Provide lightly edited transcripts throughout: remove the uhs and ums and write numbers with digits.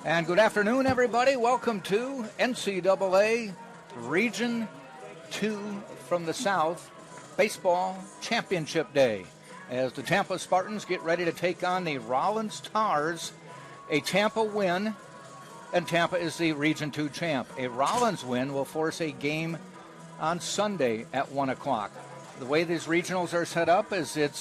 And good afternoon, everybody. Welcome to NCAA Region 2 from the South Baseball Championship Day, as the Tampa Spartans get ready to take on the Rollins Tars. A Tampa win, and Tampa is the Region 2 champ. A Rollins win will force a game on Sunday at 1 o'clock. The way these regionals are set up is you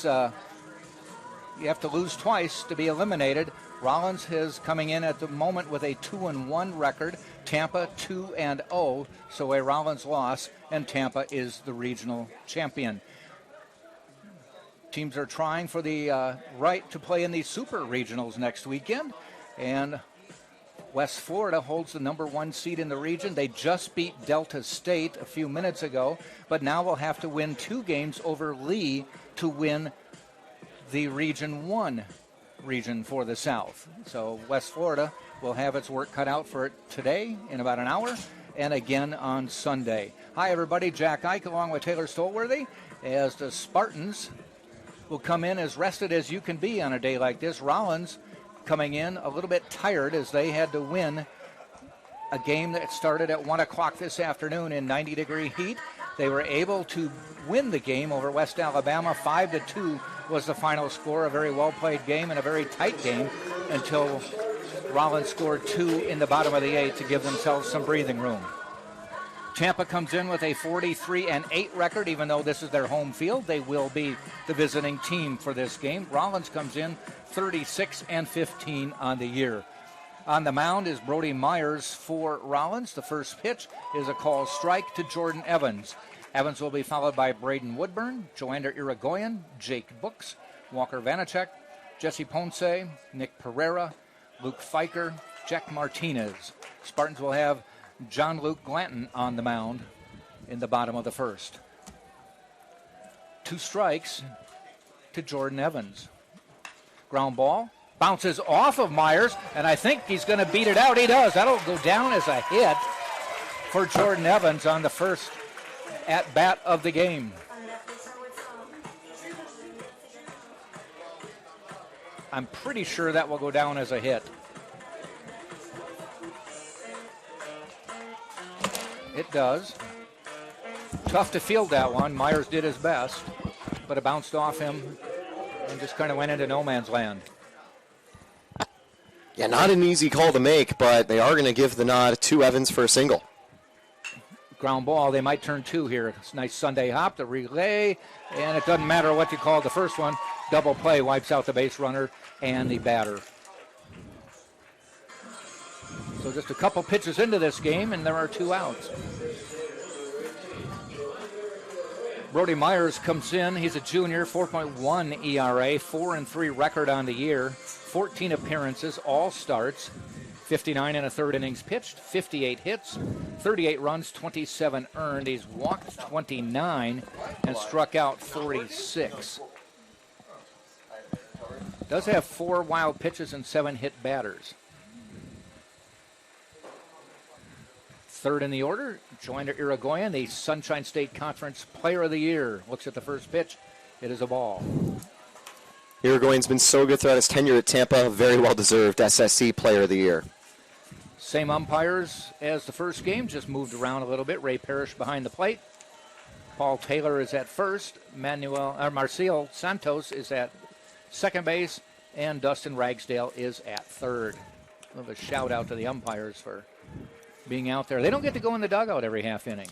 have to lose twice to be eliminated. Rollins is coming in at the moment with a 2-1 record. Tampa 2-0, so a Rollins loss, and Tampa is the regional champion. Teams are trying for the right to play in the super regionals next weekend, and West Florida holds the number 1 seed in the region. They just beat Delta State a few minutes ago, but now will have to win 2 games over Lee to win the Region 1 region for the South. So West Florida will have its work cut out for it today in about an hour and again on Sunday. Hi, everybody. Jack Ike along with Taylor Stolworthy, as the Spartans will come in as rested as you can be on a day like this. Rollins coming in a little bit tired as they had to win a game that started at 1 o'clock this afternoon in 90-degree heat. They were able to win the game over West Alabama. 5-2 was the final score. A very well-played game and a very tight game until Rollins scored 2 in the bottom of the 8th to give themselves some breathing room. Tampa comes in with a 43-8 record. Even though this is their home field, they will be the visiting team for this game. Rollins comes in 36-15 on the year. On the mound is Brody Myers for Rollins. The first pitch is a called strike to Jordan Evans. Evans will be followed by Braden Woodburn, Joander Irigoyen, Jake Books, Walker Vanacek, Jesse Ponce, Nick Pereira, Luke Fiker, Jack Martinez. Spartans will have John Luke Glanton on the mound in the bottom of the first. 2 strikes to Jordan Evans. Ground ball. Bounces off of Myers, and I think he's going to beat it out. He does. That'll go down as a hit for Jordan Evans on the first at-bat of the game. I'm pretty sure that will go down as a hit. It does. Tough to field that one. Myers did his best, but it bounced off him and just kind of went into no man's land. Yeah, not an easy call to make, but they are going to give the nod to Evans for a single. Ground ball, they might turn 2 here. It's a nice Sunday hop, the relay, and it doesn't matter what you call the first one. Double play wipes out the base runner and the batter. So just a couple pitches into this game, and there are 2 outs. Brody Myers comes in. He's a junior, 4.1 ERA, 4-3 record on the year, 14 appearances, all starts, 59 1/3 innings pitched, 58 hits, 38 runs, 27 earned. He's walked 29 and struck out 46. Does have 4 wild pitches and 7 hit batters. Third in the order, Joander Irigoyen, the Sunshine State Conference Player of the Year. Looks at the first pitch. It is a ball. Irigoyen's been so good throughout his tenure at Tampa. Very well-deserved SSC Player of the Year. Same umpires as the first game, just moved around a little bit. Ray Parrish behind the plate. Paul Taylor is at first. Marcial Santos is at second base. And Dustin Ragsdale is at third. A little shout out to the umpires for being out there. They don't get to go in the dugout every half inning.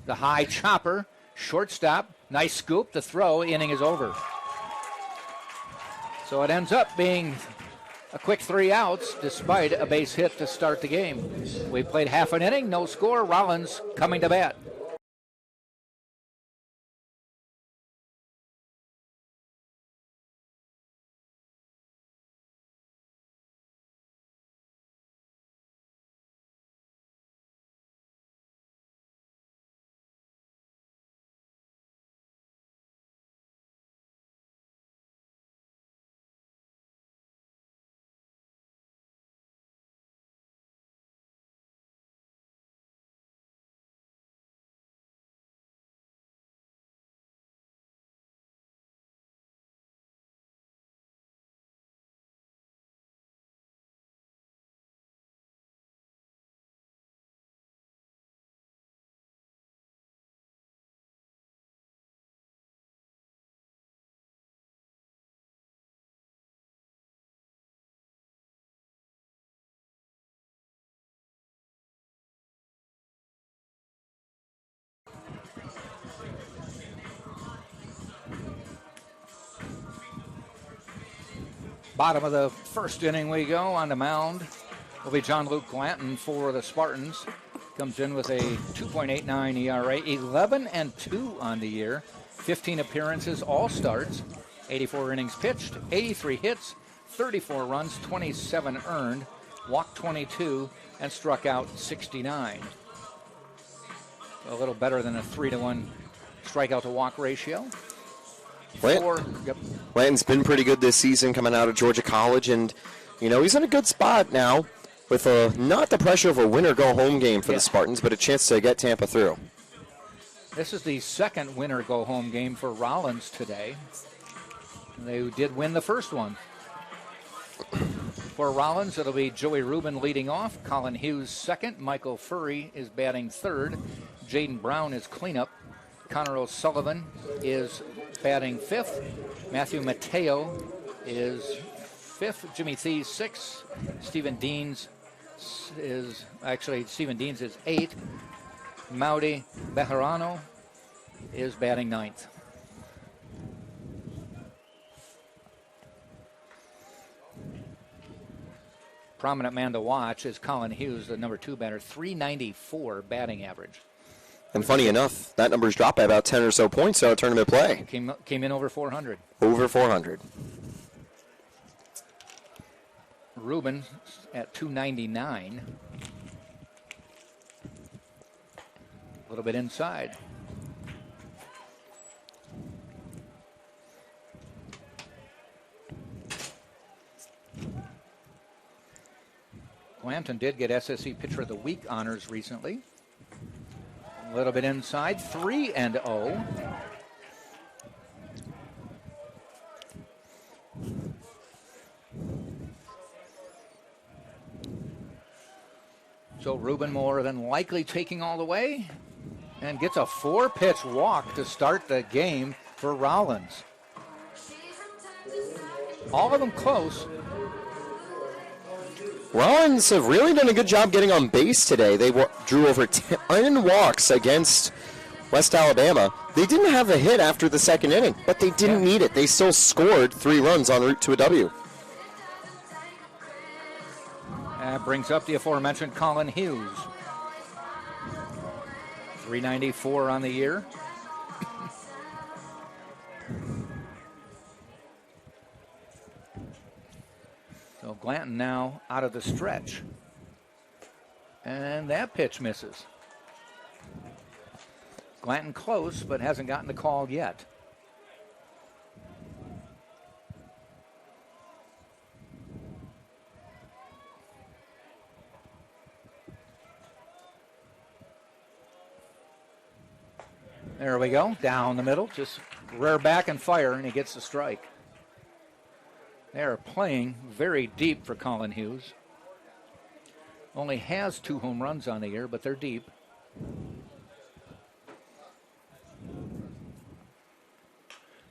The high chopper, shortstop, nice scoop, the throw, inning is over. So it ends up being a quick 3 outs despite a base hit to start the game. We played half an inning, no score. Rollins coming to bat. Bottom of the first inning we go. On the mound will be John Luke Glanton for the Spartans. Comes in with a 2.89 ERA, 11-2 on the year, 15 appearances, all starts, 84 innings pitched, 83 hits, 34 runs, 27 earned, walked 22, and struck out 69. A little better than a 3-to-1 strikeout to walk ratio. Blanton's been pretty good this season coming out of Georgia College, and, he's in a good spot now with not the pressure of a win-or-go-home game for the Spartans, but a chance to get Tampa through. This is the second win-or-go-home game for Rollins today. They did win the first one. For Rollins, it'll be Joey Rubin leading off, Colin Hughes second, Michael Furry is batting third, Jaden Brown is cleanup, Connor O'Sullivan is batting fifth, Matthew Mateo is fifth, Jimmy Thies sixth, Stephen Deans is eighth, Maudi Bejarano is batting ninth. Prominent man to watch is Colin Hughes, the number 2 batter, 394 batting average. And funny enough, that number's dropped by about 10 or so points out of tournament play. Came in over 400. Over 400. Rubin at 299. A little bit inside. Glanton did get SSC Pitcher of the Week honors recently. A little bit inside, 3-0. So Rubin more than likely taking all the way and gets a 4-pitch walk to start the game for Rollins. All of them close. Rollins have really done a good job getting on base today. They drew over 10 walks against West Alabama. They didn't have a hit after the second inning, but they didn't need it. They still scored 3 runs en route to a W. That brings up the aforementioned Colin Hughes. 394 on the year. So Glanton now out of the stretch. And that pitch misses. Glanton close, but hasn't gotten the call yet. There we go, down the middle, just rear back and fire, and he gets the strike. They are playing very deep for Colin Hughes. Only has 2 home runs on the year, but they're deep.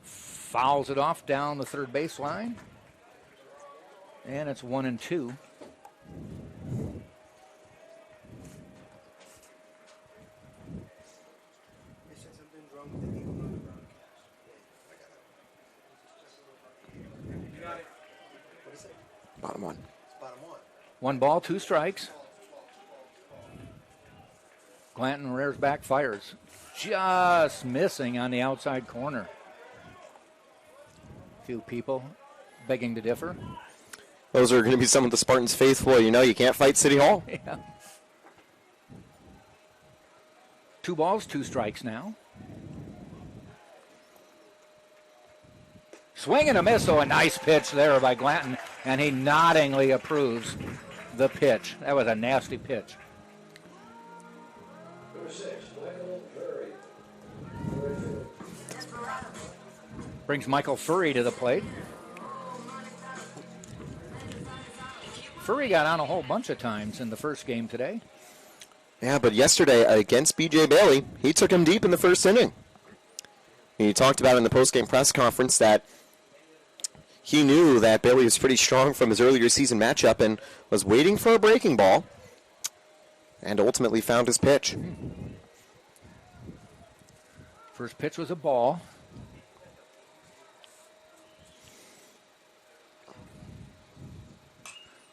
Fouls it off down the third baseline. And it's 1-2. Bottom one. 1 ball, 2 strikes. Glanton rears back, fires. Just missing on the outside corner. Few people begging to differ. Those are going to be some of the Spartans faithful. You can't fight City Hall. Yeah. 2 balls, 2 strikes now. Swing and a miss, so a nice pitch there by Glanton, and he noddingly approves the pitch. That was a nasty pitch. Brings Michael Furry to the plate. Furry got on a whole bunch of times in the first game today. Yeah, but yesterday against B.J. Bailey, he took him deep in the first inning. He talked about in the post-game press conference that he knew that Bailey was pretty strong from his earlier season matchup and was waiting for a breaking ball and ultimately found his pitch. First pitch was a ball.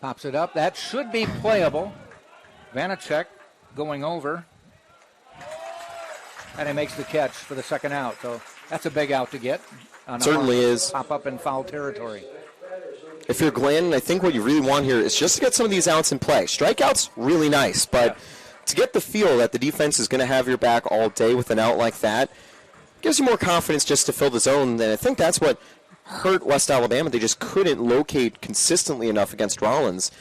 Pops it up. That should be playable. Vanacek going over. And he makes the catch for the second out. So that's a big out to get. Certainly is. Pop up in foul territory. If you're Glenn, I think what you really want here is just to get some of these outs in play. Strikeouts, really nice, but to get the feel that the defense is going to have your back all day with an out like that, gives you more confidence just to fill the zone. And I think that's what hurt West Alabama. They just couldn't locate consistently enough against Rollins.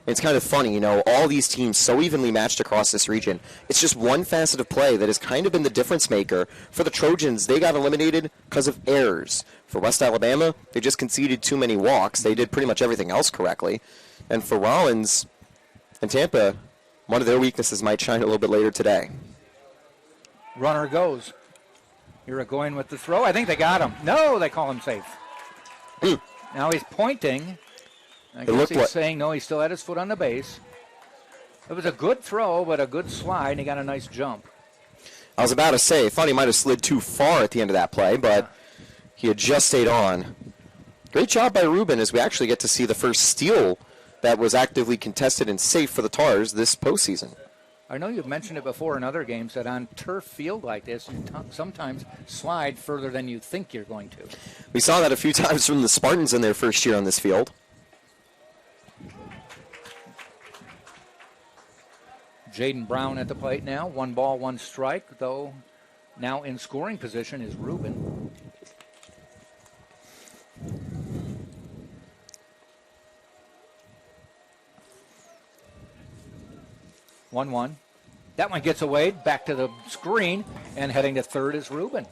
And it's kind of funny, all these teams so evenly matched across this region. It's just one facet of play that has kind of been the difference maker. For the Trojans, they got eliminated because of errors. For West Alabama, they just conceded too many walks. They did pretty much everything else correctly. And for Rollins and Tampa, one of their weaknesses might shine a little bit later today. Runner goes. Here going with the throw. I think they got him. No, they call him safe. Now he's pointing. I guess he's saying no, he still had his foot on the base. It was a good throw, but a good slide, and he got a nice jump. I was about to say, I thought he might have slid too far at the end of that play, but he had just stayed on. Great job by Ruben as we actually get to see the first steal that was actively contested and safe for the Tars this postseason. I know you've mentioned it before in other games that on turf field like this, you sometimes slide further than you think you're going to. We saw that a few times from the Spartans in their first year on this field. Jaden Brown at the plate now. 1 ball, 1 strike, though now in scoring position is Ruben. One. That one gets away, back to the screen, and heading to third is Ruben.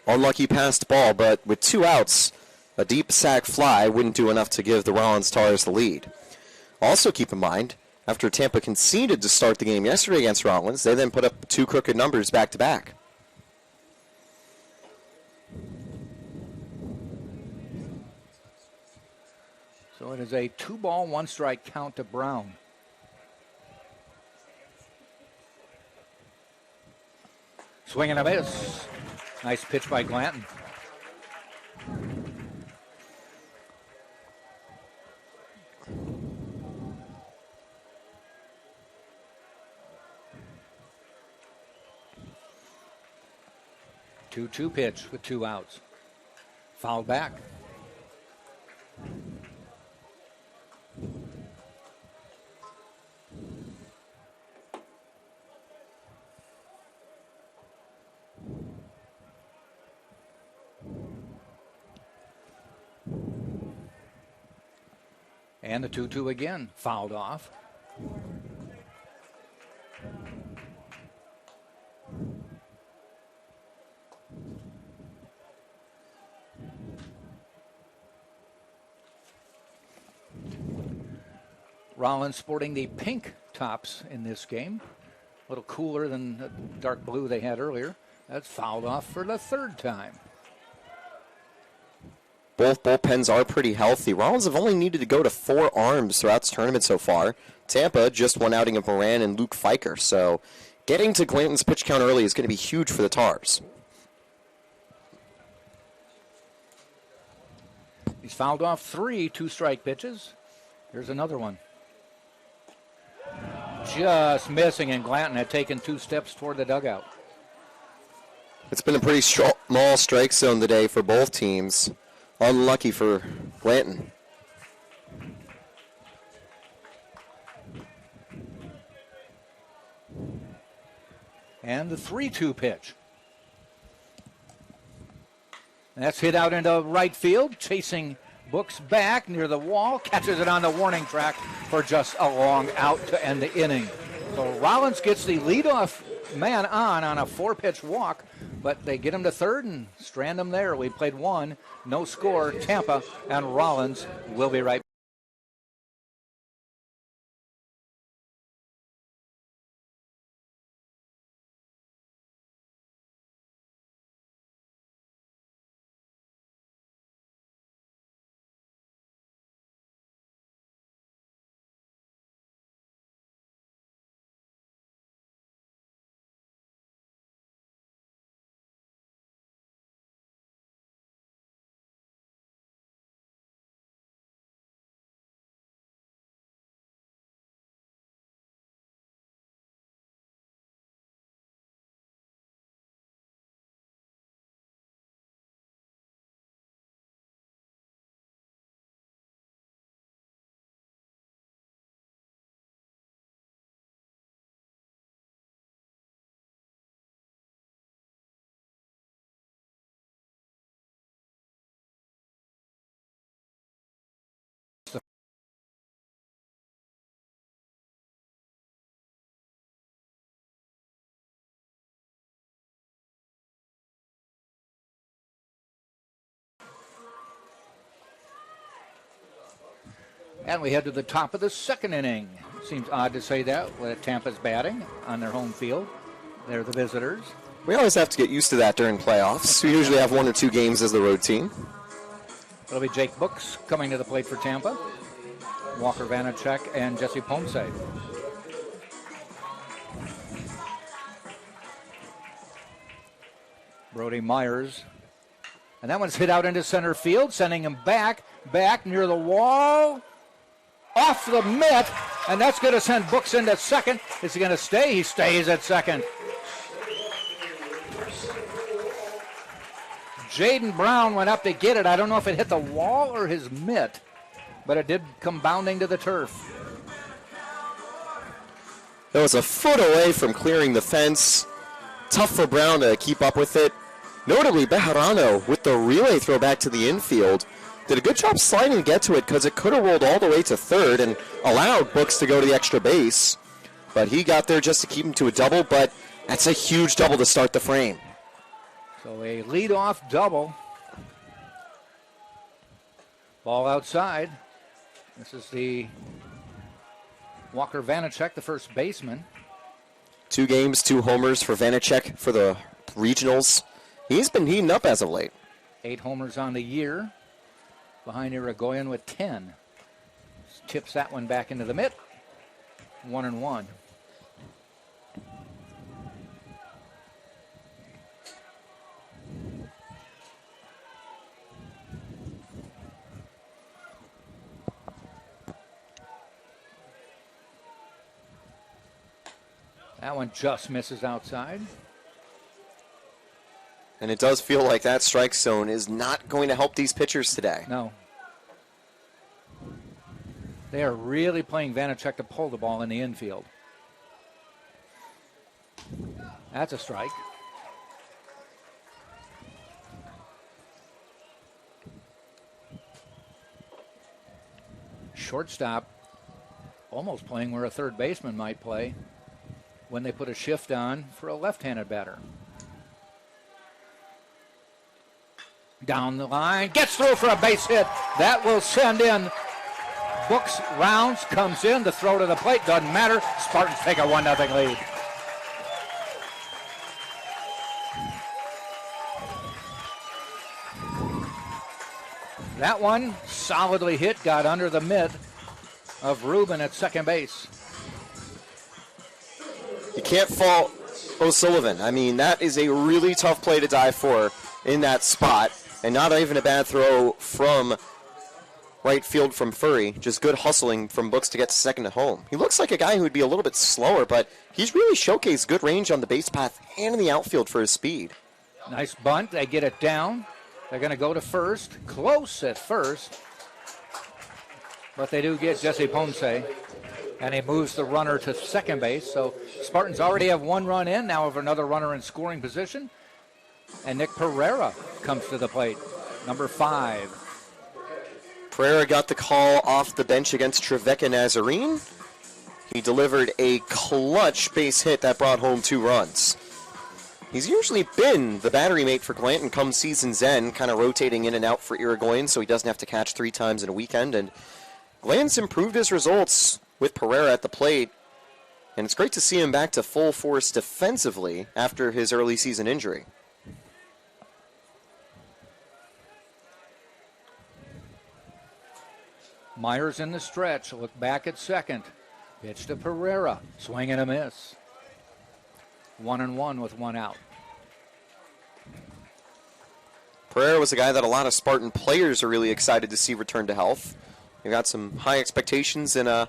Unlucky passed ball, but with 2 outs, a deep sac fly wouldn't do enough to give the Rollins Tars the lead. Also keep in mind, after Tampa conceded to start the game yesterday against Rollins, they then put up 2 crooked numbers back-to-back. So it is a 2 ball, 1 strike count to Brown. Swing and a miss. Nice pitch by Glanton. Two pitch with 2 outs. Fouled back. And the 2-2 again, fouled off. Rollins sporting the pink tops in this game. A little cooler than the dark blue they had earlier. That's fouled off for the 3rd time. Both bullpens are pretty healthy. Rollins have only needed to go to 4 arms throughout this tournament so far. Tampa just one outing of Moran and Luke Fiker. So getting to Glanton's pitch count early is going to be huge for the Tars. He's fouled off 3 2-strike pitches. Here's another one. Just missing, and Glanton had taken 2 steps toward the dugout. It's been a pretty small strike zone today for both teams. Unlucky for Glanton. And the 3-2 pitch. And that's hit out into right field, chasing Books back near the wall, catches it on the warning track for just a long out to end the inning. So Rollins gets the leadoff man on a 4-pitch walk, but they get him to third and strand him there. We played 1, no score. Tampa and Rollins will be right back. And we head to the top of the second inning. Seems odd to say that with Tampa's batting on their home field. They're the visitors. We always have to get used to that during playoffs. We usually have 1 or 2 games as the road team. It'll be Jake Books coming to the plate for Tampa. Walker Vanacek and Jesse Ponce. Brody Myers. And that one's hit out into center field, sending him back near the wall. Off the mitt, and that's going to send Books into second. Is he going to stay? He stays at second. Jaden Brown went up to get it. I don't know if it hit the wall or his mitt, but it did come bounding to the turf. It was a foot away from clearing the fence. Tough for Brown to keep up with it. Notably, Bejarano, with the relay throw back to the infield, did a good job sliding to get to it because it could have rolled all the way to third and allowed Books to go to the extra base. But he got there just to keep him to a double, but that's a huge double to start the frame. So a leadoff double. Ball outside. This is the Walker Vanacek, the first baseman. 2 games, 2 homers for Vanacek for the regionals. He's been heating up as of late. 8 homers on the year. Behind Irigoyen with 10. Tips that one back into the mitt. 1-1. That one just misses outside. And it does feel like that strike zone is not going to help these pitchers today. No. They are really playing Vanacek to pull the ball in the infield. That's a strike. Shortstop almost playing where a third baseman might play when they put a shift on for a left-handed batter. Down the line, gets through for a base hit. That will send in Books. Rounds, comes in, the throw to the plate, doesn't matter. Spartans take a 1-0 lead. That one solidly hit, got under the mitt of Rubin at second base. You can't fault O'Sullivan. I mean, that is a really tough play to dive for in that spot. And not even a bad throw from right field from Furry. Just good hustling from Books to get to second at home. He looks like a guy who would be a little bit slower, but he's really showcased good range on the base path and in the outfield for his speed. Nice bunt. They get it down. They're going to go to first. Close at first. But they do get Jesse Ponce. And he moves the runner to second base. So Spartans already have 1 run in. Now have another runner in scoring position. And Nick Pereira comes to the plate, number 5. Pereira got the call off the bench against Trevecca Nazarene. He delivered a clutch base hit that brought home 2 runs. He's usually been the battery mate for Glanton come season's end, kind of rotating in and out for Irigoyen so he doesn't have to catch 3 times in a weekend. And Glanton's improved his results with Pereira at the plate. And it's great to see him back to full force defensively after his early season injury. Myers in the stretch. Look back at second. Pitch to Pereira. Swing and a miss. 1-1 with 1 out. Pereira was a guy that a lot of Spartan players are really excited to see return to health. They've got some high expectations and a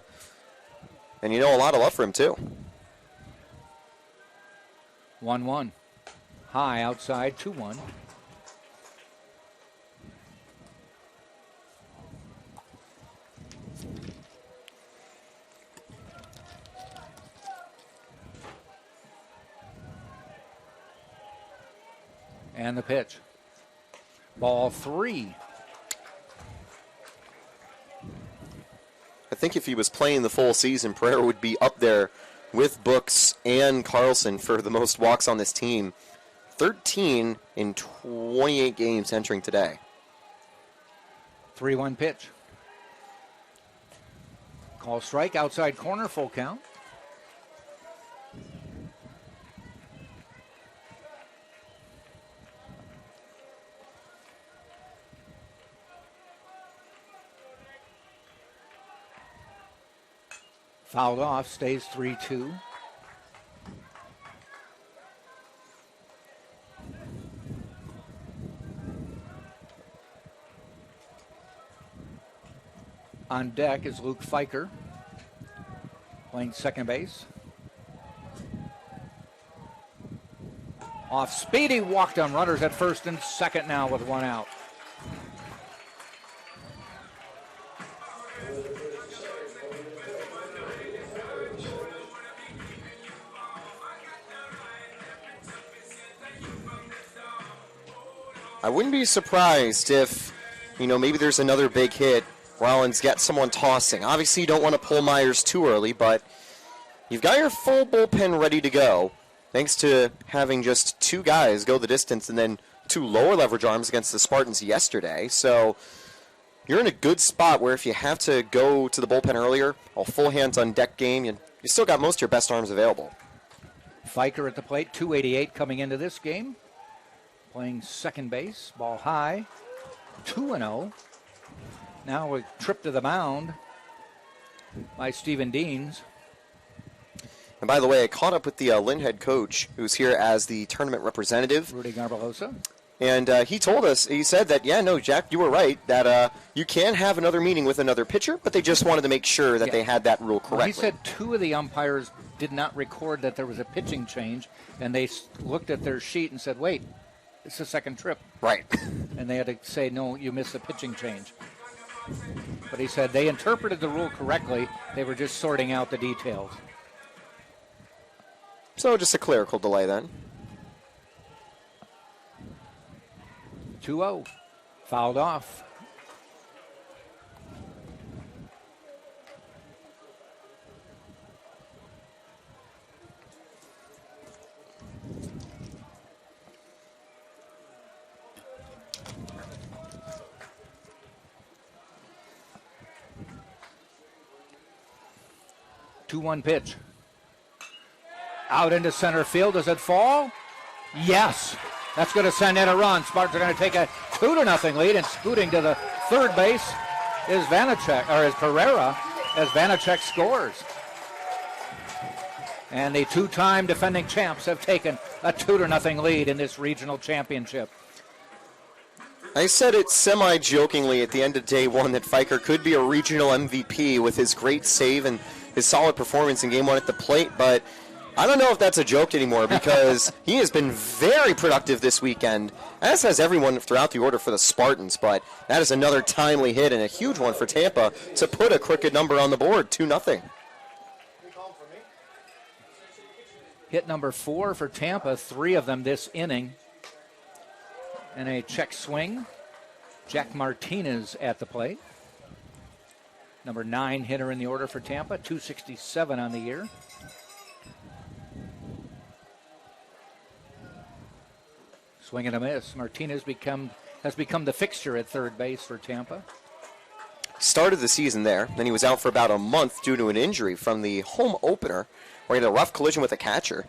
lot of love for him too. 1-1. High outside, 2-1. And the pitch. Ball 3. I think if he was playing the full season, Pereira would be up there with Books and Carlson for the most walks on this team. 13 in 28 games entering today. 3-1 pitch. Call strike, outside corner, full count. Fouled off, stays 3-2. On deck is Luke Fiker, playing second base. Off speed, he walked on runners at first and second now with one out. I wouldn't be surprised if, maybe there's another big hit. Rollins gets someone tossing. Obviously, you don't want to pull Myers too early, but you've got your full bullpen ready to go, thanks to having just two guys go the distance and then two lower leverage arms against the Spartans yesterday. So you're in a good spot where if you have to go to the bullpen earlier, a full hands on deck game, you still got most of your best arms available. Fiker at the plate, 288 coming into this game. Playing second base, ball high, 2-0. Now a trip to the mound by Stephen Deans. And by the way, I caught up with the Lynn head coach, who's here as the tournament representative. Rudy Garbalosa. And he told us, he said that, Jack, you were right, that you can have another meeting with another pitcher, but they just wanted to make sure that they had that rule correctly. Well, he said two of the umpires did not record that there was a pitching change, and they looked at their sheet and said, wait, it's the second trip. Right. And they had to say, no, you missed the pitching change. But he said they interpreted the rule correctly. They were just sorting out the details. So just a clerical delay then. 2-0. Fouled off. Two-one pitch. Out into center field. Does it fall? Yes. That's going to send in a run. Spartans are going to take a 2-0 lead, and scooting to the third base is Pereira as Vanacek scores. And the two-time defending champs have taken a 2-0 lead in this regional championship. I said it semi-jokingly at the end of day one that Fiker could be a regional MVP with his great save and his solid performance in game one at the plate, but I don't know if that's a joke anymore because he has been very productive this weekend, as has everyone throughout the order for the Spartans, but that is another timely hit and a huge one for Tampa to put a crooked number on the board, 2-0. Hit number 4 for Tampa, 3 of them this inning. And a check swing. Jack Martinez at the plate. Number 9 hitter in the order for Tampa, 267 on the year. Swing and a miss. Martinez has become the fixture at third base for Tampa. Started the season there, then he was out for about a month due to an injury from the home opener, where he had a rough collision with a catcher.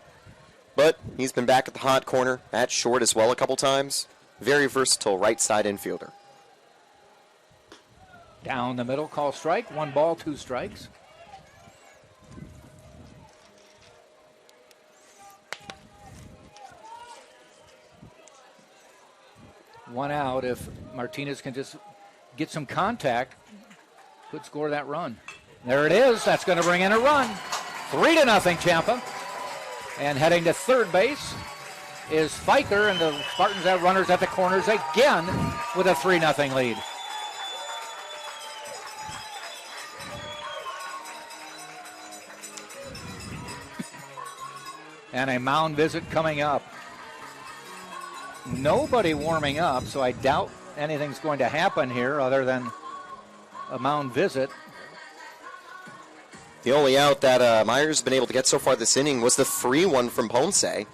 But he's been back at the hot corner, at short as well a couple times. Very versatile right side infielder. Down the middle, call strike. 1 ball, 2 strikes. One out. If Martinez can just get some contact, could score that run. There it is. That's going to bring in a run. 3-0 Tampa. And heading to third base is Fiker, and the Spartans have runners at the corners again with a 3-0 lead. And a mound visit coming up. Nobody warming up, so I doubt anything's going to happen here other than a mound visit. The only out that Myers has been able to get so far this inning was the free one from Ponce. And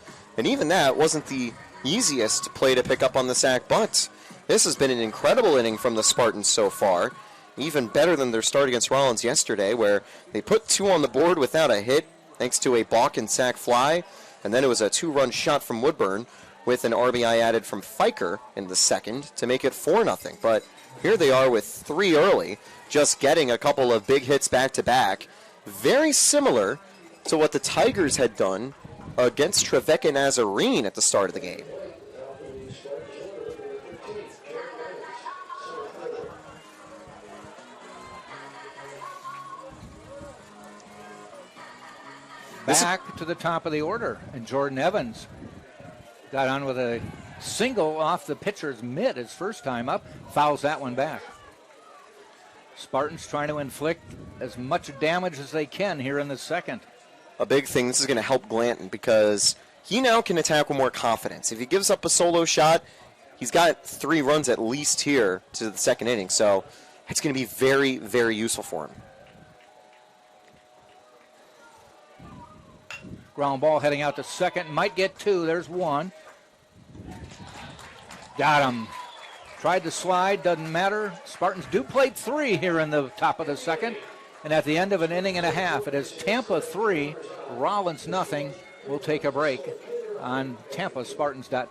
even that wasn't the easiest play to pick up on the sack, but this has been an incredible inning from the Spartans so far. even better than their start against Rollins yesterday, where they put 2 on the board without a hit thanks to a balk and sack fly, and then it was a 2-run shot from Woodburn with an RBI added from Fiker in the second to make it 4-0. But here they are with 3 early, just getting a couple of big hits back-to-back. Very similar to what the Tigers had done against Trevecca Nazarene at the start of the game. Back to the top of the order, and Jordan Evans got on with a single off the pitcher's mitt his first time up, fouls that one back. Spartans trying to inflict as much damage as they can here in the second. A big thing, this is going to help Glanton because he now can attack with more confidence. If he gives up a solo shot, he's got 3 runs at least here to the second inning, so it's going to be very, very useful for him. Ground ball heading out to second. Might get 2. There's 1. Got him. Tried to slide. Doesn't matter. Spartans do play 3 here in the top of the second. And at the end of an inning and a half, it is Tampa 3, Rollins nothing. We'll take a break on TampaSpartans.com.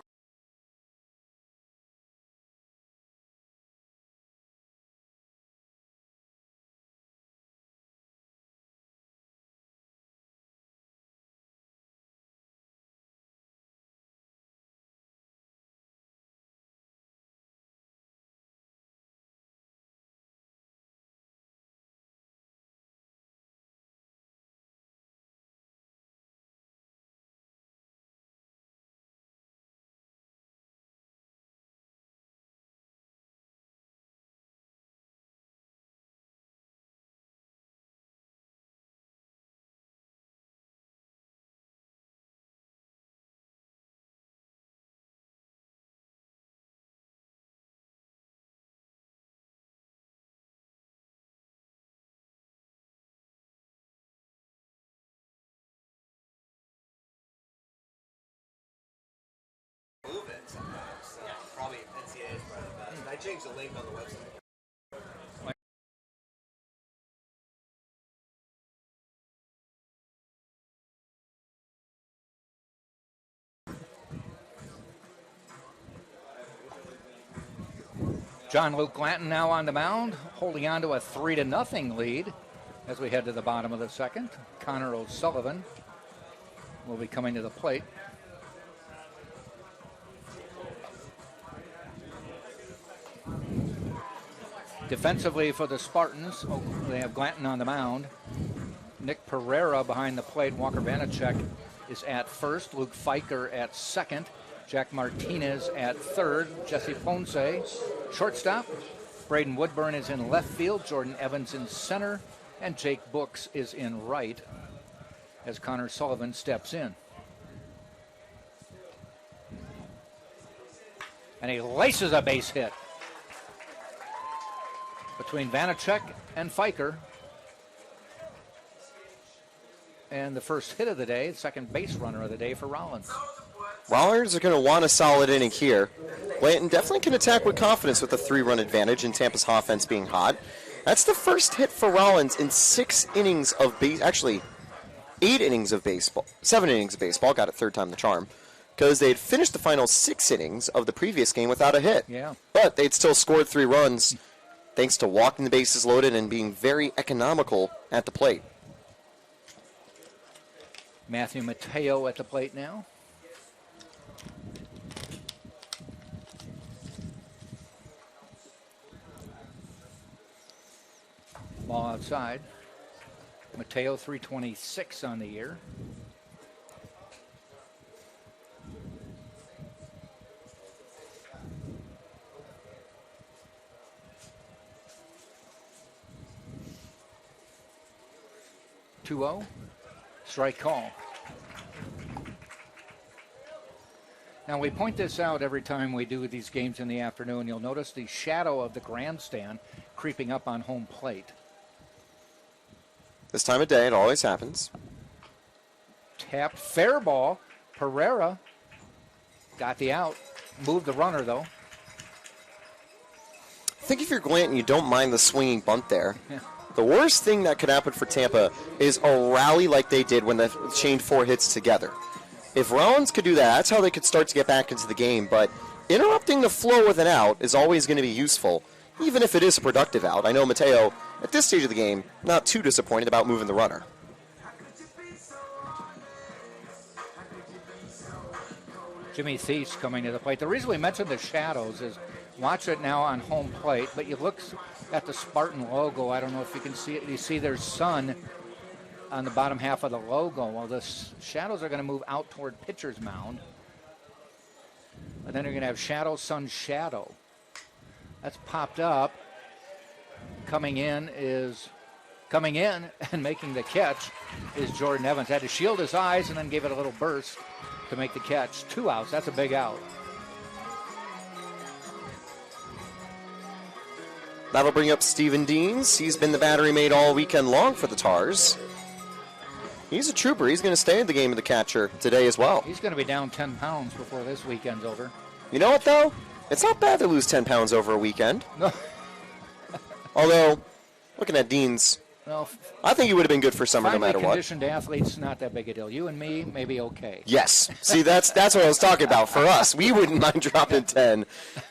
Move it sometimes. Yeah, probably NCAA is probably the best. I changed the link on the website. John Luke Glanton now on the mound, holding on to a 3-0 lead as we head to the bottom of the second. Connor O'Sullivan will be coming to the plate. Defensively for the Spartans, they have Glanton on the mound. Nick Pereira behind the plate. Walker Vanacek is at first. Luke Fiker at second. Jack Martinez at third. Jesse Ponce, shortstop. Braden Woodburn is in left field. Jordan Evans in center. And Jake Books is in right as Connor Sullivan steps in. And he laces a base hit between Vanacek and Fiker. And the first hit of the day, second base runner of the day for Rollins. Rollins are going to want a solid inning here. Blanton definitely can attack with confidence with a 3-run advantage and Tampa's offense being hot. That's the first hit for Rollins in 6 innings of base, actually 8 innings of baseball, 7 innings of baseball, got it third time the charm, because they had finished the final 6 innings of the previous game without a hit. Yeah. But they'd still scored 3 runs thanks to walking the bases loaded and being very economical at the plate. Matthew Mateo at the plate now. Ball outside. Mateo 326 on the year. (2-0) strike call. Now we point this out every time we do these games in the afternoon. You'll notice the shadow of the grandstand creeping up on home plate. This time of day, it always happens. Tapped, fair ball. Pereira got the out. Moved the runner, though. think if you're Glanton, you don't mind the swinging bunt there. Yeah. The worst thing that could happen for Tampa is a rally like they did when they chained 4 hits together. If Rollins could do that, that's how they could start to get back into the game. But interrupting the flow with an out is always going to be useful, even if it is a productive out. I know Mateo, at this stage of the game, not too disappointed about moving the runner. Jimmy Thies coming to the plate. The reason we mentioned the shadows is watch it now on home plate, but you look at the Spartan logo. I don't know if you can see it. You see their sun on the bottom half of the logo. Well, the shadows are going to move out toward pitcher's mound. And then you're going to have shadow, sun, shadow. That's popped up. Coming in and making the catch is Jordan Evans. Had to shield his eyes and then gave it a little burst to make the catch. 2 outs. That's a big out. That'll bring up Steven Deans. He's been the battery mate all weekend long for the Tars. He's a trooper. He's going to stay in the game of the catcher today as well. He's going to be down 10 pounds before this weekend's over. You know what, though? It's not bad to lose 10 pounds over a weekend. No. Although, looking at Deans, Well, I think he would have been good for summer no matter what. Conditioned athletes, not that big a deal. You and me, maybe okay. Yes. See, that's what I was talking about. For us, we wouldn't mind dropping 10.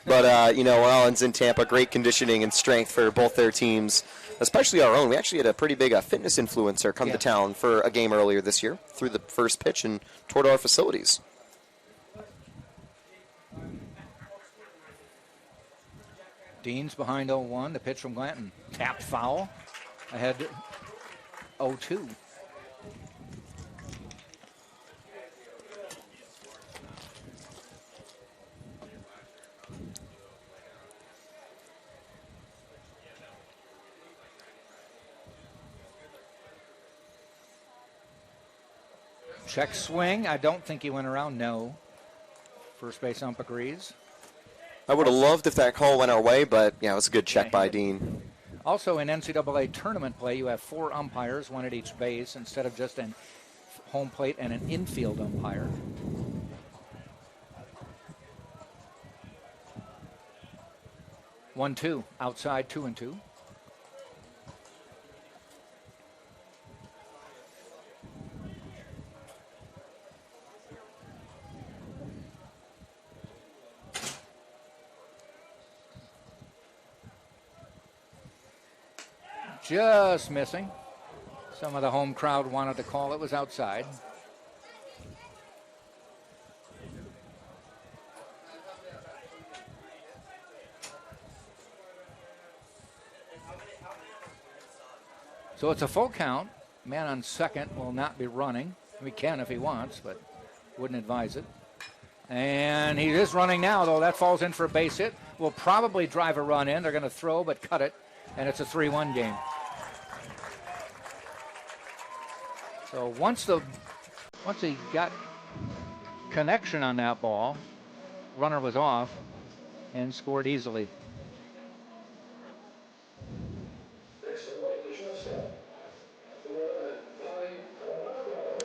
But, Rollins and Tampa, great conditioning and strength for both their teams, especially our own. We actually had a pretty big fitness influencer come to town for a game earlier this year, through the first pitch and toward our facilities. Dean's behind 0-1. The pitch from Glanton. Tapped foul. Ahead 0-2. Check swing. I don't think he went around. No. First base ump agrees. I would have loved if that call went our way, but, yeah, it was a good check by Dean. Also, in NCAA tournament play, you have 4 umpires, 1 at each base, instead of just an home plate and an infield umpire. One, 2, outside, 2-2. Just missing. Some of the home crowd wanted to call it was outside. So it's a full count. Man on second will not be running. He can if he wants, but wouldn't advise it. And he is running now, though. That falls in for a base hit. Will probably drive a run in. They're going to throw, but cut it. And it's a 3-1 game. So once he got connection on that ball, runner was off and scored easily.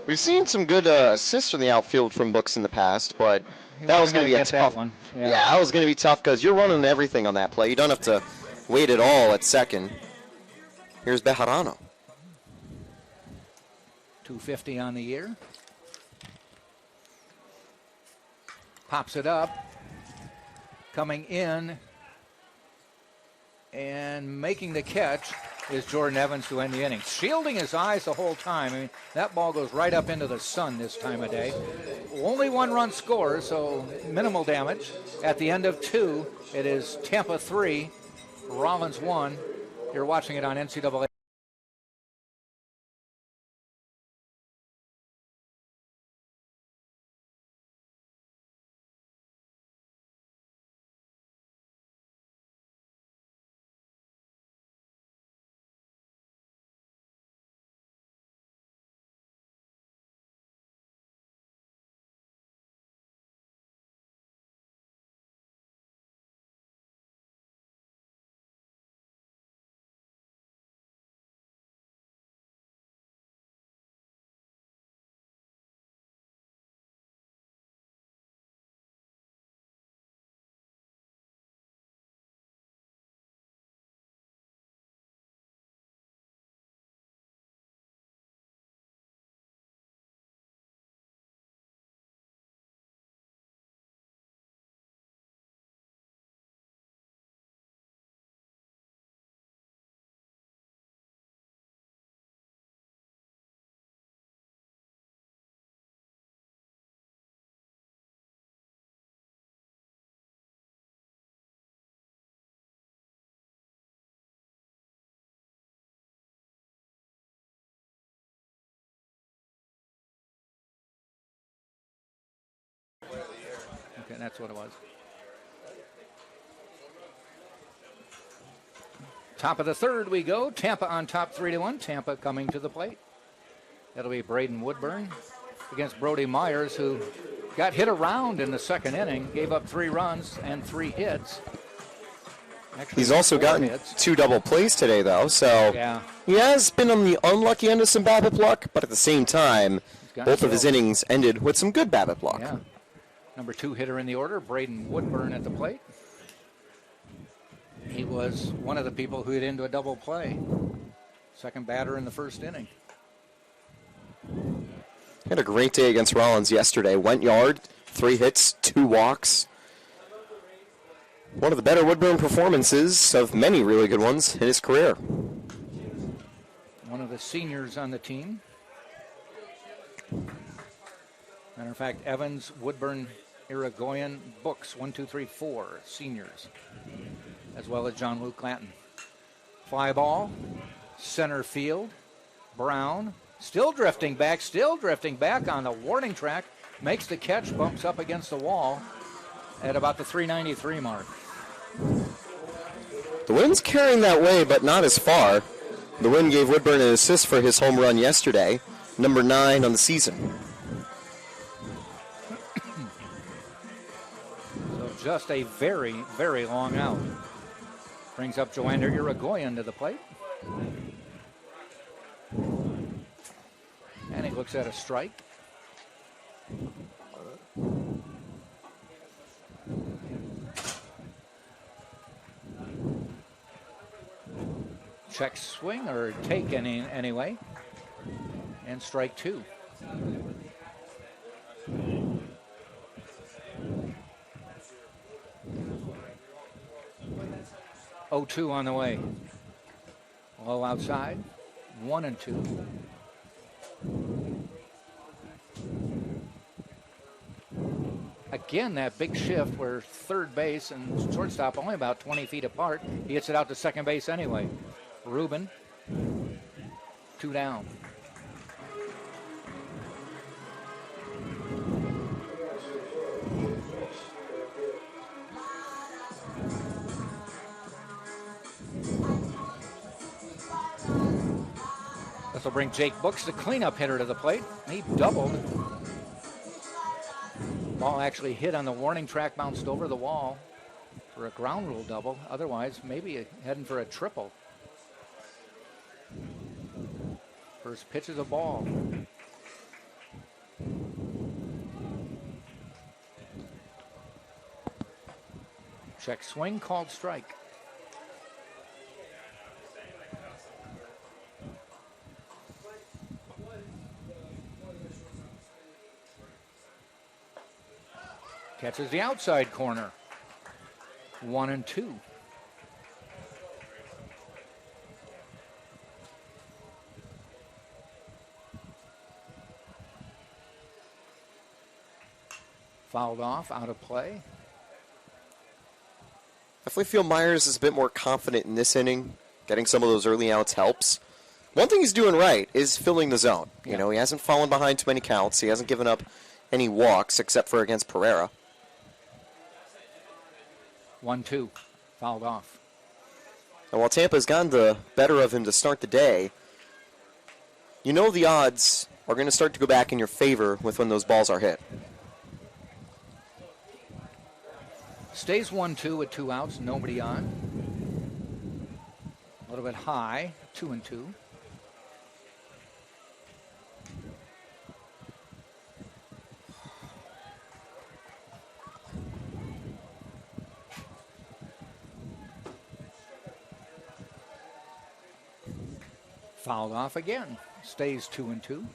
We've seen some good assists from the outfield from Books in the past, but that was going to be a tough one. Yeah, that was going to be tough because you're running everything on that play. You don't have to wait at all at second. Here's Bejarano. 250 on the year. Pops it up. Coming in and making the catch is Jordan Evans to end the inning. Shielding his eyes the whole time. I mean, that ball goes right up into the sun this time of day. Only 1 run score, so minimal damage. At the end of 2, it is Tampa 3, Rollins 1. You're watching it on NCAA. that's what it was. Top of the third we go. Tampa on top 3-1. Tampa coming to the plate. That'll be Braden Woodburn against Brody Myers, who got hit around in the second inning, gave up 3 runs and 3 hits. Actually, he's also gotten hits. 2 double plays today, though, so yeah. He has been on the unlucky end of some BABIP luck, but at the same time, both of his innings ended with some good BABIP luck. Yeah. Number 2 hitter in the order, Braden Woodburn at the plate. He was one of the people who hit into a double play. Second batter in the first inning. Had a great day against Rollins yesterday. Went yard, 3 hits, 2 walks. One of the better Woodburn performances of many really good ones in his career. One of the seniors on the team. Matter of fact, Evans, Woodburn, Irigoyen, Books, 1, 2, 3, 4 seniors, as well as John Luke Clanton. Fly ball, center field. Brown still drifting back on the warning track, makes the catch, bumps up against the wall at about the 393 mark. The wind's carrying that way, but not as far. The wind gave Woodburn an assist for his home run yesterday, number 9 on the season. So just a very, very long out. Brings up Joander Irigoyen to the plate. And he looks at a strike. Check swing or take anyway. And strike 2. Oh, 2 on the way. Low outside. 1 and 2. Again, that big shift where third base and shortstop only about 20 feet apart. He hits it out to second base anyway. Rubin, 2 down. This will bring Jake Books, the cleanup hitter, to the plate. He doubled. Ball actually hit on the warning track, bounced over the wall for a ground rule double. Otherwise, maybe heading for a triple. First pitch is a ball. Check swing, called strike. Catches the outside corner. 1 and 2. Fouled off, out of play. Definitely feel Myers is a bit more confident in this inning. Getting some of those early outs helps. One thing he's doing right is filling the zone. You know, he hasn't fallen behind too many counts. He hasn't given up any walks except for against Pereira. 1-2, fouled off. And while Tampa's gotten the better of him to start the day, you know the odds are going to start to go back in your favor with when those balls are hit. Stays 1-2 with 2 outs, nobody on. A little bit high, 2 and 2. Fouled off again. Stays 2 and 2.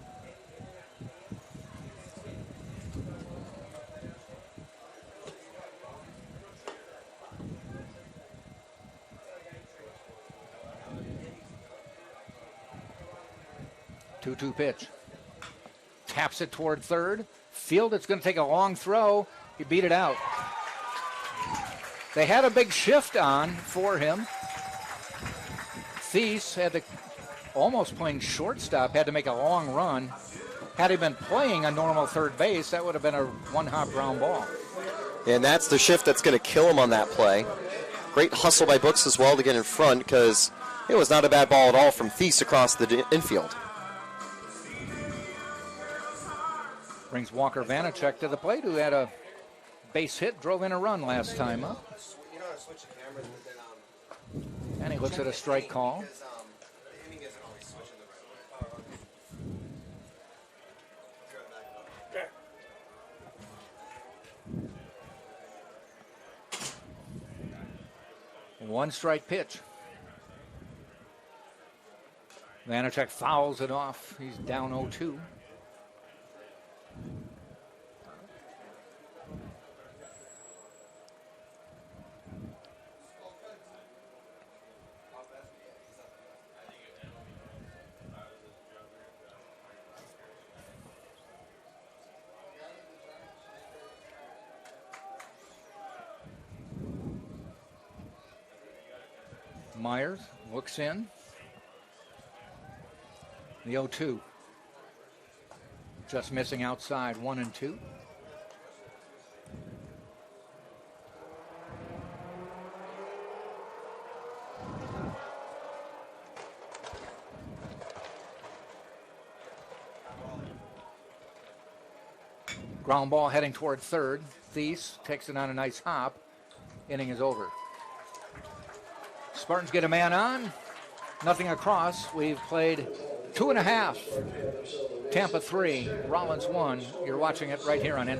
Two pitch. Taps it toward third. Field, it's going to take a long throw. He beat it out. They had a big shift on for him. Thies had to almost playing shortstop, had to make a long run. Had he been playing a normal third base, that would have been a one-hop ground ball. And that's the shift that's going to kill him on that play. Great hustle by Brooks as well to get in front, because it was not a bad ball at all from Thies across the infield. Brings Walker Vanacek to the plate, who had a base hit, drove in a run last time up. And he looks at a strike call. One strike pitch. Vanacek fouls it off. He's down 0-2. Myers looks in. The 0-2. Just missing outside, 1-2. Ground ball heading toward third. Thies takes it on a nice hop. Inning is over. Spartans get a man on. Nothing across. We've played 2.5. Tampa 3, Rollins 1. You're watching it right here on NCAA.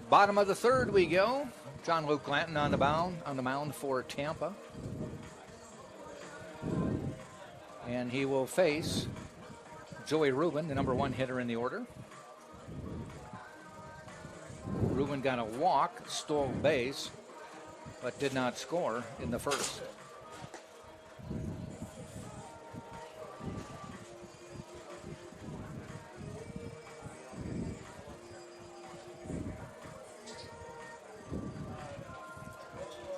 Bottom of the third we go. John Luke Glanton on the mound for Tampa. And he will face Joey Rubin, the number 1 hitter in the order. Rubin got a walk, stole base, but did not score in the first.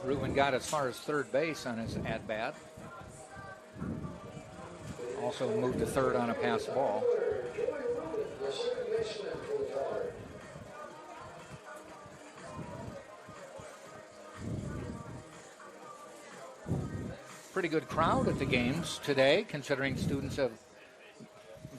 Rubin got as far as third base on his at-bat. Also moved to third on a pass ball. Pretty good crowd at the games today, considering students have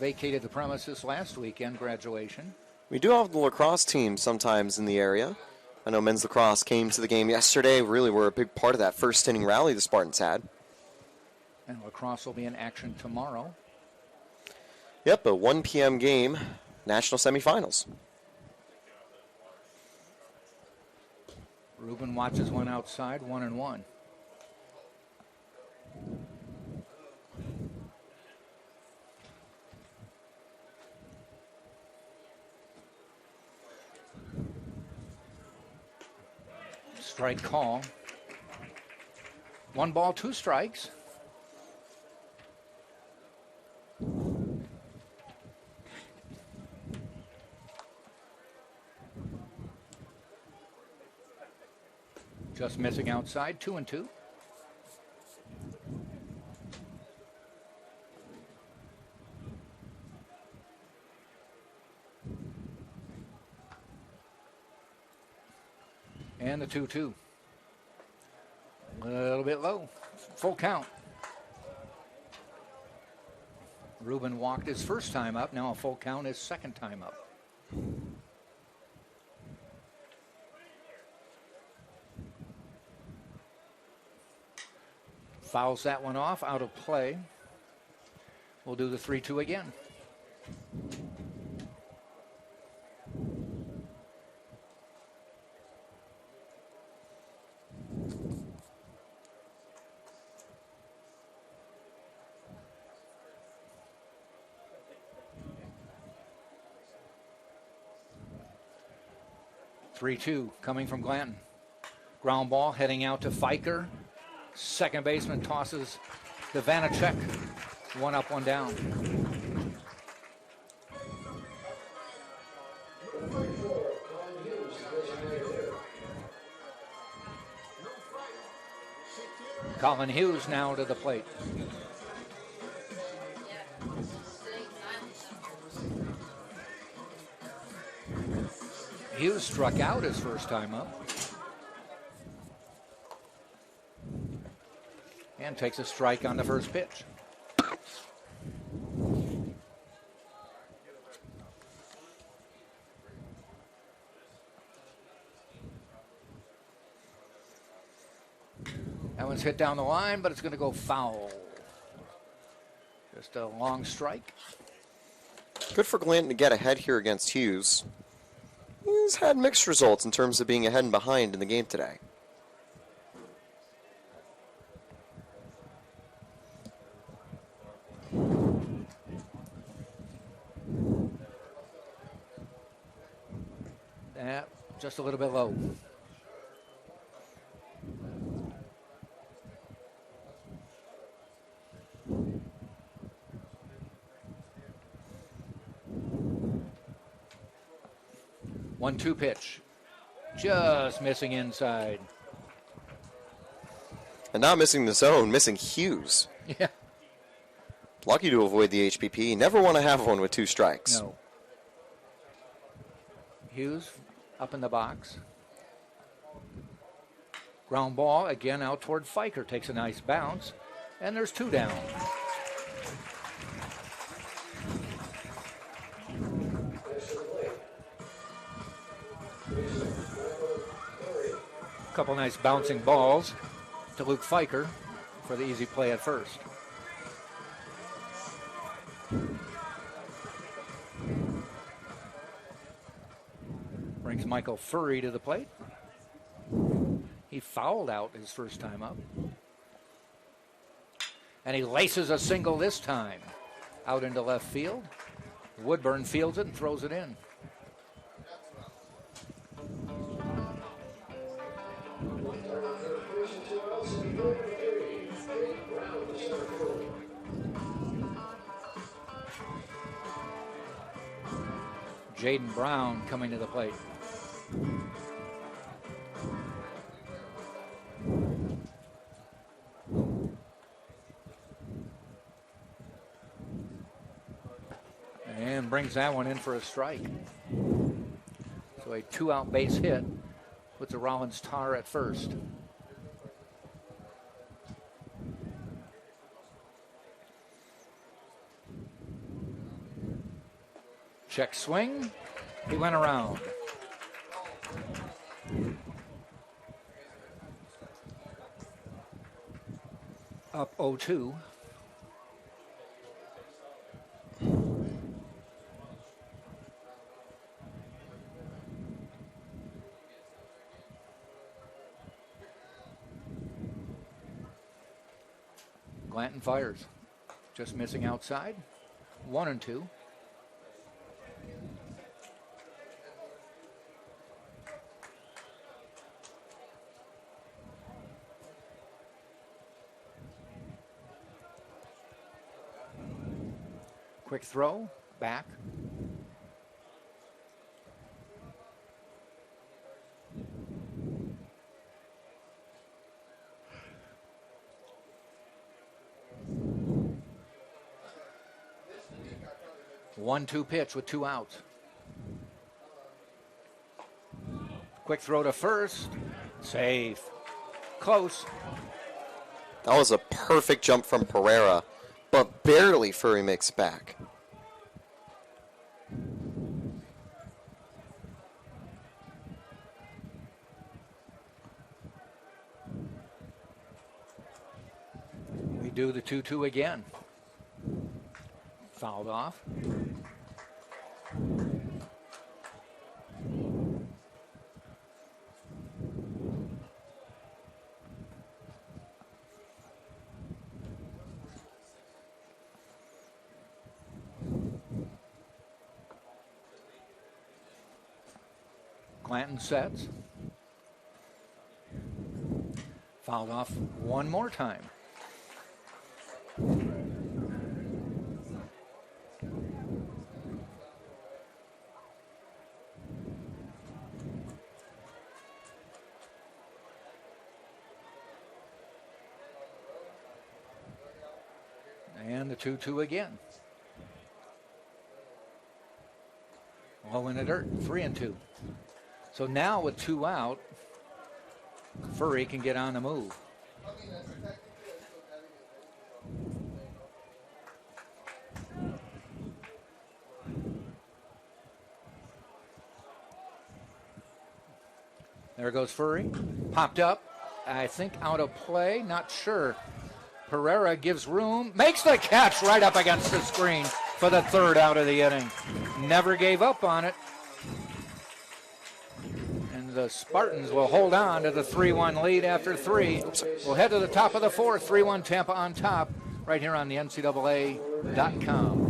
vacated the premises last weekend, graduation. We do have the lacrosse team sometimes in the area. I know men's lacrosse came to the game yesterday, really were a big part of that first inning rally the Spartans had. And lacrosse will be in action tomorrow. Yep, a 1 p.m. game, national semifinals. Rubin watches one outside, 1-1. Strike call. 1 ball, 2 strikes. Just missing outside, 2-2. And the 2-2. A little bit low. Full count. Rubin walked his first time up. Now a full count his second time up. Fouls that one off, out of play. We'll do the 3-2 again. Three-two coming from Glanton. Ground ball heading out to Fiker. Second baseman tosses to Vanacek. One up, one down. Colin Hughes now to the plate. Hughes struck out his first time up. And takes a strike on the first pitch. That one's hit down the line, but it's going to go foul. Just a long strike. Good for Glanton to get ahead here against Hughes. He's had mixed results in terms of being ahead and behind in the game today. Just a little bit low. One-two pitch. Just missing inside. And not missing the zone, missing Hughes. Yeah. Lucky to avoid the HPP. Never want to have one with two strikes. No. Hughes up in the box. Ground ball again out toward Fiker. Takes a nice bounce. And there's two down. Couple nice bouncing balls to Luke Fiker for the easy play at first. Brings Michael Furry to the plate. He fouled out his first time up. And he laces a single this time. Out into left field. Woodburn fields it and throws it in. Jaden Brown coming to the plate. And brings that one in for a strike. So a two-out base hit puts a Rollins tar at first. Check swing. He went around. Up 0-2. Glanton fires. Just missing outside. 1-2. Quick throw, back. One-two pitch with two outs. Quick throw to first. Safe. Close. That was a perfect jump from Pereira, but barely Furry makes it back. do the 2-2 again. Fouled off. Clanton sets. Fouled off one more time. And the 2-2 again. Low in the dirt, 3-2. So now with 2 out, Furry can get on the move. There goes Furry. Popped up. I think out of play. Not sure. Pereira gives room. Makes the catch right up against the screen for the 3rd out of the inning. Never gave up on it. And the Spartans will hold on to the 3-1 lead after 3. We'll head to the top of the 4th. 3-1 Tampa on top right here on the NCAA.com.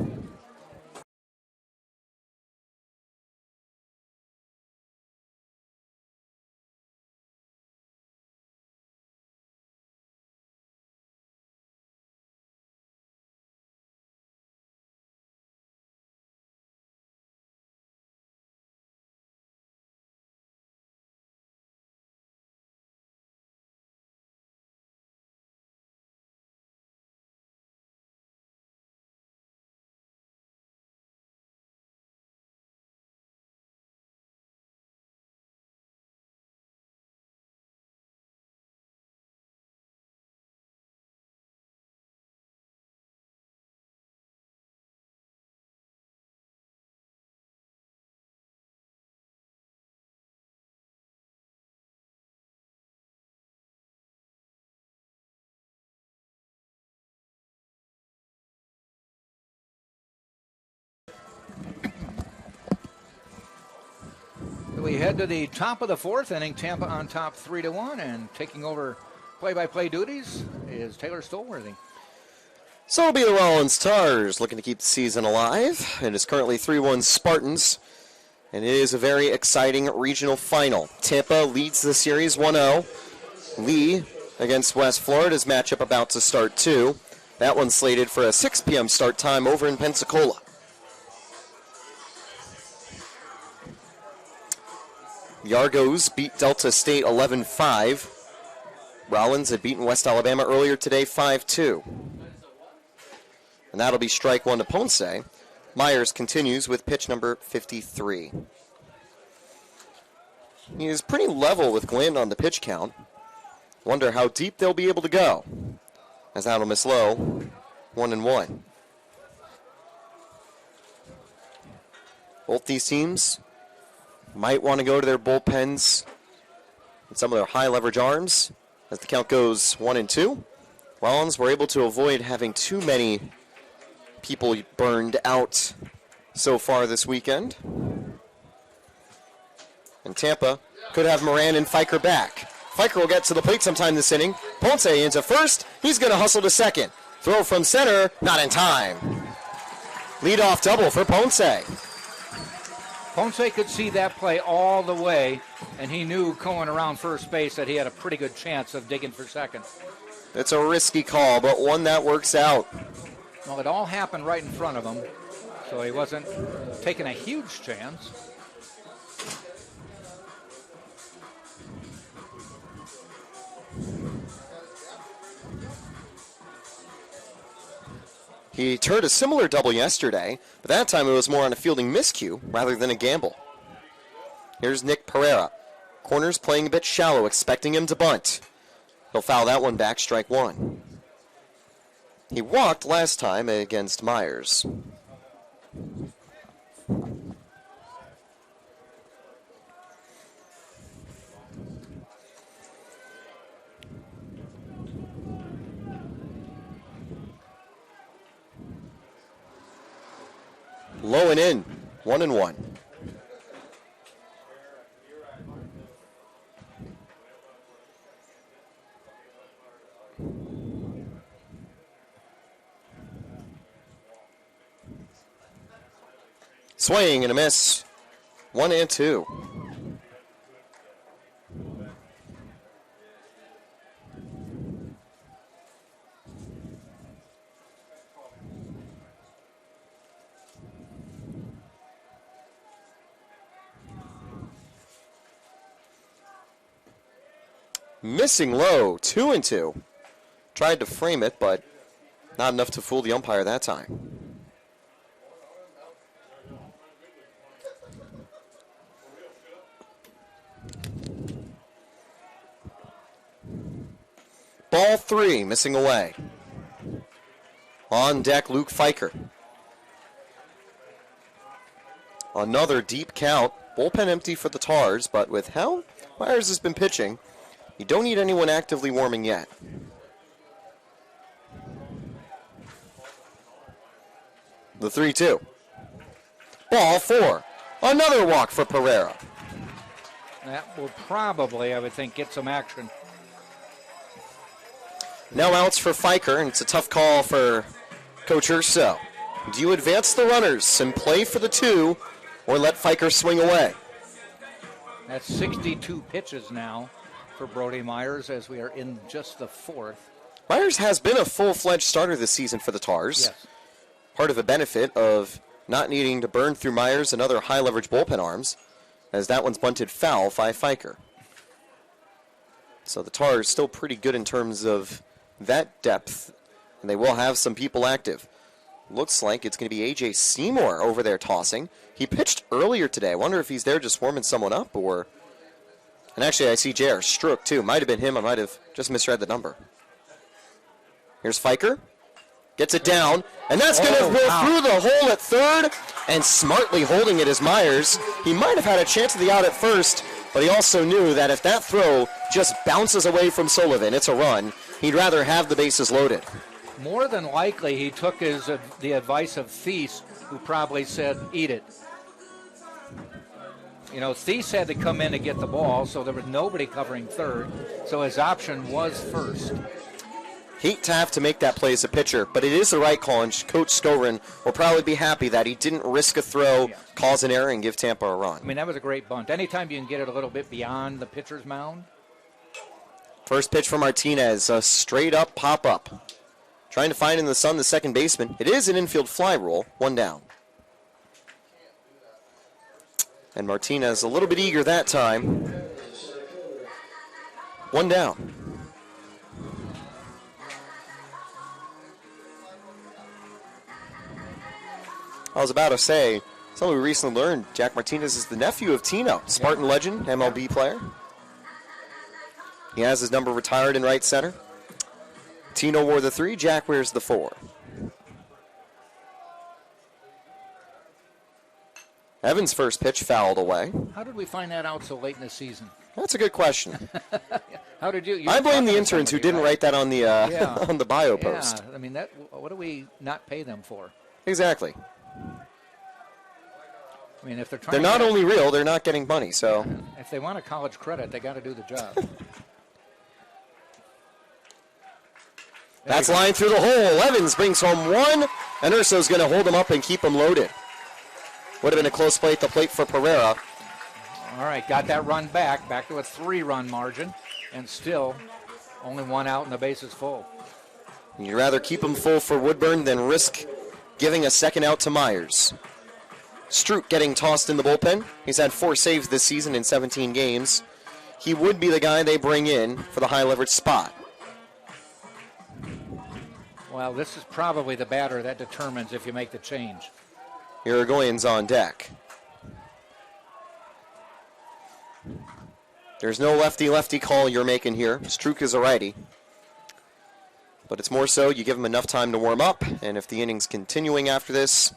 We head to the top of the 4th inning. Tampa on top 3-1, and taking over play-by-play duties is Taylor Stolworthy. So it'll be the Rollins Tars looking to keep the season alive. It is currently 3-1 Spartans, and it is a very exciting regional final. Tampa leads the series 1-0. Lee against West Florida's matchup about to start too. That one's slated for a 6 p.m. start time over in Pensacola. The Argos beat Delta State 11-5. Rollins had beaten West Alabama earlier today 5-2. And that'll be strike 1 to Ponce. Myers continues with pitch number 53. He is pretty level with Glenn on the pitch count. Wonder how deep they'll be able to go. As that'll miss low, 1-1. Both these teams might want to go to their bullpens with some of their high leverage arms as the count goes 1-2. Rollins were able to avoid having too many people burned out so far this weekend. And Tampa could have Moran and Fiker back. Fiker will get to the plate sometime this inning. Ponce into first. He's going to hustle to second. Throw from center, not in time. Leadoff double for Ponce. Ponce could see that play all the way, and he knew going around first base that he had a pretty good chance of digging for second. It's a risky call, but one that works out. Well, it all happened right in front of him, so he wasn't taking a huge chance. He turned a similar double yesterday, but that time it was more on a fielding miscue rather than a gamble. Here's Nick Pereira. Corners playing a bit shallow, expecting him to bunt. He'll foul that one back, strike 1. He walked last time against Myers. Low and in, 1-1. Swing and a miss. 1-2. Missing low, 2-2. Tried to frame it, but not enough to fool the umpire that time. Ball 3, missing away. On deck, Luke Fiker. Another deep count. Bullpen empty for the Tars, but with how Myers has been pitching, you don't need anyone actively warming yet. The 3-2. Ball 4. Another walk for Pereira. That will probably, I would think, get some action. No outs for Fiker, and it's a tough call for Coach Urso. Do you advance the runners and play for the 2, or let Fiker swing away? That's 62 pitches now for Brody Myers as we are in just the 4th. Myers has been a full-fledged starter this season for the Tars. Yes. Part of a benefit of not needing to burn through Myers and other high-leverage bullpen arms, as that one's bunted foul by Fiker. So the Tars still pretty good in terms of that depth, and they will have some people active. Looks like it's going to be A.J. Seymour over there tossing. He pitched earlier today. I wonder if he's there just warming someone up, or... And actually, I see J.R. Strook, too. Might have been him. I might have just misread the number. Here's Fiker. Gets it down, and that's going to go through the hole at third, and smartly holding it is Myers. He might have had a chance of the out at first, but he also knew that if that throw just bounces away from Sullivan, it's a run. He'd rather have the bases loaded. More than likely, he took the advice of Thies, who probably said, eat it. You know, Thies had to come in to get the ball, so there was nobody covering third, so his option was first. Hate to have to make that play as a pitcher, but it is the right call, and Coach Skovrin will probably be happy that he didn't risk a throw, cause an error, and give Tampa a run. I mean, that was a great bunt. Anytime you can get it a little bit beyond the pitcher's mound. First pitch for Martinez, a straight-up pop-up. Trying to find in the sun the second baseman. It is an infield fly rule, 1 down. And Martinez a little bit eager that time. 1 down. I was about to say, something we recently learned, Jack Martinez is the nephew of Tino, Spartan legend, MLB player. He has his number retired in right center. Tino wore the 3, Jack wears the 4. Evans' first pitch fouled away. How did we find that out so late in the season? That's a good question. How did you I blame the interns who didn't write that on the on the bio post. I mean, what do we not pay them for? Exactly. I mean, if they're trying, they're not only real, they're not getting money. So if they want a college credit, they got to do the job. That's line through the hole. Evans brings home 1, and Urso's going to hold him up and keep him loaded. Would have been a close play at the plate for Pereira. All right, got that run back to a 3-run margin, and still only 1 out and the bases full. You'd rather keep him full for Woodburn than risk giving a second out to Myers. Strouk getting tossed in the bullpen. He's had 4 saves this season in 17 games. He would be the guy they bring in for the high leverage spot. Well, this is probably the batter that determines if you make the change. Irigoyen's on deck. There's no lefty-lefty call you're making here. Strouk is a righty. But it's more so you give him enough time to warm up, and if the inning's continuing after this,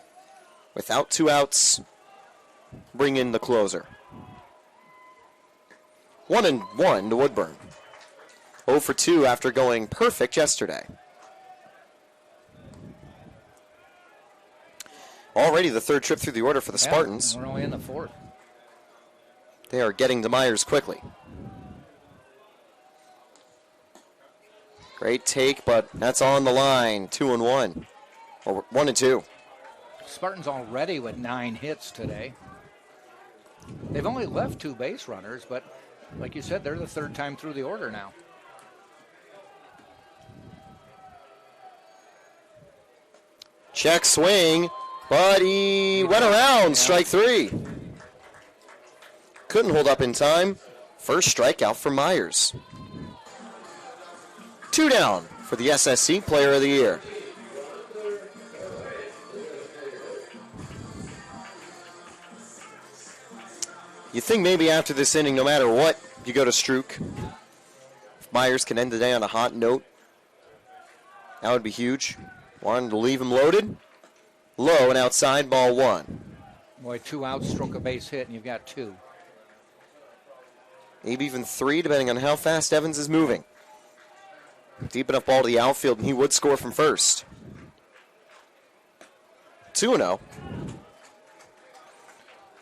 without 2 outs, bring in the closer. 1-1 to Woodburn. 0 for 2 after going perfect yesterday. Already the third trip through the order for the Spartans. We're only in the fourth. They are getting to Myers quickly. Great take, but that's on the line. 2-1. Or 1-2. Spartans already with 9 hits today. They've only left 2 base runners, but like you said, they're the third time through the order now. Check swing, but he went around. Strike 3. Couldn't hold up in time. First strikeout for Myers. 2 down for the SSC Player of the Year. You think maybe after this inning, no matter what, you go to Strouk. If Myers can end the day on a hot note, that would be huge. Wanted to leave him loaded. Low and outside, ball 1. Boy, 2 outs, stroke a base hit, and you've got 2. Maybe even 3, depending on how fast Evans is moving. Deep enough ball to the outfield, and he would score from first. 2-0.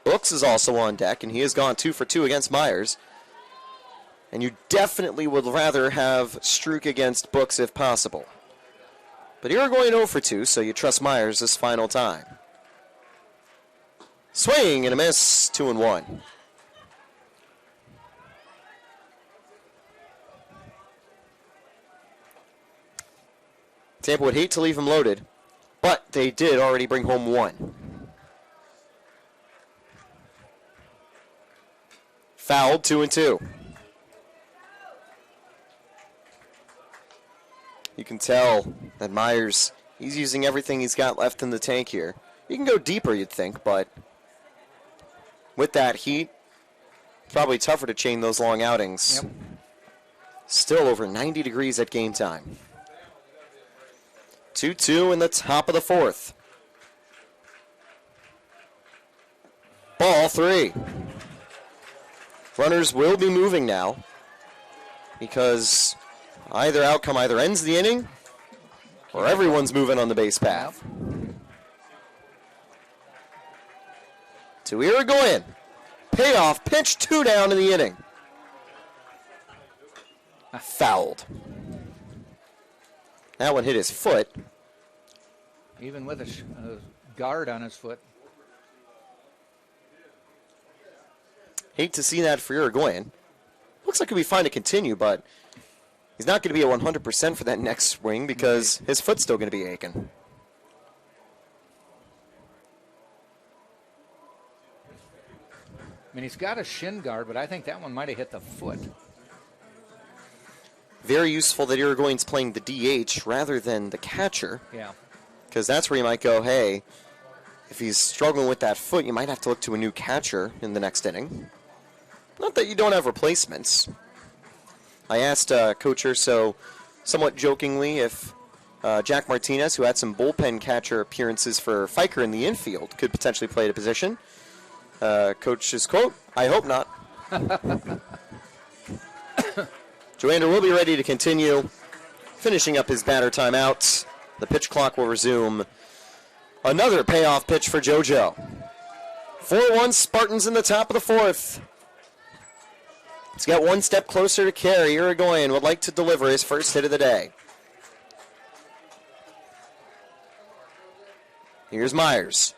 Brooks is also on deck, and he has gone 2 for 2 against Myers. And you definitely would rather have Strouk against Brooks if possible. But you're going 0 for 2, so you trust Myers this final time. Swing and a miss, 2-1. Tampa would hate to leave him loaded, but they did already bring home 1. Fouled, 2-2. You can tell that Myers, he's using everything he's got left in the tank here. He can go deeper, you'd think, but with that heat, it's probably tougher to chain those long outings. Yep. Still over 90 degrees at game time. 2-2 in the top of the 4th. Ball 3. Runners will be moving now because either outcome either ends the inning or everyone's moving on the base path. To Irigoyen. Payoff pitch, 2 down in the inning. Fouled. That one hit his foot. Even with a guard on his foot. Hate to see that for Irigoyen. Looks like he'll be fine to continue, but he's not going to be at 100% for that next swing because his foot's still going to be aching. I mean, he's got a shin guard, but I think that one might have hit the foot. Very useful that Irigoyen's playing the DH rather than the catcher. Yeah. Because that's where you might go, hey, if he's struggling with that foot, you might have to look to a new catcher in the next inning. Not that you don't have replacements. I asked Coach Urso somewhat jokingly if Jack Martinez, who had some bullpen catcher appearances for Fiker in the infield, could potentially play the position. Coach's quote, "I hope not." Joander will be ready to continue, finishing up his batter timeout. The pitch clock will resume. Another payoff pitch for JoJo. 4-1 Spartans in the top of the 4th. Let's get one step closer to carry. Irigoyen would like to deliver his first hit of the day. Here's Myers.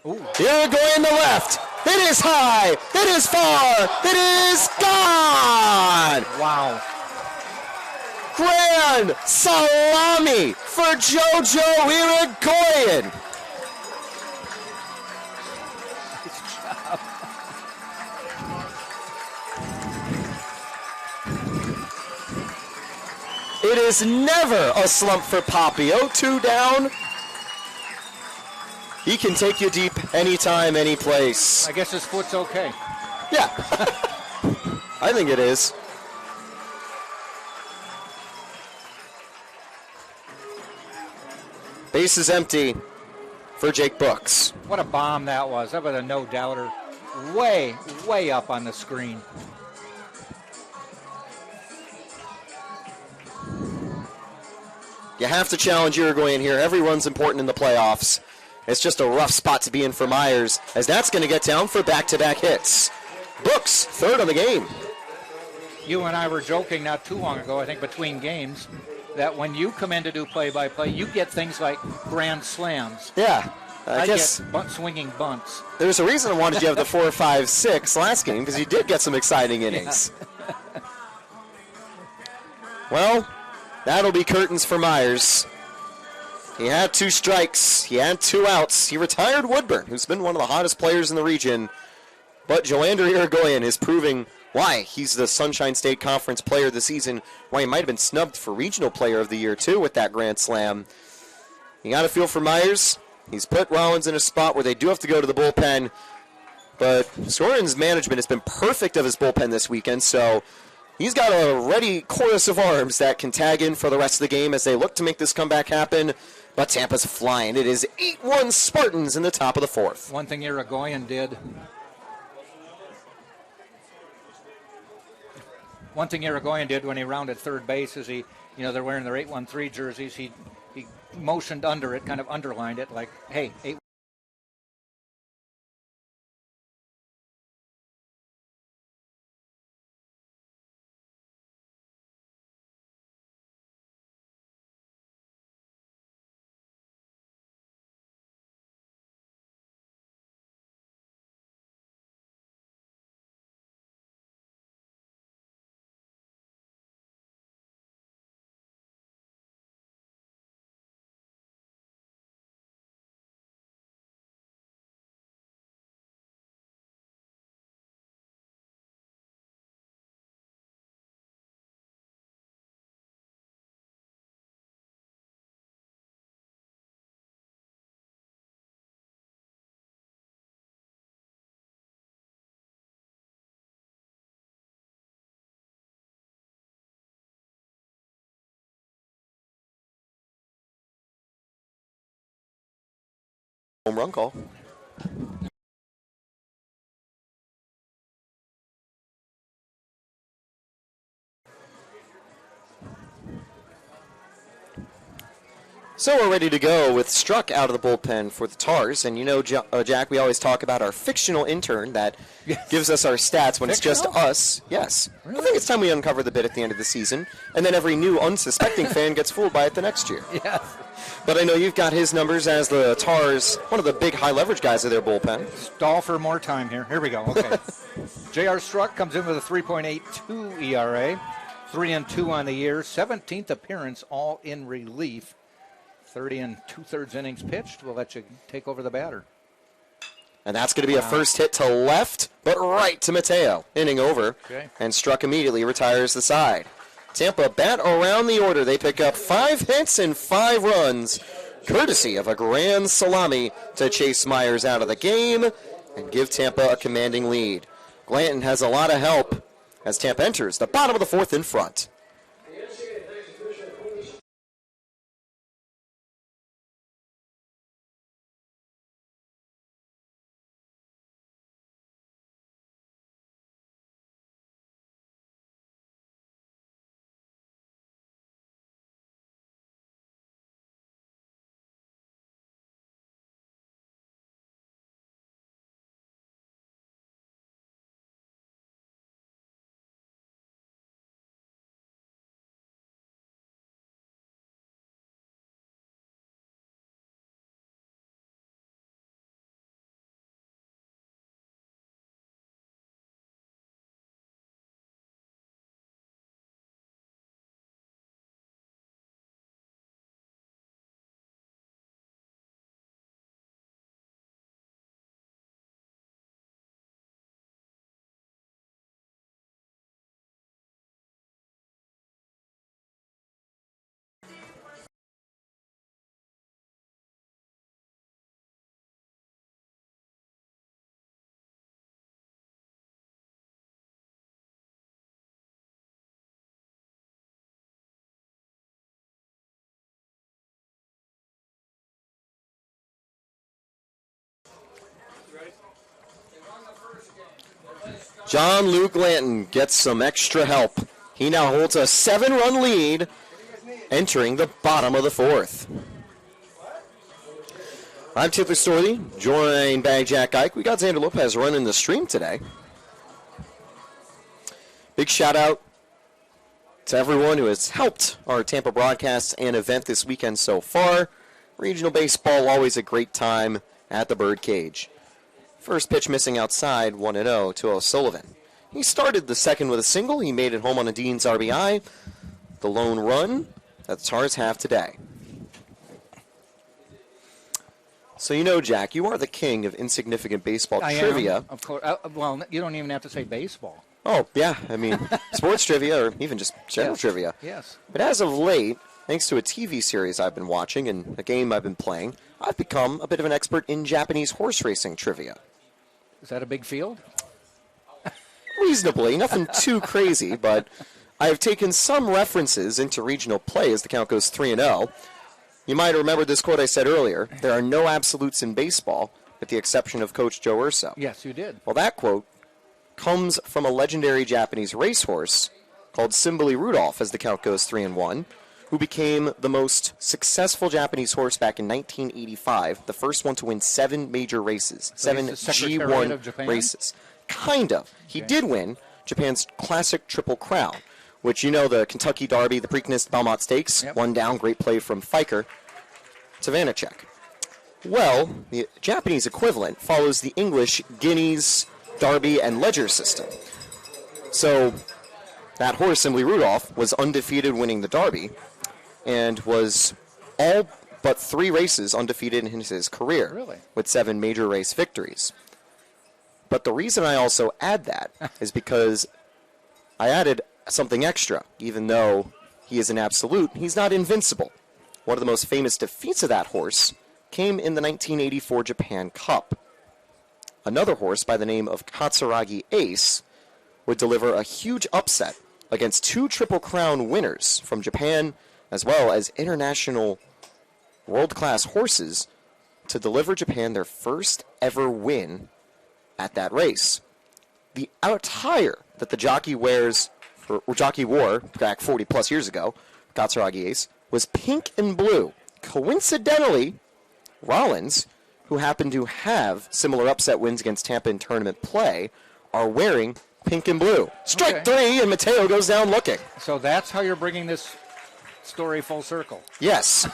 Ooh. Irigoyen to left. It is high. It is far. It is gone. Wow. Grand salami for JoJo Irigoyen. It is never a slump for Poppy. 0-2 down. He can take you deep anytime, any place. I guess his foot's okay. Yeah. I think it is. Base is empty for Jake Brooks. What a bomb that was. That was a no-doubter. Way, way up on the screen. You have to challenge Uruguayan here. Every run's important in the playoffs. It's just a rough spot to be in for Myers, as that's going to get down for back-to-back hits. Brooks, third on the game. You and I were joking not too long ago, I think between games, that when you come in to do play-by-play, you get things like grand slams. Yeah. I guess get swinging bunts. There's a reason I wanted you to have the 4, 5, 6 last game, because you did get some exciting innings. Yeah. Well, that'll be curtains for Myers. He had 2 strikes. He had 2 outs. He retired Woodburn, who's been one of the hottest players in the region. But Joander Irigoyen is proving why he's the Sunshine State Conference Player of the Season, why he might have been snubbed for Regional Player of the Year, too, with that grand slam. You got to feel for Myers. He's put Rollins in a spot where they do have to go to the bullpen. But Soren's management has been perfect of his bullpen this weekend, so he's got a ready chorus of arms that can tag in for the rest of the game as they look to make this comeback happen. But Tampa's flying. It is 8-1 Spartans in the top of the 4th. One thing Irigoyen did when he rounded third base is they're wearing their 8-1-3 jerseys. He motioned under it, kind of underlined it, like, hey, 8. Home run call. So we're ready to go with Struck out of the bullpen for the Tars. And Jack, we always talk about our fictional intern that gives us our stats when Fictional? It's just us. Yes. Really? I think it's time we uncover the bit at the end of the season. And then every new unsuspecting fan gets fooled by it the next year. Yes. But I know you've got his numbers as the Tars, one of the big high leverage guys of their bullpen. Stall for more time here. Here we go. Okay. J.R. Struck comes in with a 3.82 ERA, 3-2 on the year, 17th appearance, all in relief. 30 2/3 innings pitched. We'll let you take over the batter. And that's going to be a first hit to left, but right to Mateo. Inning over. Okay. And Struck immediately retires the side. Tampa bat around the order. They pick up 5 hits and 5 runs, courtesy of a grand salami to chase Myers out of the game and give Tampa a commanding lead. Glanton has a lot of help as Tampa enters the bottom of the 4th in front. John Luke Glanton gets some extra help. He now holds a 7-run lead entering the bottom of the fourth. I'm Tiffler Storley, joined by Jack Ike. We got Xander Lopez running the stream today. Big shout out to everyone who has helped our Tampa broadcast and event this weekend so far. Regional baseball, always a great time at the Birdcage. First pitch missing outside, 1-0 to O'Sullivan. He started the second with a single. He made it home on a Dean's RBI. The lone run that the Stars have today. So Jack, you are the king of insignificant baseball trivia. Am, of course. Well, you don't even have to say baseball. Oh, yeah. I mean, sports trivia or even just general trivia. Yes. But as of late, thanks to a TV series I've been watching and a game I've been playing, I've become a bit of an expert in Japanese horse racing trivia. Is that a big field? Reasonably. Nothing too crazy, but I have taken some references into regional play as the count goes 3-0. You might remember this quote I said earlier. There are no absolutes in baseball, with the exception of Coach Joe Urso. Yes, you did. Well, that quote comes from a legendary Japanese racehorse called Simbali Rudolph, as the count goes 3-1, who became the most successful Japanese horse back in 1985, the first one to win 7 major races, So 7 he's the Secretariat of G1 Japan? races. Kind of. He did win Japan's classic Triple Crown, which the Kentucky Derby, the Preakness, Belmont Stakes, one down, great play from Fiker to Vanacek. Well, the Japanese equivalent follows the English Guineas, Derby, and Ledger system. So that horse, Simbali Rudolph, was undefeated winning the Derby and was all but 3 races undefeated in his career, Really? with 7 major race victories. But the reason I also add that is because I added something extra. Even though he is an absolute, he's not invincible. One of the most famous defeats of that horse came in the 1984 Japan Cup. Another horse by the name of Katsuragi Ace would deliver a huge upset against 2 Triple Crown winners from Japan, as well as international world-class horses, to deliver Japan their first ever win at that race. The attire that the jockey wore back 40 plus years ago, Katsuragi Ace, was pink and blue. Coincidentally, Rollins, who happened to have similar upset wins against Tampa in tournament play, are wearing pink and blue. Strike 3, and Mateo goes down looking. So that's how you're bringing this story full circle. Yes.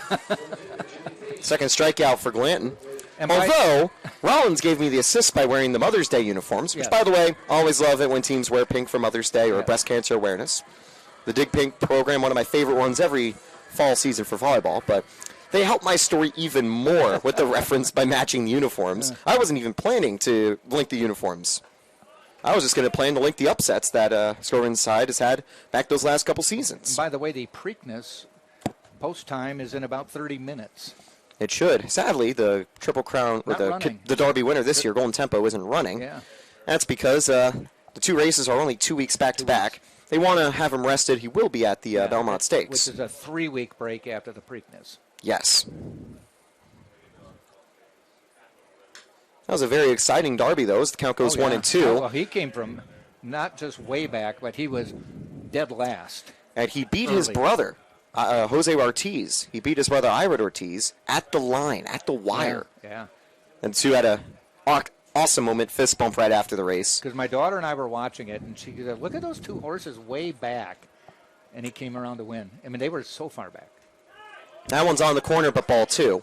Second strikeout for Glanton. And Although, Rollins gave me the assist by wearing the Mother's Day uniforms, which, by the way, always love it when teams wear pink for Mother's Day or breast cancer awareness. The Dig Pink program, one of my favorite ones every fall season for volleyball, but they help my story even more with the reference by matching the uniforms. I wasn't even planning to link the uniforms. I was just going to plan to link the upsets that Score Inside has had back those last couple seasons. By the way, the Preakness post time is in about 30 minutes. It should. Sadly, the Triple Crown, or the Derby winner this year, Golden Tempo, isn't running. Yeah. That's because the 2 races are only 2 weeks back-to-back. They want to have him rested. He will be at the Belmont Stakes. Which is a 3-week break after the Preakness. Yes. That was a very exciting Derby, though, as the count goes 1-2. Well, he came from not just way back, but he was dead last. And he beat his brother, Jose Ortiz. He beat his brother, Ira Ortiz, at the line, at the wire. Yeah. And Sue had a awesome moment, fist bump right after the race. Because my daughter and I were watching it, and she said, look at those 2 horses way back. And he came around to win. I mean, they were so far back. That one's on the corner, but ball 2.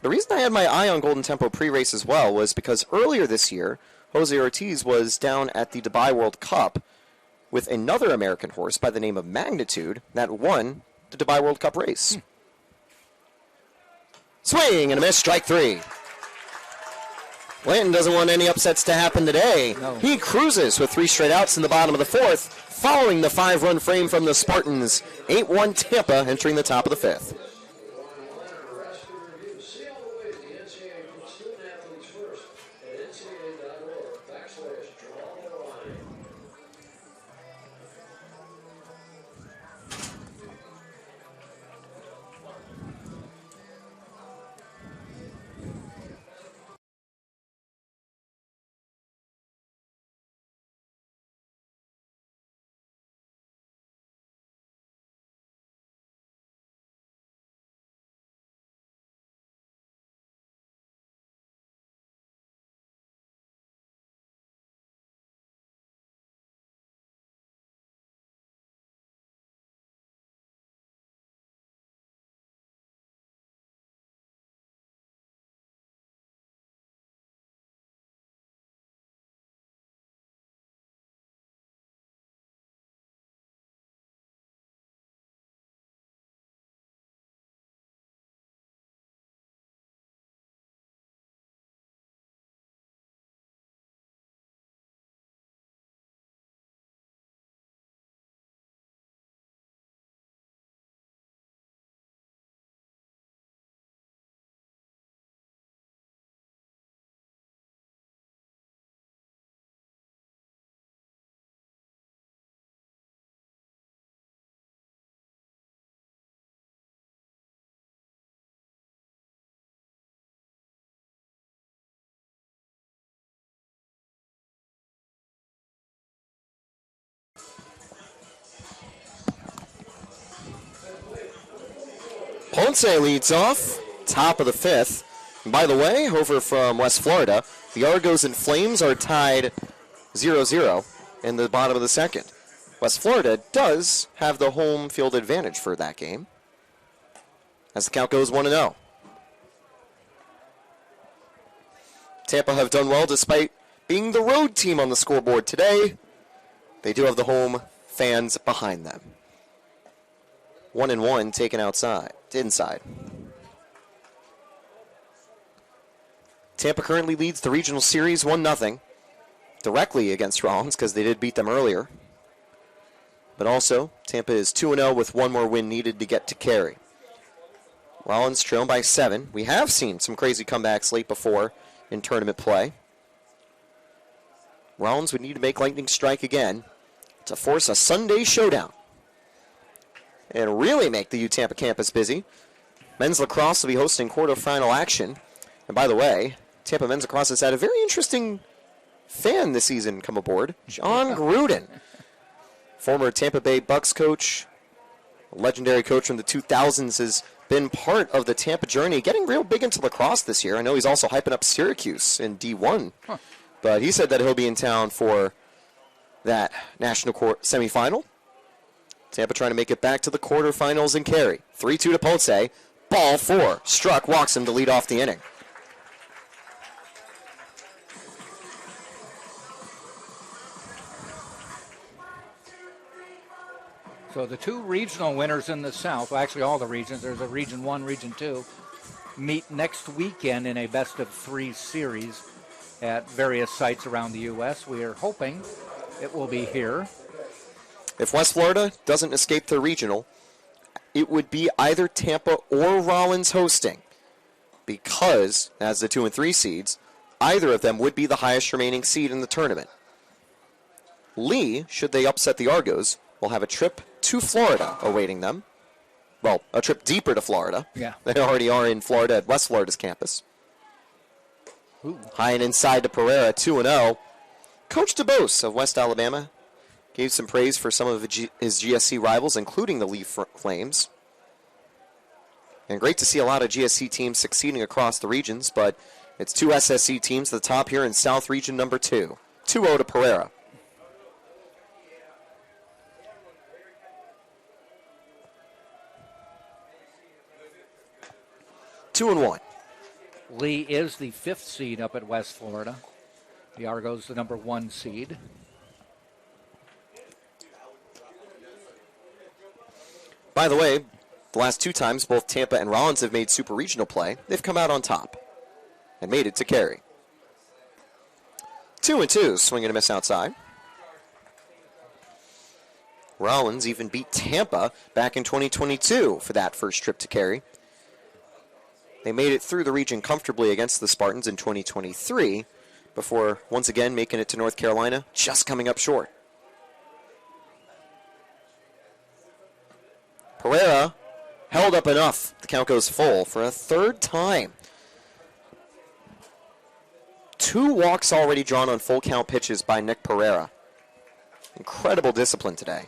The reason I had my eye on Golden Tempo pre-race as well was because earlier this year, Jose Ortiz was down at the Dubai World Cup with another American horse by the name of Magnitude that won the Dubai World Cup race. Swing and a miss, strike 3. Blanton doesn't want any upsets to happen today. No. He cruises with 3 straight outs in the bottom of the 4th, following the 5-run frame from the Spartans. 8-1 Tampa entering the top of the 5th. Ponce leads off, top of the fifth. And by the way, over from West Florida, the Argos and Flames are tied 0-0 in the bottom of the second. West Florida does have the home field advantage for that game, as the count goes 1-0. Tampa have done well despite being the road team on the scoreboard today. They do have the home fans behind them. 1-1 taken inside. Tampa currently leads the regional series 1-0 directly against Rollins because they did beat them earlier. But also, Tampa is 2-0 with one more win needed to get to Cary. Rollins trailing by 7. We have seen some crazy comebacks late before in tournament play. Rollins would need to make lightning strike again to force a Sunday showdown and really make the UTampa campus busy. Men's lacrosse will be hosting quarterfinal action. And by the way, Tampa men's lacrosse has had a very interesting fan this season come aboard, John Gruden. Former Tampa Bay Bucks coach, a legendary coach from the 2000s, has been part of the Tampa journey, getting real big into lacrosse this year. I know he's also hyping up Syracuse in D1. But he said that he'll be in town for that national semifinal. Tampa trying to make it back to the quarterfinals in Cary. 3-2 to Ponce. Ball 4. Struck, walks him to lead off the inning. So the two regional winners in the South, well, actually all the regions, there's a Region 1, Region 2, meet next weekend in a best-of-3 series at various sites around the U.S. We are hoping it will be here. If West Florida doesn't escape the regional, it would be either Tampa or Rollins hosting, because, as the 2 and 3 seeds, either of them would be the highest remaining seed in the tournament. Lee, should they upset the Argos, will have a trip to Florida awaiting them. Well, a trip deeper to Florida. Yeah. They already are in Florida at West Florida's campus. Ooh. High and inside to Pereira, 2-0. Coach DeBose of West Alabama gave some praise for some of his GSC rivals, including the Lee Flames. And great to see a lot of GSC teams succeeding across the regions, but it's two SSC teams at the top here in South Region number 2. 2-0 to Pereira. Two and 1. Lee is the 5th seed up at West Florida. The Argos the number 1 seed. By the way, the last 2 times both Tampa and Rollins have made super regional play, they've come out on top and made it to Cary. 2 and 2, swing and a miss outside. Rollins even beat Tampa back in 2022 for that first trip to Cary. They made it through the region comfortably against the Spartans in 2023 before once again making it to North Carolina, just coming up short. Pereira held up enough. The count goes full for a 3rd time. 2 walks already drawn on full count pitches by Nick Pereira. Incredible discipline today.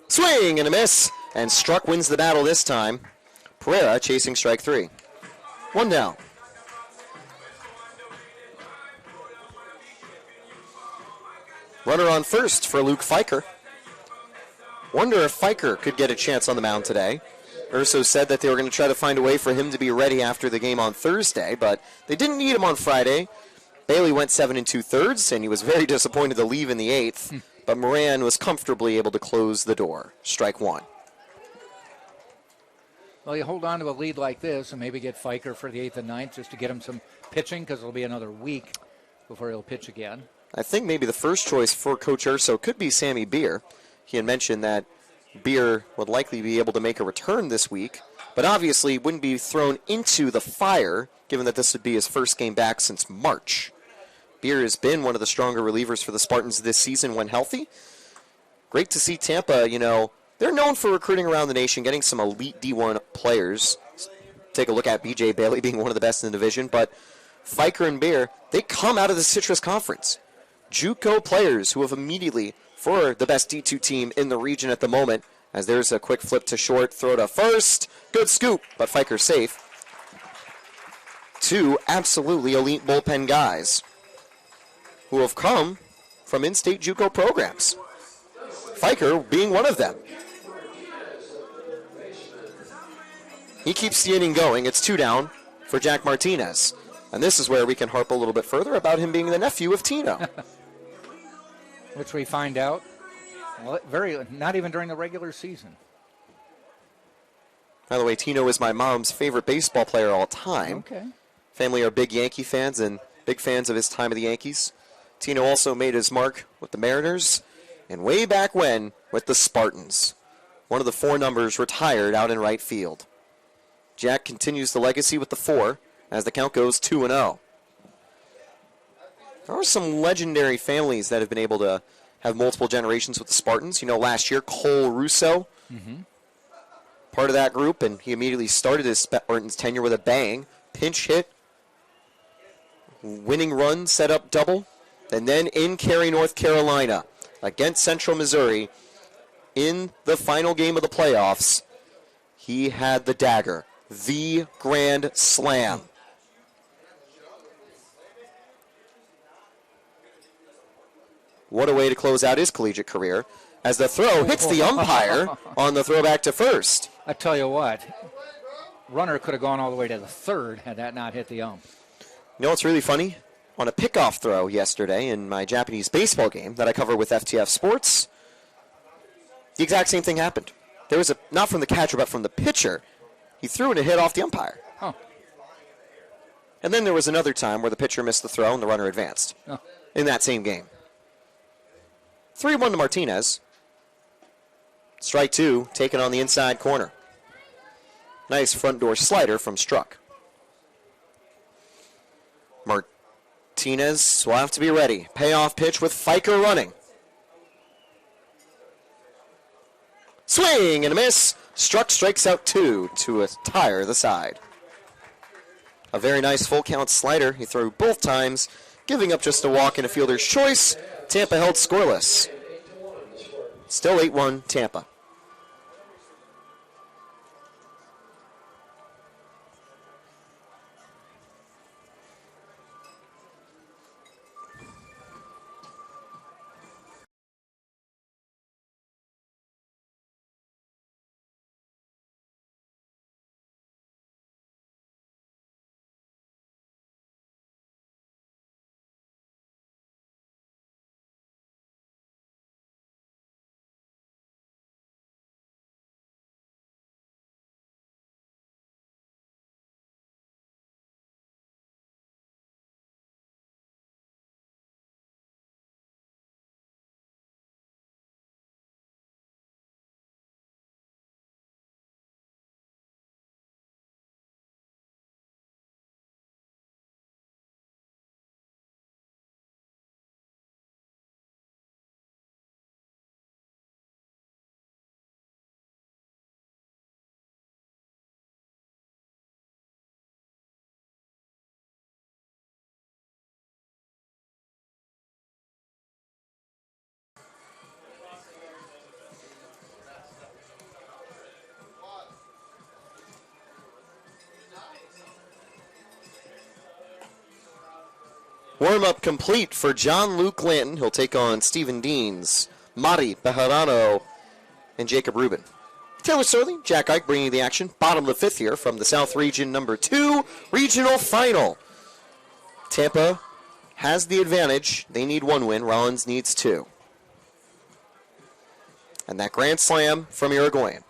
Swing and a miss, and Struck wins the battle this time. Pereira chasing strike 3. 1 down. Runner on first for Luke Fiker. Wonder if Fiker could get a chance on the mound today. Urso said that they were going to try to find a way for him to be ready after the game on Thursday, but they didn't need him on Friday. Bailey went 7 2/3, and he was very disappointed to leave in the 8th. But Moran was comfortably able to close the door. Strike 1. Well, you hold on to a lead like this and maybe get Fiker for the 8th and 9th just to get him some pitching, because it'll be another week before he'll pitch again. I think maybe the first choice for Coach Urso could be Sammy Beer. He had mentioned that Beer would likely be able to make a return this week, but obviously wouldn't be thrown into the fire, given that this would be his first game back since March. Beer has been one of the stronger relievers for the Spartans this season when healthy. Great to see Tampa, they're known for recruiting around the nation, getting some elite D1 players. Take a look at B.J. Bailey being one of the best in the division, but Fiker and Bear, they come out of the Citrus Conference. JUCO players who have immediately, for the best D2 team in the region at the moment, as there's a quick flip to short, throw to first. Good scoop, but Fiker safe. Two absolutely elite bullpen guys who have come from in-state JUCO programs. Fiker being one of them. He keeps the inning going. It's 2 down for Jack Martinez. And this is where we can harp a little bit further about him being the nephew of Tino. Which we find out, well, not even during the regular season. By the way, Tino is my mom's favorite baseball player of all time. Okay. Family are big Yankee fans and big fans of his time of the Yankees. Tino also made his mark with the Mariners and way back when with the Spartans. One of the 4 numbers retired out in right field. Jack continues the legacy with the 4 as the count goes 2-0. There are some legendary families that have been able to have multiple generations with the Spartans. You know, last year, Cole Russo, part of that group, and he immediately started his Spartans tenure with a bang. Pinch hit, winning run, set up double, and then in Cary, North Carolina, against Central Missouri, in the final game of the playoffs, he had the dagger, the grand slam. What a way to close out his collegiate career as the throw hits the umpire on the throwback to first. I tell you what, runner could have gone all the way to the third had that not hit the ump. You know what's really funny? On a pickoff throw yesterday in my Japanese baseball game that I cover with FTF Sports, the exact same thing happened. There was not from the catcher, but from the pitcher. He threw and it hit off the umpire. Oh. And then there was another time where the pitcher missed the throw and the runner advanced in that same game. 3-1 to Martinez. Strike 2, taken on the inside corner. Nice front door slider from Struck. Martinez will have to be ready. Payoff pitch with Fiker running. Swing and a miss. Struck strikes out 2 to tire the side. A very nice full count slider. He threw both times, giving up just a walk and a fielder's choice. Tampa held scoreless. Still 8-1 Tampa. Warm-up complete for John Luke Lanton. He'll take on Stephen Deans, Mari Bejarano, and Jacob Rubin. Taylor Surley, Jack Ike bringing the action. Bottom of the 5th here from the South Region number 2 regional final. Tampa has the advantage. They need 1 win. Rollins needs 2. And that grand slam from Uruguayan.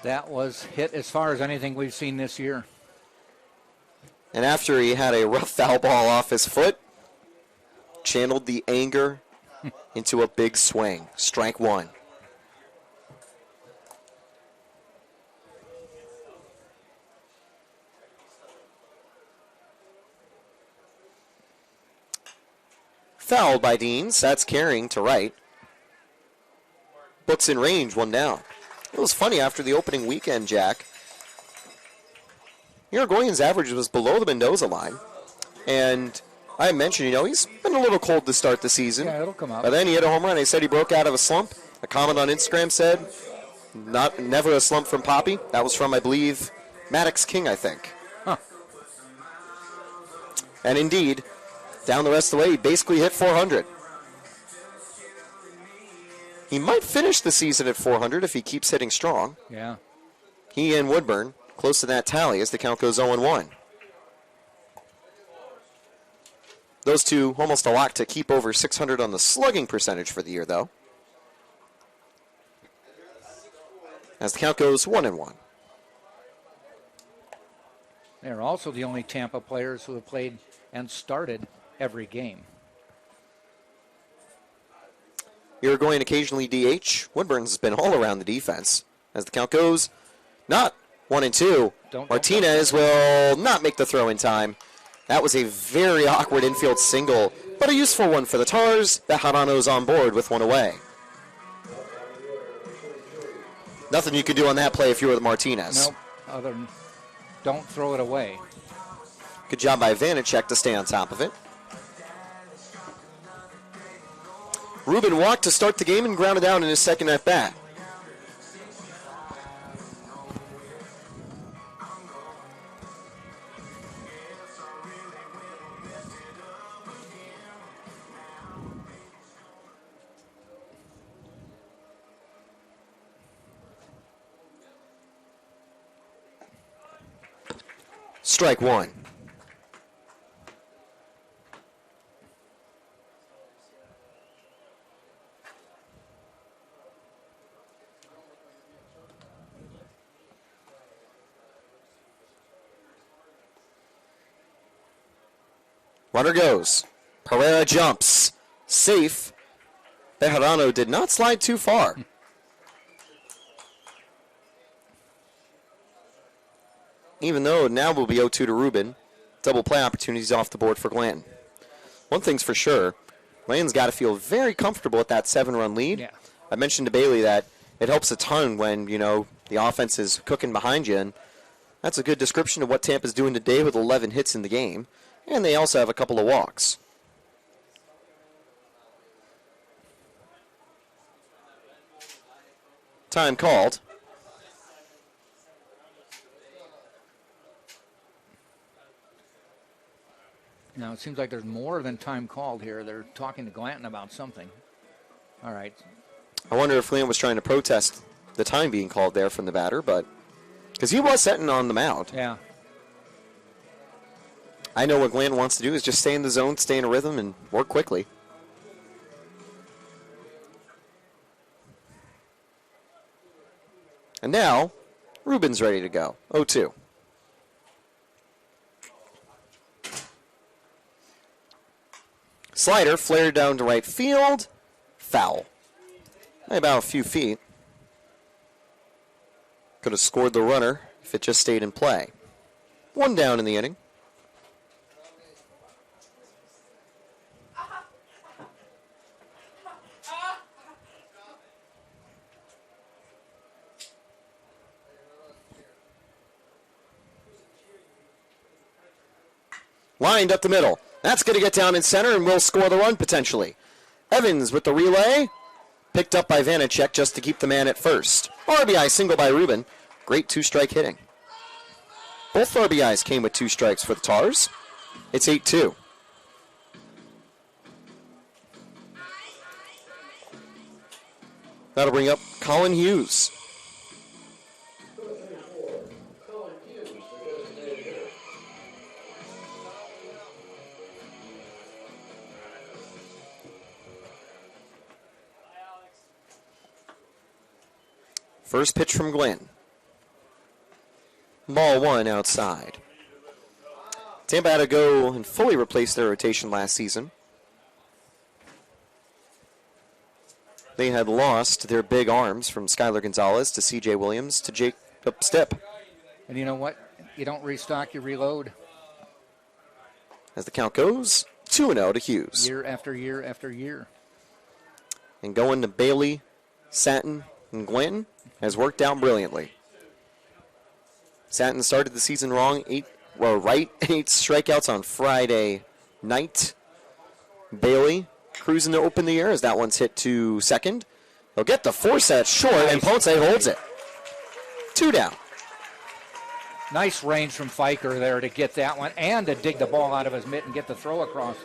That was hit as far as anything we've seen this year. And after he had a rough foul ball off his foot, channeled the anger into a big swing. Strike 1. Fouled by Deans. That's carrying to right. Books in range, 1 down. It was funny after the opening weekend, Jack. Irigoyen's average was below the Mendoza line. And I mentioned, he's been a little cold to start the season. Yeah, it'll come up. But then he hit a home run. They said he broke out of a slump. A comment on Instagram said, never a slump from Poppy. That was from, I believe, Maddox King, I think. Huh. And indeed, down the rest of the way, he basically hit 400. He might finish the season at 400 if he keeps hitting strong. Yeah. He and Woodburn close to that tally as the count goes 0-1. Those two almost a lock to keep over 600 on the slugging percentage for the year, though. As the count goes 1-1. They're also the only Tampa players who have played and started every game. Irigoyen occasionally DH. Woodburn's has been all around the defense. As the count goes, not 1-2. Martinez will not make the throw in time. That was a very awkward infield single, but a useful one for the Tars. Bejarano's on board with one away. Nothing you could do on that play if you were the Martinez. Nope, other than don't throw it away. Good job by Vanacek to stay on top of it. Rubin walked to start the game and grounded out in his second at bat. Strike one. Runner goes. Pereira jumps. Safe. Bejarano did not slide too far. Even though now will be 0-2 to Rubin. Double play opportunities off the board for Glanton. One thing's for sure, Glanton's got to feel very comfortable at that 7-run lead. Yeah. I mentioned to Bailey that it helps a ton when, the offense is cooking behind you, and that's a good description of what Tampa's doing today with 11 hits in the game. And they also have a couple of walks. Time called. Now, it seems like there's more than time called here. They're talking to Glanton about something. All right. I wonder if Glanton was trying to protest the time being called there from the batter, but because he was sitting on the mound. Yeah. I know what Glanton wants to do is just stay in the zone, stay in a rhythm, and work quickly. And now, Rubin's ready to go. 0-2. Slider flared down to right field. Foul. About a few feet. Could have scored the runner if it just stayed in play. One down in the inning. Lined up the middle. That's going to get down in center and will score the run potentially. Evans with the relay. Picked up by Vanacek just to keep the man at first. RBI single by Rubin. Great two-strike hitting. Both RBIs came with 2 strikes for the Tars. It's 8-2. That'll bring up Colin Hughes. First pitch from Glenn. Ball 1 outside. Tampa had to go and fully replace their rotation last season. They had lost their big arms from Skylar Gonzalez to C.J. Williams to Jacob Stipp. And you know what? You don't restock, you reload. As the count goes, 2-0 to Hughes. Year after year after year. And going to Bailey, Satin, and Glanton has worked out brilliantly. Satin started the season wrong. Eight strikeouts on Friday night. Bailey cruising to open the year as that one's hit to second. They'll get the force at short, and Ponce holds it. 2 down. Nice range from Fiker there to get that one and to dig the ball out of his mitt and get the throw across.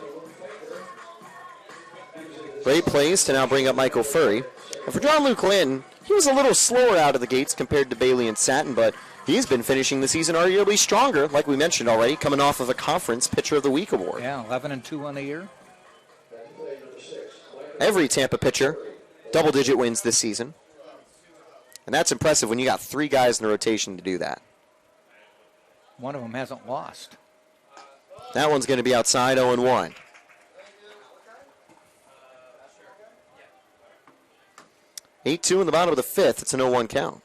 Great plays to now bring up Michael Furry. And for John Luke Linton, he was a little slower out of the gates compared to Bailey and Satin, but he's been finishing the season arguably stronger, like we mentioned already, coming off of a Conference Pitcher of the Week award. Yeah, 11-2 on the year. Every Tampa pitcher, double-digit wins this season. And that's impressive when you got 3 guys in the rotation to do that. One of them hasn't lost. That one's going to be outside 0-1. Eight-2 in the bottom of the 5th. It's an 0-1 count.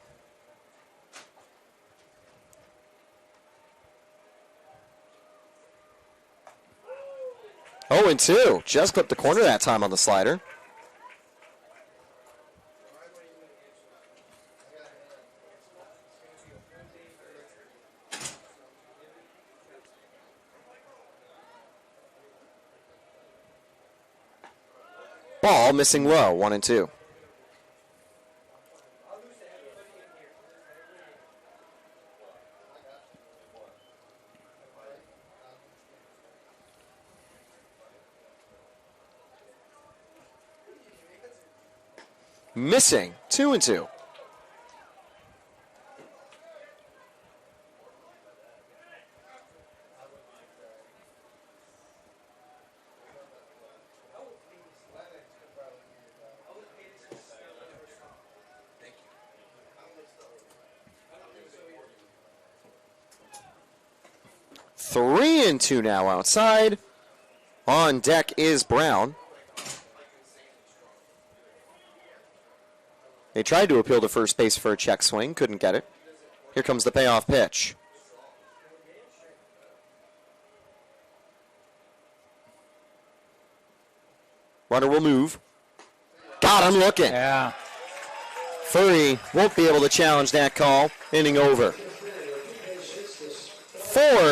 Oh, and 2. Just clipped the corner that time on the slider. Ball missing low, 1-2. Missing, 2-2. Three and two now outside. On deck is Brown. They tried to appeal to first base for a check swing, couldn't get it. Here comes the payoff pitch. Runner will move. Got him looking. Yeah. Furry won't be able to challenge that call. Inning over. 4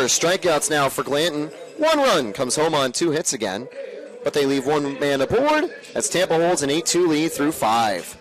strikeouts now for Glanton. 1 run comes home on 2 hits again. But they leave 1 man aboard as Tampa holds an 8-2 lead through 5.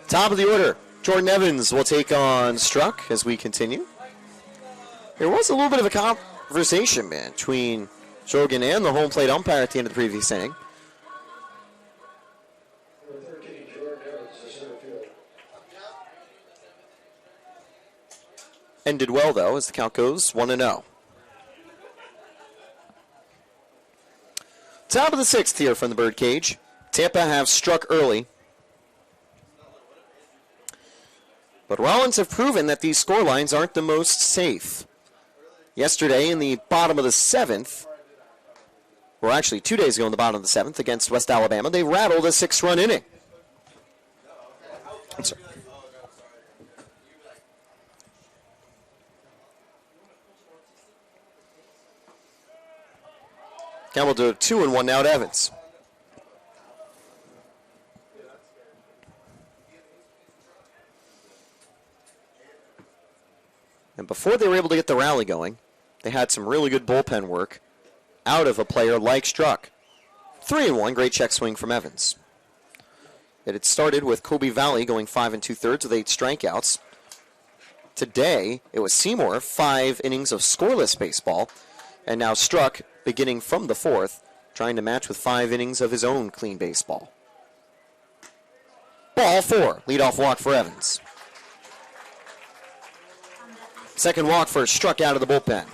Top of the order, Jordan Evans will take on Struck as we continue. There was a little bit of a conversation, between Jogan and the home plate umpire at the end of the previous inning. Ended well, though, as the count goes 1-0. Top of the 6th here from the Birdcage. Tampa have struck early. But Rollins have proven that these score lines aren't the most safe. Yesterday in the bottom of the 7th, or actually 2 days ago in the bottom of the 7th against West Alabama, they rattled a 6-run inning. I'm sorry. Campbell to 2-1 now to Evans. And before they were able to get the rally going, they had some really good bullpen work out of a player like Struck. 3-1, great check swing from Evans. It had started with Kobe Valley going 5 2/3 with 8 strikeouts. Today, it was Seymour, 5 innings of scoreless baseball, and now Struck, beginning from the 4th, trying to match with 5 innings of his own clean baseball. Ball 4, leadoff walk for Evans. Second walk for Struck out of the bullpen.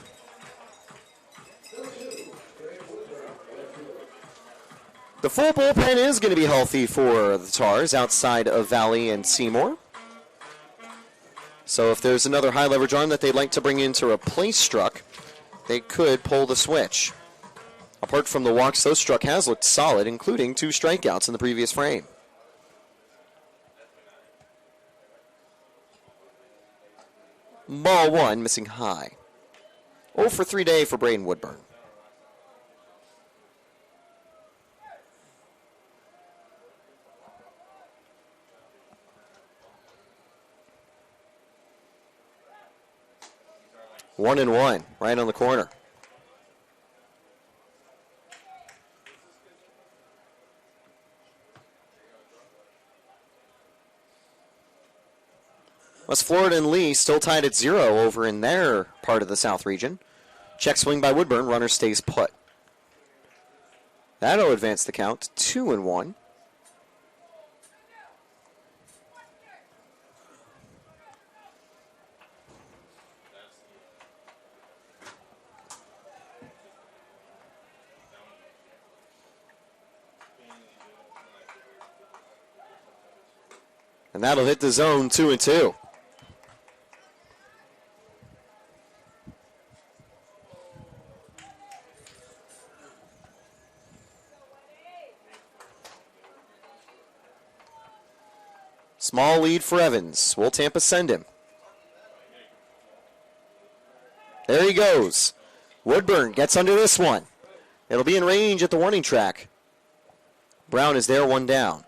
The full bullpen is going to be healthy for the Tars outside of Valley and Seymour. So if there's another high leverage arm that they'd like to bring in to replace Struck, they could pull the switch. Apart from the walks, though, Struck has looked solid, including 2 strikeouts in the previous frame. Ball 1, missing high. 0 for 3 day for Braden Woodburn. One and one, right on the corner. West Florida and Lee still tied at 0 over in their part of the South region. Check swing by Woodburn, runner stays put. That'll advance the count, 2-1. And that'll hit the zone, 2-2. Small lead for Evans. Will Tampa send him? There he goes. Woodburn gets under this one. It'll be in range at the warning track. Brown is there, 1 down.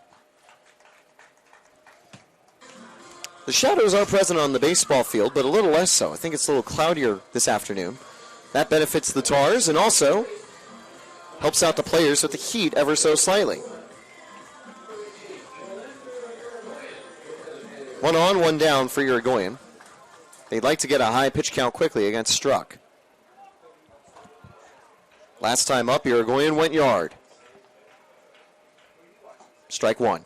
The shadows are present on the baseball field, but a little less so. I think it's a little cloudier this afternoon. That benefits the Tars and also helps out the players with the heat ever so slightly. 1 on, 1 down for Uruguayan. They'd like to get a high pitch count quickly against Struck. Last time up, Uruguayan went yard. Strike 1.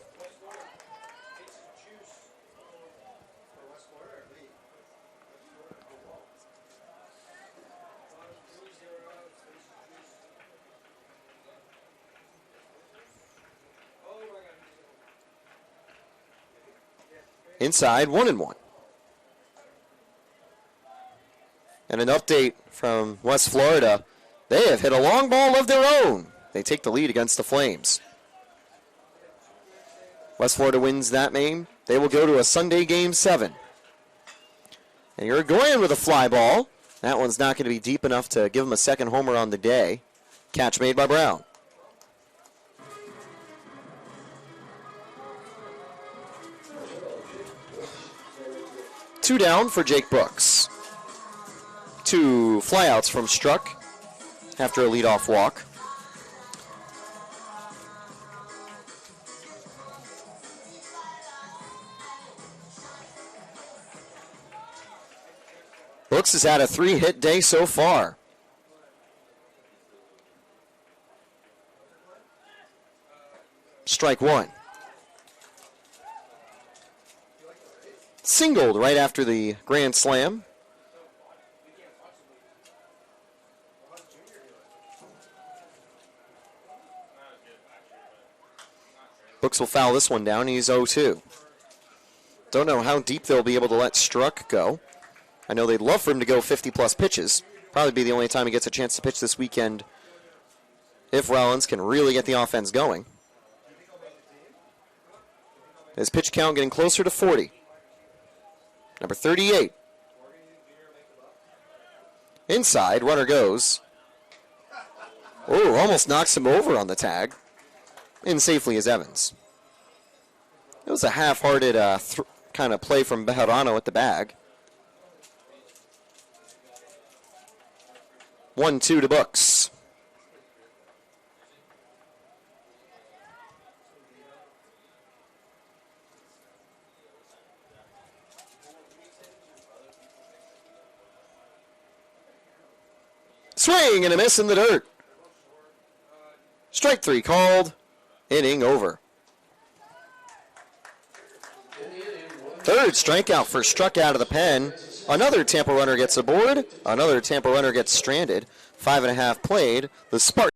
Inside, 1-1. And an update from West Florida. They have hit a long ball of their own. They take the lead against the Flames. West Florida wins that game. They will go to a Sunday Game 7. And Uruguayan with a fly ball. That one's not going to be deep enough to give him a second homer on the day. Catch made by Brown. Two down for Jake Brooks. 2 flyouts from Struck after a leadoff walk. Brooks has had a 3-hit day so far. Strike 1. Singled right after the grand slam. Brooks will foul this one down. He's 0-2. Don't know how deep they'll be able to let Struck go. I know they'd love for him to go 50-plus pitches. Probably be the only time he gets a chance to pitch this weekend if Rollins can really get the offense going. His pitch count getting closer to 40. Number 38. Inside, runner goes. Oh, almost knocks him over on the tag. In safely as Evans. It was a half-hearted kind of play from Bejarano at the bag. 1-2 to books. Swing and a miss in the dirt. Strike 3 called. Inning over. Third strikeout for struck out of the pen. Another Tampa runner gets aboard. Another Tampa runner gets stranded. 5.5 played. The Spartans.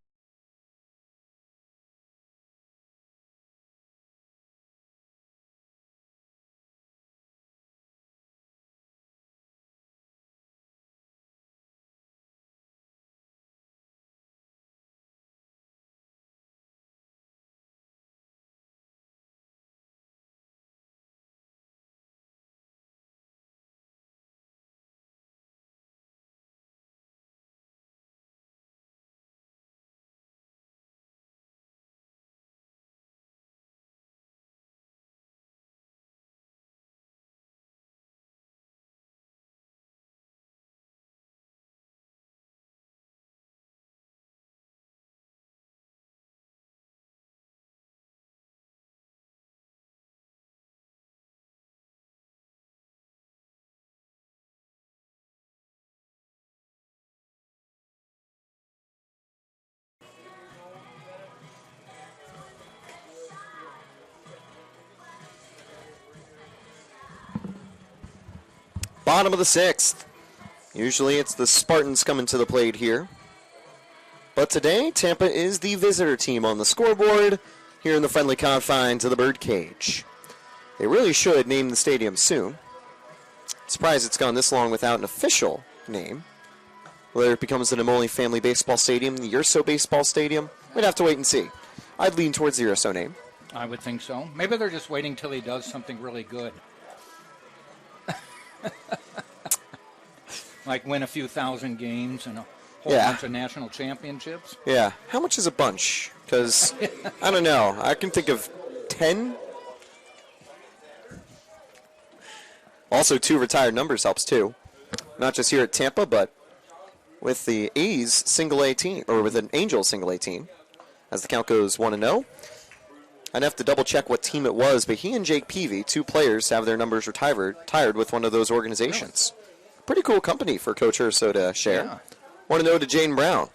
Bottom of the 6th. Usually it's the Spartans coming to the plate here. But today, Tampa is the visitor team on the scoreboard here in the friendly confines of the Birdcage. They really should name the stadium soon. Surprised it's gone this long without an official name. Whether it becomes the Namoli Family Baseball Stadium, the Urso Baseball Stadium, we'd have to wait and see. I'd lean towards the Urso name. I would think so. Maybe they're just waiting till he does something really good. Like win a few thousand games and a whole bunch of national championships. Yeah. How much is a bunch? Because, I don't know. I can think of 10. Also, 2 retired numbers helps, too. Not just here at Tampa, but with the A's single A team, or with an Angels single A team, as the count goes 1-0. I'd have to double-check what team it was, but he and Jake Peavy, 2 players, have their numbers retired with one of those organizations. Really? Pretty cool company for Coach Urso to share. Yeah. 1-0 to Jane Brown.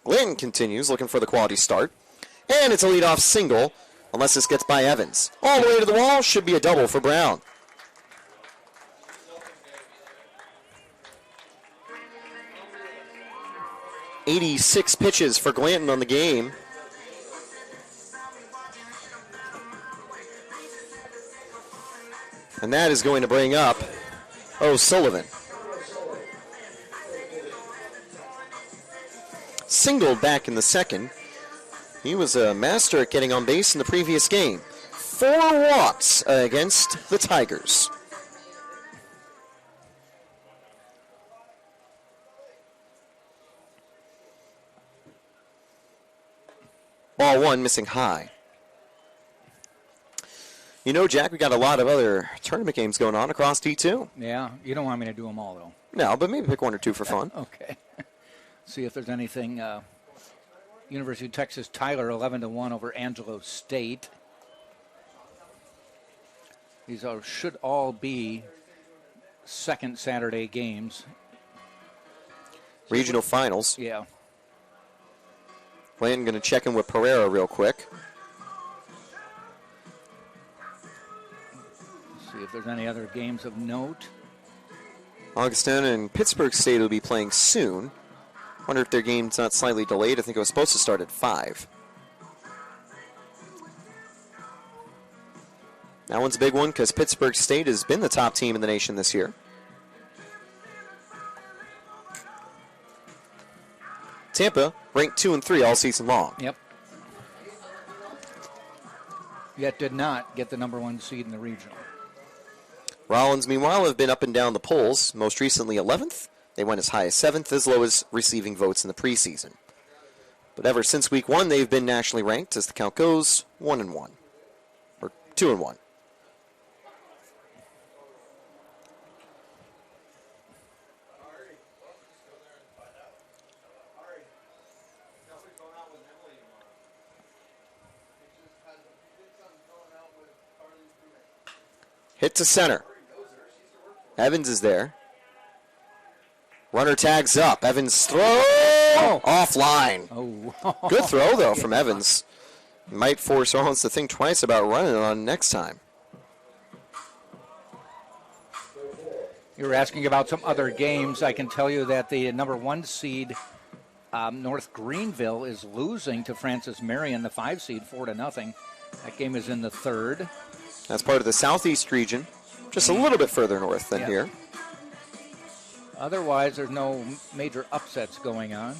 Glenn continues, looking for the quality start. And it's a leadoff single, unless this gets by Evans. All the way to the wall, should be a double for Brown. .86 pitches for Glanton on the game. And that is going to bring up O'Sullivan. Singled back in the second. He was a master at getting on base in the previous game. 4 walks against the Tigers. Ball 1 missing high. You know, Jack, we got a lot of other tournament games going on across D2. Yeah, you don't want me to do them all, though. No, but maybe pick 1 or 2 for fun. Okay. See if there's anything. University of Texas Tyler 11-1 over Angelo State. These should all be second Saturday games. Regional finals. Yeah. Glenn going to check in with Pereira real quick. See if there's any other games of note. Augustana and Pittsburgh State will be playing soon. Wonder if their game's not slightly delayed. I think it was supposed to start at 5. That one's a big one because Pittsburgh State has been the top team in the nation this year. Tampa ranked 2 and 3 all season long. Yep. Yet did not get the number 1 seed in the regional. Rollins, meanwhile, have been up and down the polls. Most recently 11th. They went as high as 7th, as low as receiving votes in the preseason. But ever since week 1, they've been nationally ranked as the count goes 1-1. Or 2-1. Hit to center. Evans is there. Runner tags up. Evans throw offline. Oh. Good throw, though, from Evans. Might force Rollins to think twice about running it on next time. You were asking about some other games. I can tell you that the number 1 seed, North Greenville, is losing to Francis Marion, the 5 seed, 4-0. That game is in the 3rd. That's part of the Southeast region, just a little bit further north than here. Otherwise, there's no major upsets going on.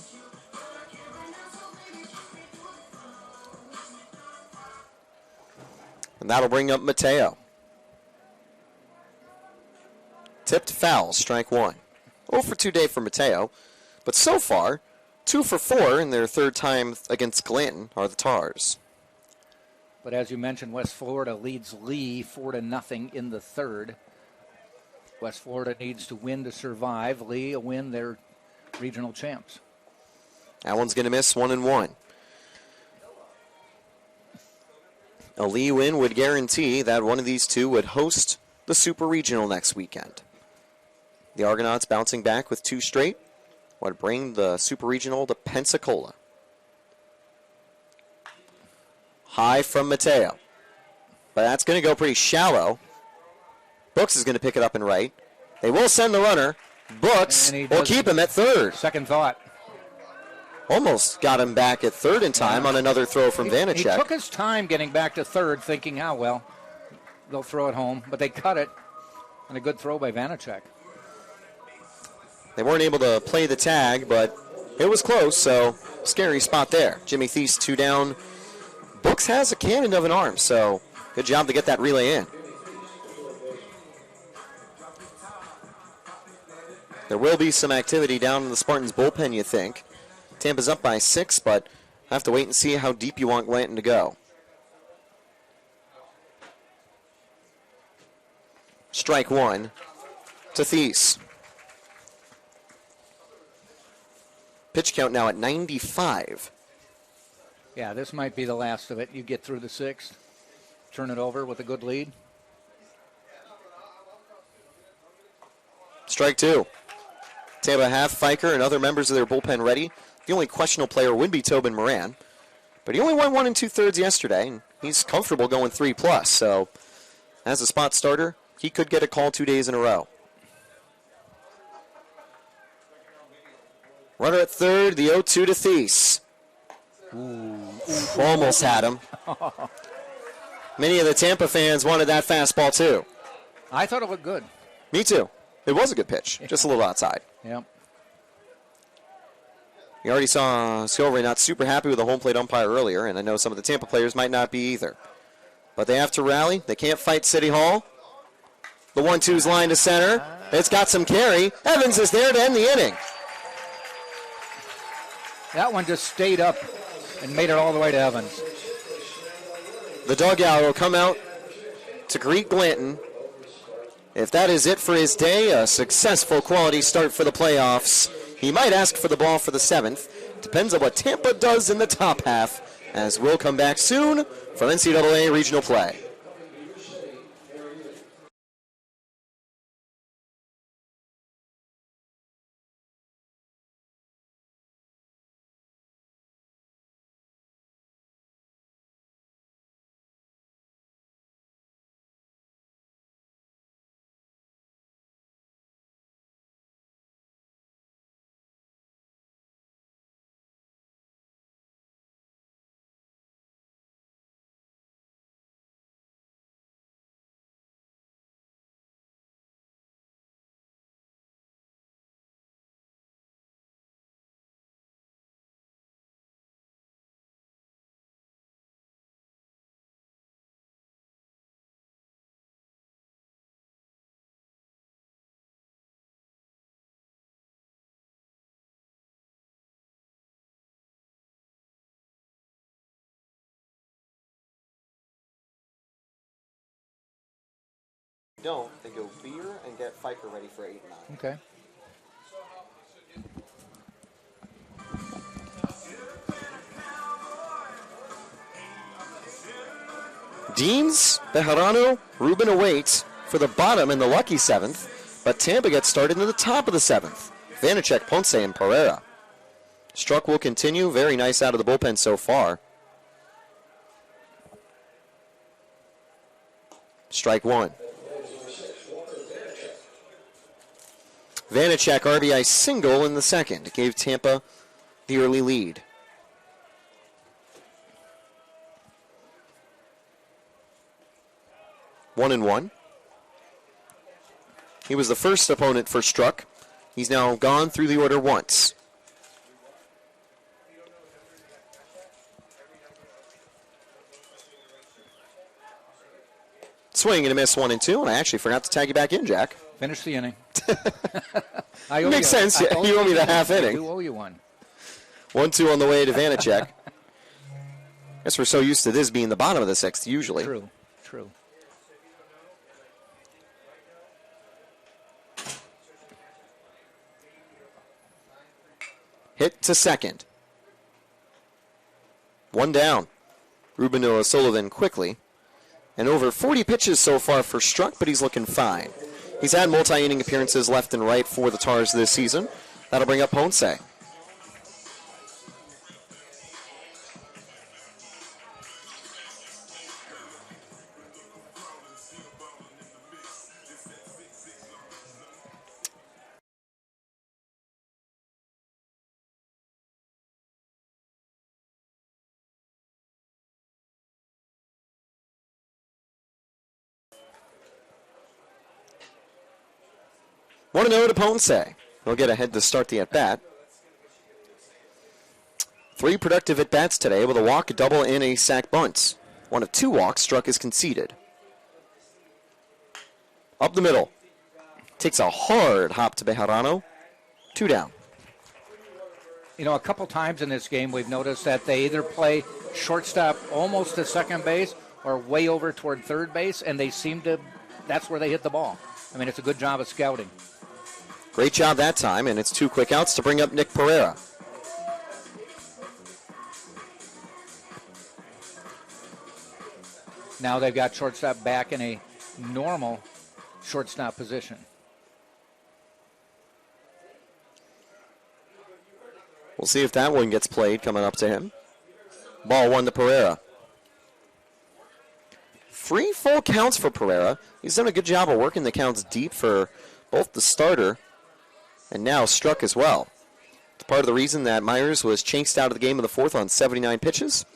And that'll bring up Mateo. Tipped foul, strike 1. 0 for 2 day for Mateo, but so far, 2 for 4 in their 3rd time against Glanton are the Tars. But as you mentioned, West Florida leads Lee 4-0 in the 3rd. West Florida needs to win to survive. Lee a win, they're regional champs. That one's going to miss 1-1. A Lee win would guarantee that one of these two would host the Super Regional next weekend. The Argonauts bouncing back with 2 straight would bring the Super Regional to Pensacola. High from Mateo. But that's going to go pretty shallow. Brooks is going to pick it up and right. They will send the runner. Brooks will keep him at 3rd. Second thought. Almost got him back at 3rd in time on another throw from Vanacek. He took his time getting back to 3rd, thinking, well, they'll throw it home. But they cut it. And a good throw by Vanacek. They weren't able to play the tag, but it was close, so scary spot there. Jimmy Thies 2 down. Brooks has a cannon of an arm, so good job to get that relay in. There will be some activity down in the Spartans bullpen, you think. Tampa's up by 6, but I have to wait and see how deep you want Glanton to go. Strike 1 to Thies. Pitch count now at 95. Yeah, this might be the last of it. You get through the 6th, turn it over with a good lead. Strike 2. Tampa have Fiker and other members of their bullpen ready. The only questionable player would be Tobin Moran. But he only won 1 2/3 yesterday, and he's comfortable going 3+. So, as a spot starter, he could get a call 2 days in a row. Runner at 3rd, the 0-2 to Thies. Almost had him. Many of the Tampa fans wanted that fastball, too. I thought it looked good. Me, too. It was a good pitch, just a little outside. Yep. You already saw Silvery not super happy with the home plate umpire earlier, and I know some of the Tampa players might not be either. But they have to rally. They can't fight City Hall. The 1-2's line to center. It's got some carry. Evans is there to end the inning. That one just stayed up and made it all the way to Evans. The dugout will come out to greet Glanton. If that is it for his day, a successful quality start for the playoffs. He might ask for the ball for the 7th. Depends on what Tampa does in the top half, as we'll come back soon from NCAA regional play. Don't, they go beer and get Pfeiffer ready for 8 and 9. Okay. Deans, Bejarano, Rubin awaits for the bottom in the lucky 7th, but Tampa gets started in the top of the 7th. Vanacek, Ponce, and Pereira. Struck will continue. Very nice out of the bullpen so far. Strike one. Vanacek RBI single in the second. Gave Tampa the early lead. One and one. He was the first opponent for Struck. He's now gone through the order once. Swing and a miss, 1 and 2, and I actually forgot to tag you back in, Jack. Finish the inning. Makes sense. You owe me the half inning. I do owe you one. 1-2 on the way to Vanacek. Guess we're so used to this being the bottom of the 6th, usually. True. Hit to second. One down. Ruben O'Sullivan quickly. And over 40 pitches so far for Struck, but he's looking fine. He's had multi-inning appearances left and right for the Tars this season. That'll bring up Ponce. One to 0 to Ponce. He'll get ahead to start the at-bat. 3 productive at-bats today with a walk, a double, and a sac bunt. One of 2 walks. Struck is conceded. Up the middle. Takes a hard hop to Bejarano. 2 down. You know, a couple times in this game we've noticed that they either play shortstop almost to second base or way over toward third base, and they seem to, that's where they hit the ball. I mean, it's a good job of scouting. Great job that time, and it's 2 quick outs to bring up Nick Pereira. Now they've got shortstop back in a normal shortstop position. We'll see if that one gets played coming up to him. Ball 1 to Pereira. 3 full counts for Pereira. He's done a good job of working the counts deep for both the starter and now Struck as well. It's part of the reason that Myers was chased out of the game in the 4th on 79 pitches.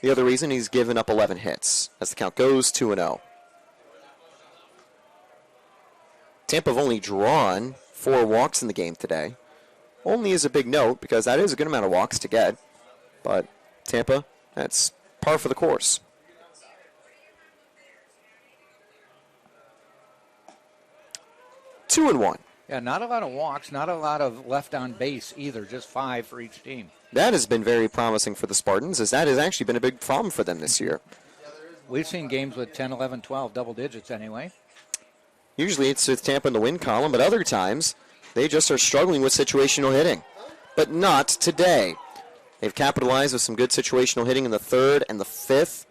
The other reason he's given up 11 hits as the count goes 2-0. Tampa have only drawn 4 walks in the game today. Only is a big note because that is a good amount of walks to get. But Tampa, that's par for the course. Two and 1. Yeah, not a lot of walks, not a lot of left on base either, just 5 for each team. That has been very promising for the Spartans, as that has actually been a big problem for them this year. We've seen games with 10, 11, 12, double digits anyway. Usually it's with Tampa in the win column, but other times they just are struggling with situational hitting. But not today. They've capitalized with some good situational hitting in the 3rd and the 5th,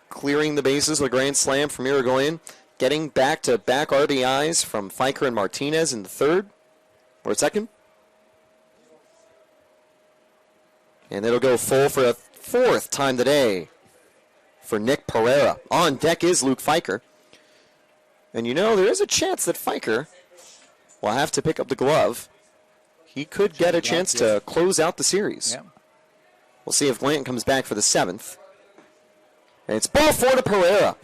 clearing the bases with a grand slam from Irigoyen. Getting back-to-back RBIs from Pfeiffer and Martinez in the 3rd or 2nd. And it'll go full for a 4th time today for Nick Pereira. On deck is Luke Pfeiffer. And you know, there is a chance that Pfeiffer will have to pick up the glove. He could get a chance to close out the series. Yeah. We'll see if Blanton comes back for the 7th. And it's ball 4 to Pereira.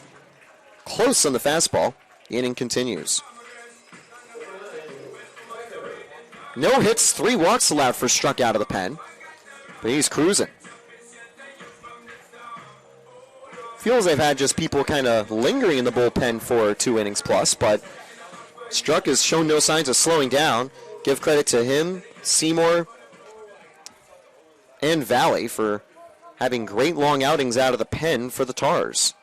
Close on the fastball. The inning continues. No hits, 3 walks allowed for Struck out of the pen. But he's cruising. Feels they've had just people kind of lingering in the bullpen for 2 innings plus, but Struck has shown no signs of slowing down. Give credit to him, Seymour, and Valley for having great long outings out of the pen for the Tars.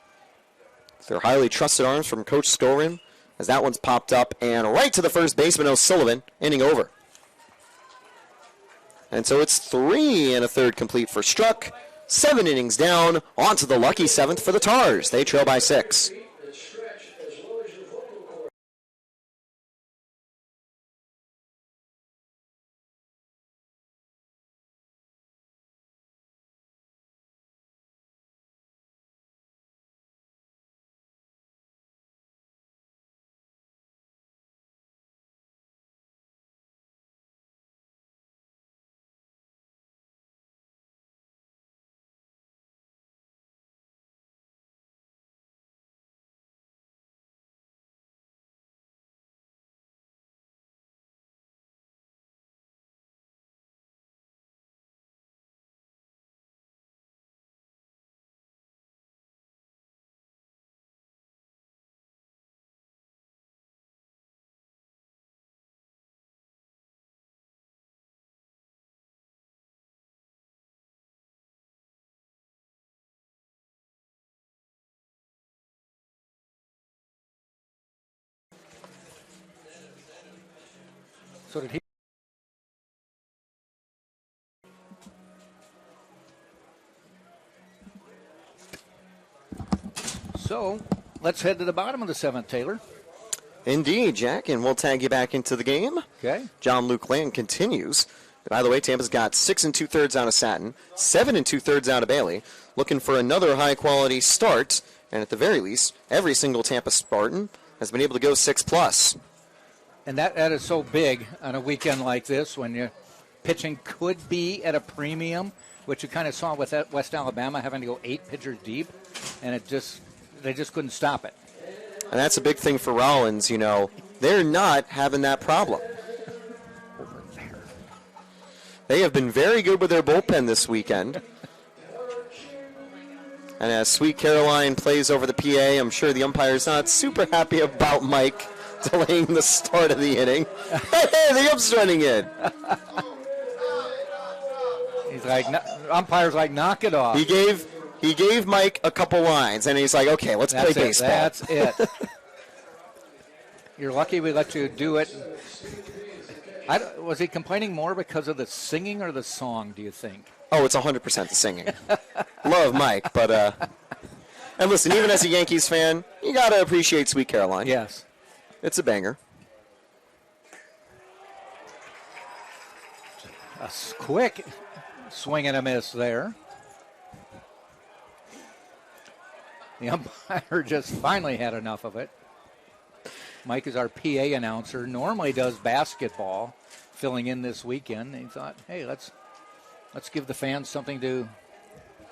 Their highly trusted arms from Coach Skorin as that one's popped up and right to the first baseman, O'Sullivan, inning over. And so it's 3 1/3 complete for Struck. 7 innings down, on to the lucky 7th for the Tars. They trail by 6. So did he? So let's head to the bottom of the 7th, Taylor. Indeed, Jack, and we'll tag you back into the game. Okay. John Luke Land continues. By the way, Tampa's got 6 2/3 out of Satin, 7 2/3 out of Bailey, looking for another high-quality start, and at the very least, every single Tampa Spartan has been able to go 6+. And that is so big on a weekend like this when your pitching could be at a premium, which you kind of saw with West Alabama having to go 8 pitchers deep, and they just couldn't stop it. And that's a big thing for Rollins, you know. They're not having that problem. Over there. They have been very good with their bullpen this weekend. And as Sweet Caroline plays over the PA, I'm sure the umpire's not super happy about Mike delaying the start of the inning. Hey, the ump's running in. He's like, umpire's like, knock it off. He gave Mike a couple lines, and he's like, okay, let's play baseball. That's it. You're lucky we let you do it. Was he complaining more because of the singing or the song, do you think? Oh, it's 100% the singing. Love Mike, but, and listen, even as a Yankees fan, you got to appreciate Sweet Caroline. Yes. It's a banger. A quick swing and a miss there. The umpire just finally had enough of it. Mike is our PA announcer, normally does basketball, filling in this weekend. He thought, hey, let's give the fans something to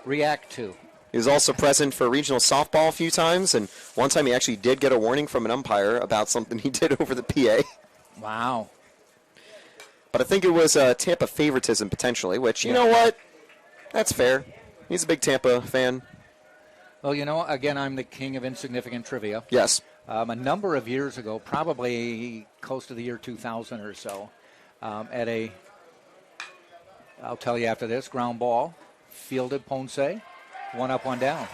react to. He was also present for regional softball a few times, and one time he actually did get a warning from an umpire about something he did over the PA. Wow. But I think it was Tampa favoritism potentially, which, you know what? That's fair. He's a big Tampa fan. Well, you know, again, I'm the king of insignificant trivia. Yes. A number of years ago, probably close to the year 2000 or so, at a, I'll tell you after this, ground ball, fielded Ponce, 1 up, 1 down.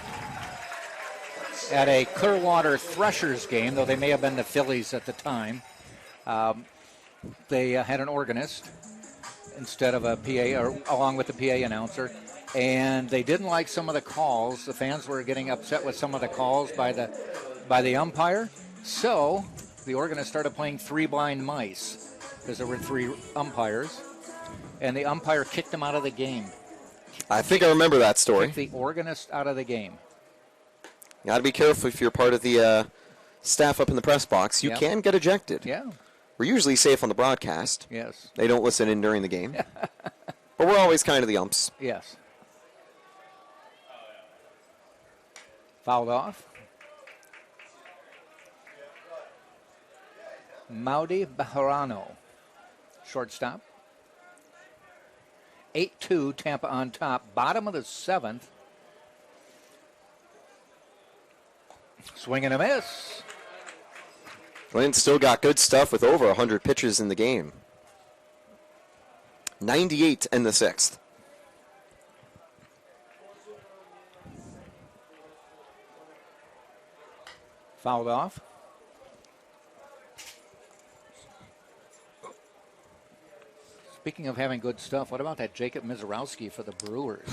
At a Clearwater Threshers game, though they may have been the Phillies at the time, they had an organist instead of a PA, or along with the PA announcer, and they didn't like some of the calls. The fans were getting upset with some of the calls by the umpire, so the organist started playing Three Blind Mice because there were 3 umpires, and the umpire kicked them out of the game. I think I remember that story. Kicked the organist out of the game. You got to be careful if you're part of the staff up in the press box. You can get ejected. Yeah. We're usually safe on the broadcast. Yes. They don't listen in during the game. But we're always kind of the umps. Yes. Fouled off. Maudi Bejarano, shortstop. 8-2, Tampa on top. Bottom of the 7th. Swing and a miss. Flynn still got good stuff with over 100 pitches in the game. 98 in the 6th. Fouled off. Speaking of having good stuff, what about that Jacob Mizorowski for the Brewers?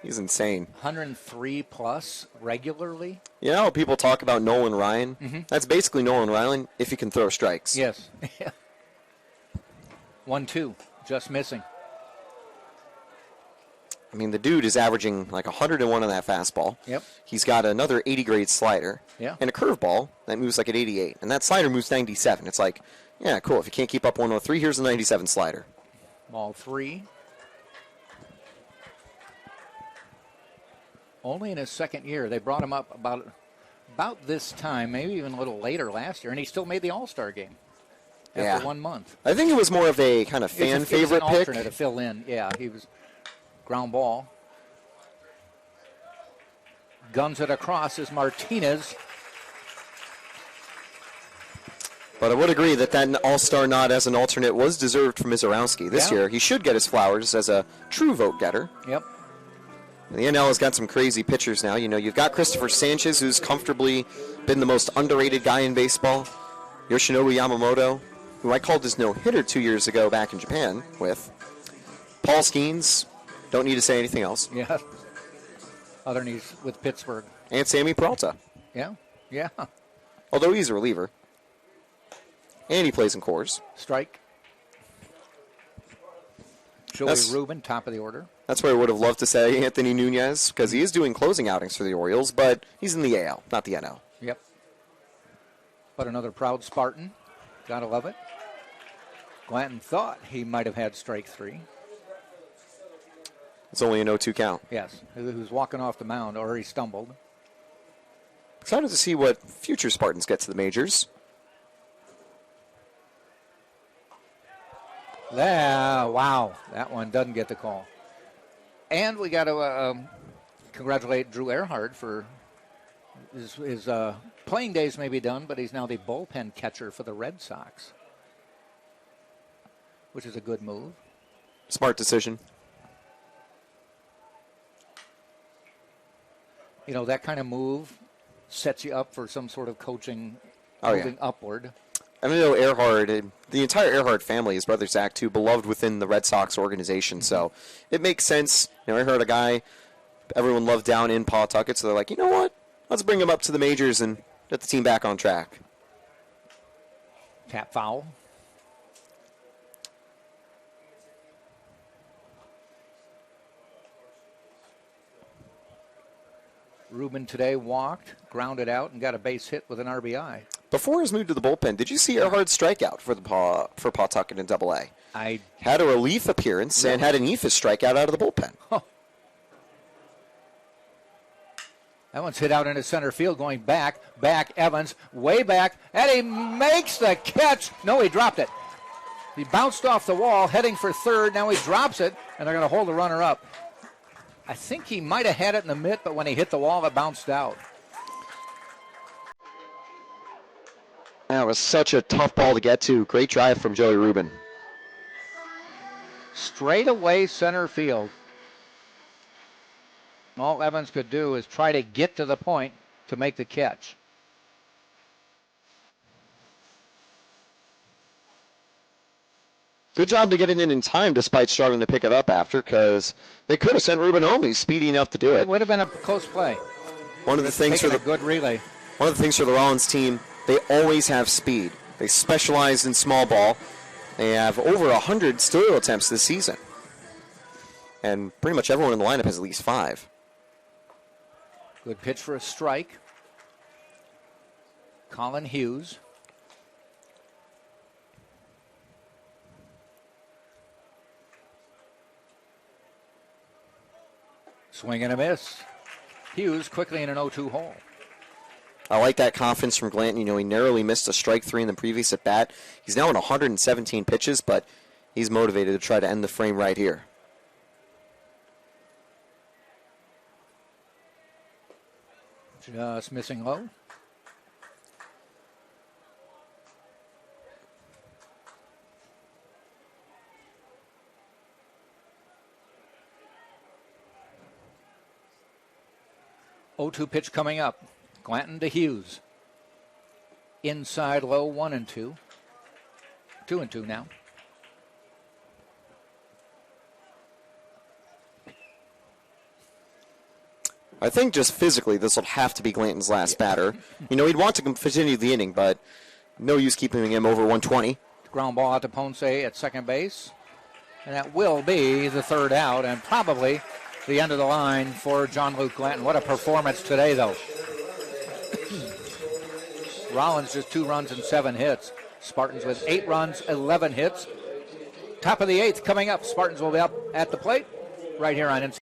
He's insane. 103 plus regularly. You know how people talk about Nolan Ryan? Mm-hmm. That's basically Nolan Ryan if he can throw strikes. Yes. 1-2, just missing. I mean, the dude is averaging like 101 on that fastball. Yep. He's got another 80 grade slider. Yeah. And a curveball that moves like at 88. And that slider moves 97. It's like, yeah, cool. If you can't keep up 103, here's a 97 slider. Ball 3. Only in his second year. They brought him up about this time, maybe even a little later last year, and he still made the All-Star game after 1 month. I think it was more of a kind of fan favorite pick. Alternate to fill in. Yeah, he was ground ball. Guns it across is Martinez. But I would agree that All-Star nod as an alternate was deserved for Mizorowski. This year, he should get his flowers as a true vote getter. Yep. The NL has got some crazy pitchers now. You know, you've got Christopher Sanchez, who's comfortably been the most underrated guy in baseball. Yoshinobu Yamamoto, who I called his no-hitter 2 years ago back in Japan with. Paul Skeens, don't need to say anything else. Yeah. Other than he's with Pittsburgh. And Sammy Peralta. Yeah. Yeah. Although he's a reliever. And he plays in Coors. Strike. Joey Rubin, top of the order. That's where I would have loved to say Anthony Nunez, because he is doing closing outings for the Orioles, but he's in the AL, not the NL. Yep. But another proud Spartan. Gotta love it. Glanton thought he might have had strike 3. It's only an 0-2 count. Yes. He was walking off the mound, or he stumbled. Excited to see what future Spartans get to the majors. Wow. That one doesn't get the call. And we got to congratulate Drew Earhart for his playing days may be done, but he's now the bullpen catcher for the Red Sox, which is a good move. Smart decision. You know, that kind of move sets you up for some sort of coaching moving upward. I know Earhart, the entire Earhart family, his brother Zach too, beloved within the Red Sox organization. So it makes sense. You know, Earhart, a guy everyone loved down in Pawtucket, so they're like, you know what? Let's bring him up to the majors and get the team back on track. Tap foul. Rubin today walked, grounded out, and got a base hit with an RBI. Before his move to the bullpen, did you see Earhart's strikeout for Pawtucket in Double-A? I had a relief appearance and had an eephus strikeout out of the bullpen. Oh. That one's hit out into center field, going back, Evans, way back, and he makes the catch. No, he dropped it. He bounced off the wall, heading for third. Now he drops it, and they're going to hold the runner up. I think he might have had it in the mitt, but when he hit the wall, it bounced out. That was such a tough ball to get to. Great drive from Joey Rubin. Straight away center field. All Evans could do is try to get to the point to make the catch. Good job to get it in time despite struggling to pick it up after, because they could have sent Rubin home. He's speedy enough to do it. It would have been a close play. One of the things for the good relay. One of the things for the Rollins team, they always have speed. They specialize in small ball. They have over 100 steal attempts this season. And pretty much everyone in the lineup has at least 5. Good pitch for a strike. Colin Hughes. Swing and a miss. Hughes quickly in an 0-2 hole. I like that confidence from Glanton. You know, he narrowly missed a strike 3 in the previous at bat. He's now on 117 pitches, but he's motivated to try to end the frame right here. Just missing low. Oh, 0-2 pitch coming up. Glanton to Hughes. Inside low, 1-2. 2-2 now. I think just physically this will have to be Glanton's last batter. You know, he'd want to continue the inning, but no use keeping him over 120. Ground ball out to Ponce at second base. And that will be the third out and probably the end of the line for John Luke Glanton. What a performance today, though. Rollins just 2 runs and 7 hits. Spartans with 8 runs, 11 hits. Top of the 8th coming up. Spartans will be up at the plate right here on NCAA.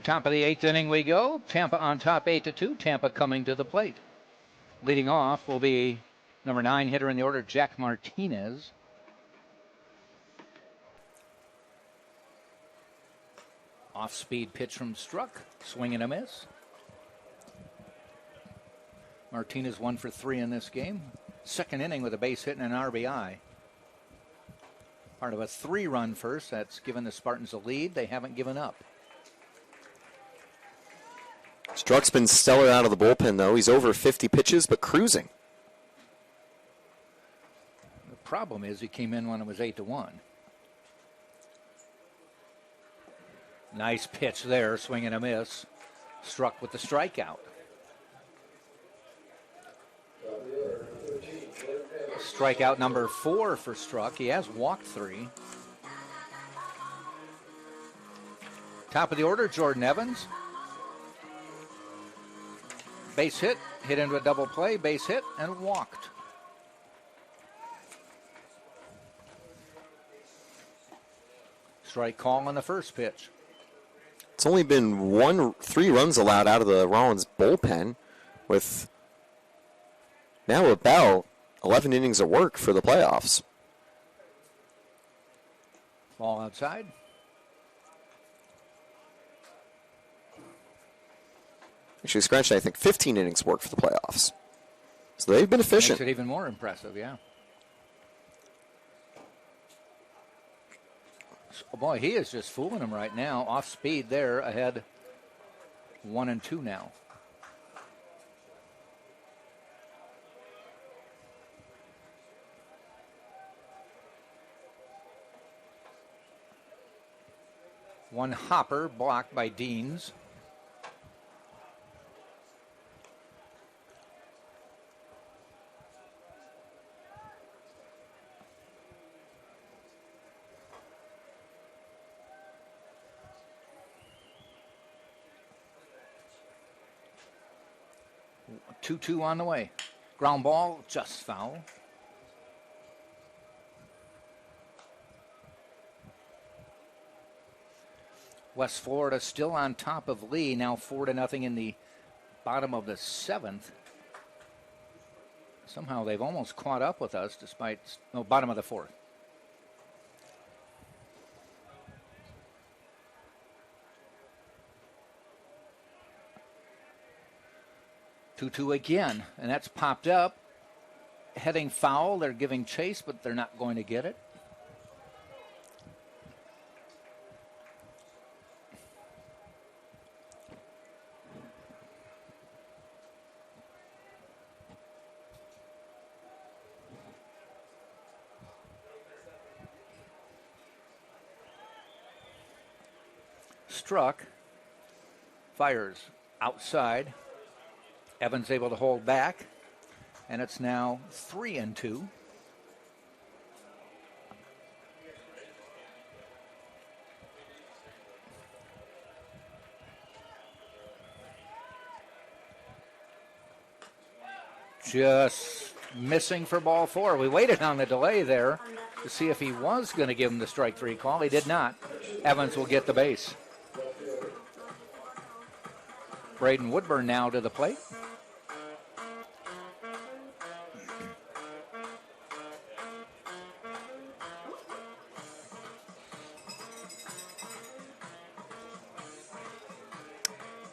Top of the 8th inning we go. Tampa on top 8-2. Tampa coming to the plate. Leading off will be number 9 hitter in the order, Jack Martinez. Off-speed pitch from Struck. Swing and a miss. Martinez 1 for 3 in this game. Second inning with a base hit and an RBI. Part of a 3-run first. That's given the Spartans a lead. They haven't given up. Struck's been stellar out of the bullpen, though. He's over 50 pitches, but cruising. The problem is he came in when it was 8-1. Nice pitch there, swing and a miss. Struck with the strikeout. Strikeout number 4 for Struck. He has walked 3. Top of the order, Jordan Evans. Base hit, hit into a double play, base hit, and walked. Strike call on the first pitch. It's only been 3 runs allowed out of the Rollins bullpen, with now about 11 innings of work for the playoffs. Ball outside. Actually, scratched, I think, 15 innings work for the playoffs. So they've been efficient. Makes it even more impressive, yeah. Oh boy, he is just fooling him right now. Off speed there, ahead 1-2 now. One hopper blocked by Deans. Two on the way. Ground ball, just foul. West Florida still on top of Lee, now 4-0 in the bottom of the 7th. Somehow they've almost caught up with us despite, bottom of the 4th. Two again, and that's popped up. Heading foul, they're giving chase, but they're not going to get it. Struck. Fires outside. Evans able to hold back. And it's now 3-2. Just missing for ball 4. We waited on the delay there to see if he was going to give him the strike 3 call. He did not. Evans will get the base. Braden Woodburn now to the plate.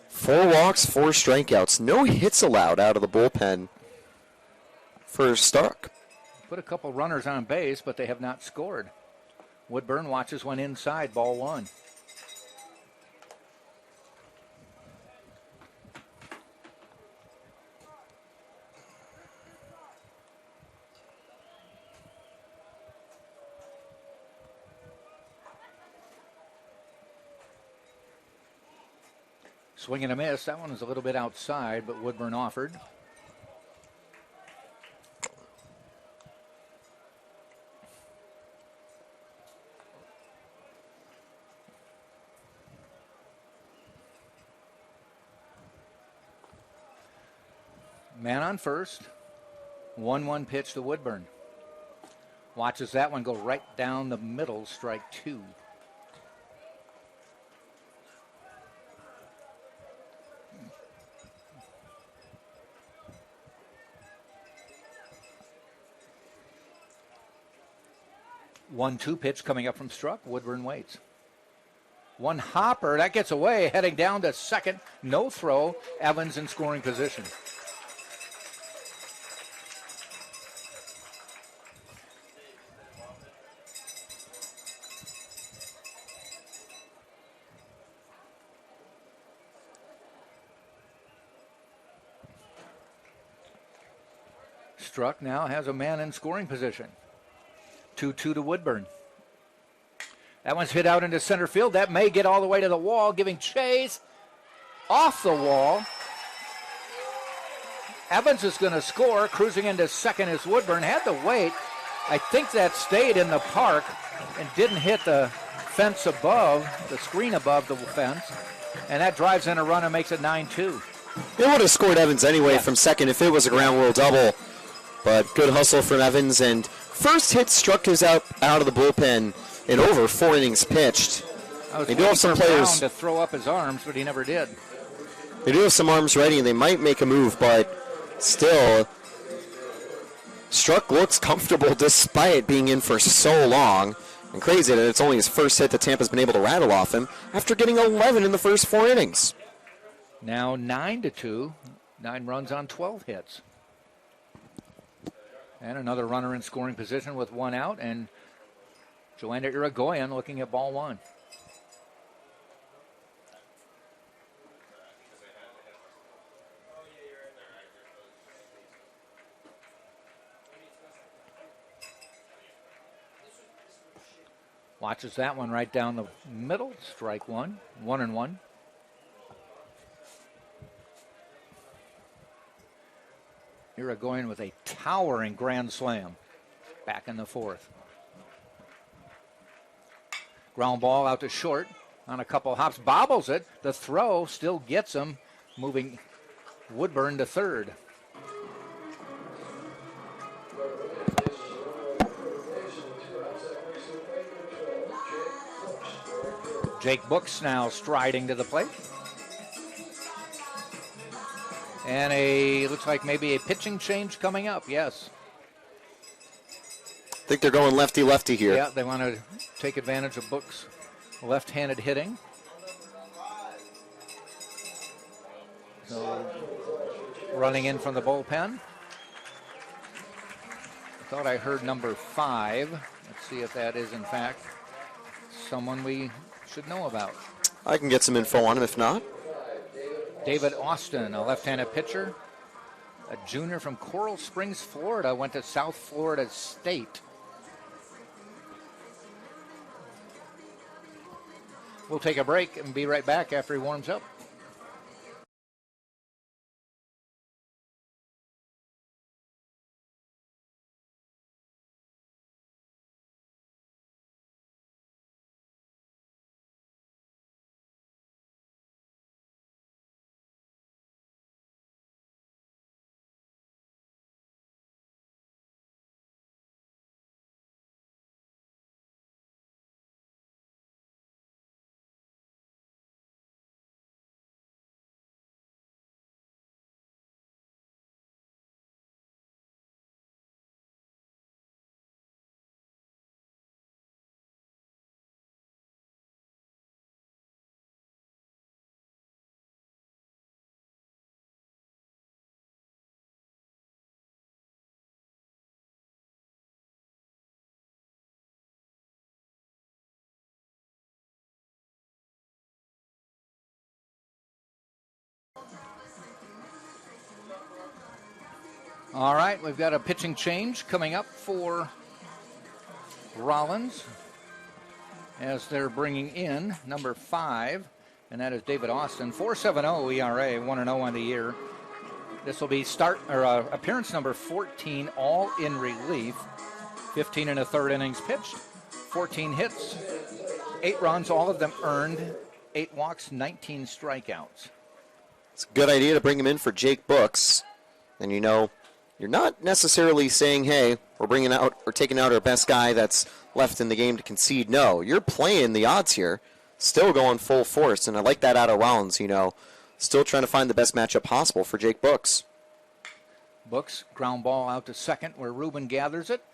Four walks, 4 strikeouts. No hits allowed out of the bullpen for Stark. Put a couple runners on base, but they have not scored. Woodburn watches one inside, ball 1. Swing and a miss. That one was a little bit outside, but Woodburn offered. Man on first. 1-1 pitch to Woodburn. Watches that one go right down the middle, strike 2. One-two pitch coming up from Struck. Woodburn waits. One hopper. That gets away. Heading down to second. No throw. Evans in scoring position. Struck now has a man in scoring position. 2-2 to Woodburn. That one's hit out into center field. That may get all the way to the wall, giving chase. Off the wall. Evans is going to score. Cruising into second is Woodburn. Had to wait. I think that stayed in the park and didn't hit the fence above, the screen above the fence. And that drives in a run and makes it 9-2. They would have scored Evans anyway from second if it was a ground rule double. But good hustle from Evans, and first hit Struck is out of the bullpen in over 4 innings pitched. They do have some players to throw up his arms, but he never did. They do have some arms ready, and they might make a move, but still, Struck looks comfortable despite being in for so long. And crazy that it's only his first hit that Tampa's been able to rattle off him after getting 11 in the first 4 innings. Now 9-2, 9 runs on 12 hits. And another runner in scoring position with 1 out, and Joanna Irigoyen looking at ball 1. Watches that one right down the middle, strike 1, 1-1. Irigoyen with a towering grand slam back in the 4th. Ground ball out to short on a couple hops, bobbles it. The throw still gets him, moving Woodburn to third. Jake Books now striding to the plate. And looks like maybe a pitching change coming up, yes. I think they're going lefty-lefty here. Yeah, they want to take advantage of Books' left-handed hitting. So, running in from the bullpen. I thought I heard number 5. Let's see if that is, in fact, someone we should know about. I can get some info on him if not. David Austin, a left-handed pitcher, a junior from Coral Springs, Florida, went to South Florida State. We'll take a break and be right back after he warms up. All right, we've got a pitching change coming up for Rollins as they're bringing in number 5, and that is David Austin. 4.70 ERA, 1-0 on the year. This will be appearance number 14, all in relief. 15 and a third innings pitched, 14 hits, 8 runs, all of them earned, 8 walks, 19 strikeouts. It's a good idea to bring him in for Jake Books, and you're not necessarily saying, hey, we're bringing out or taking out our best guy that's left in the game to concede. No, you're playing the odds here, still going full force, and I like that out of Rollins, still trying to find the best matchup possible for Jake Books. Books, ground ball out to second where Ruben gathers it,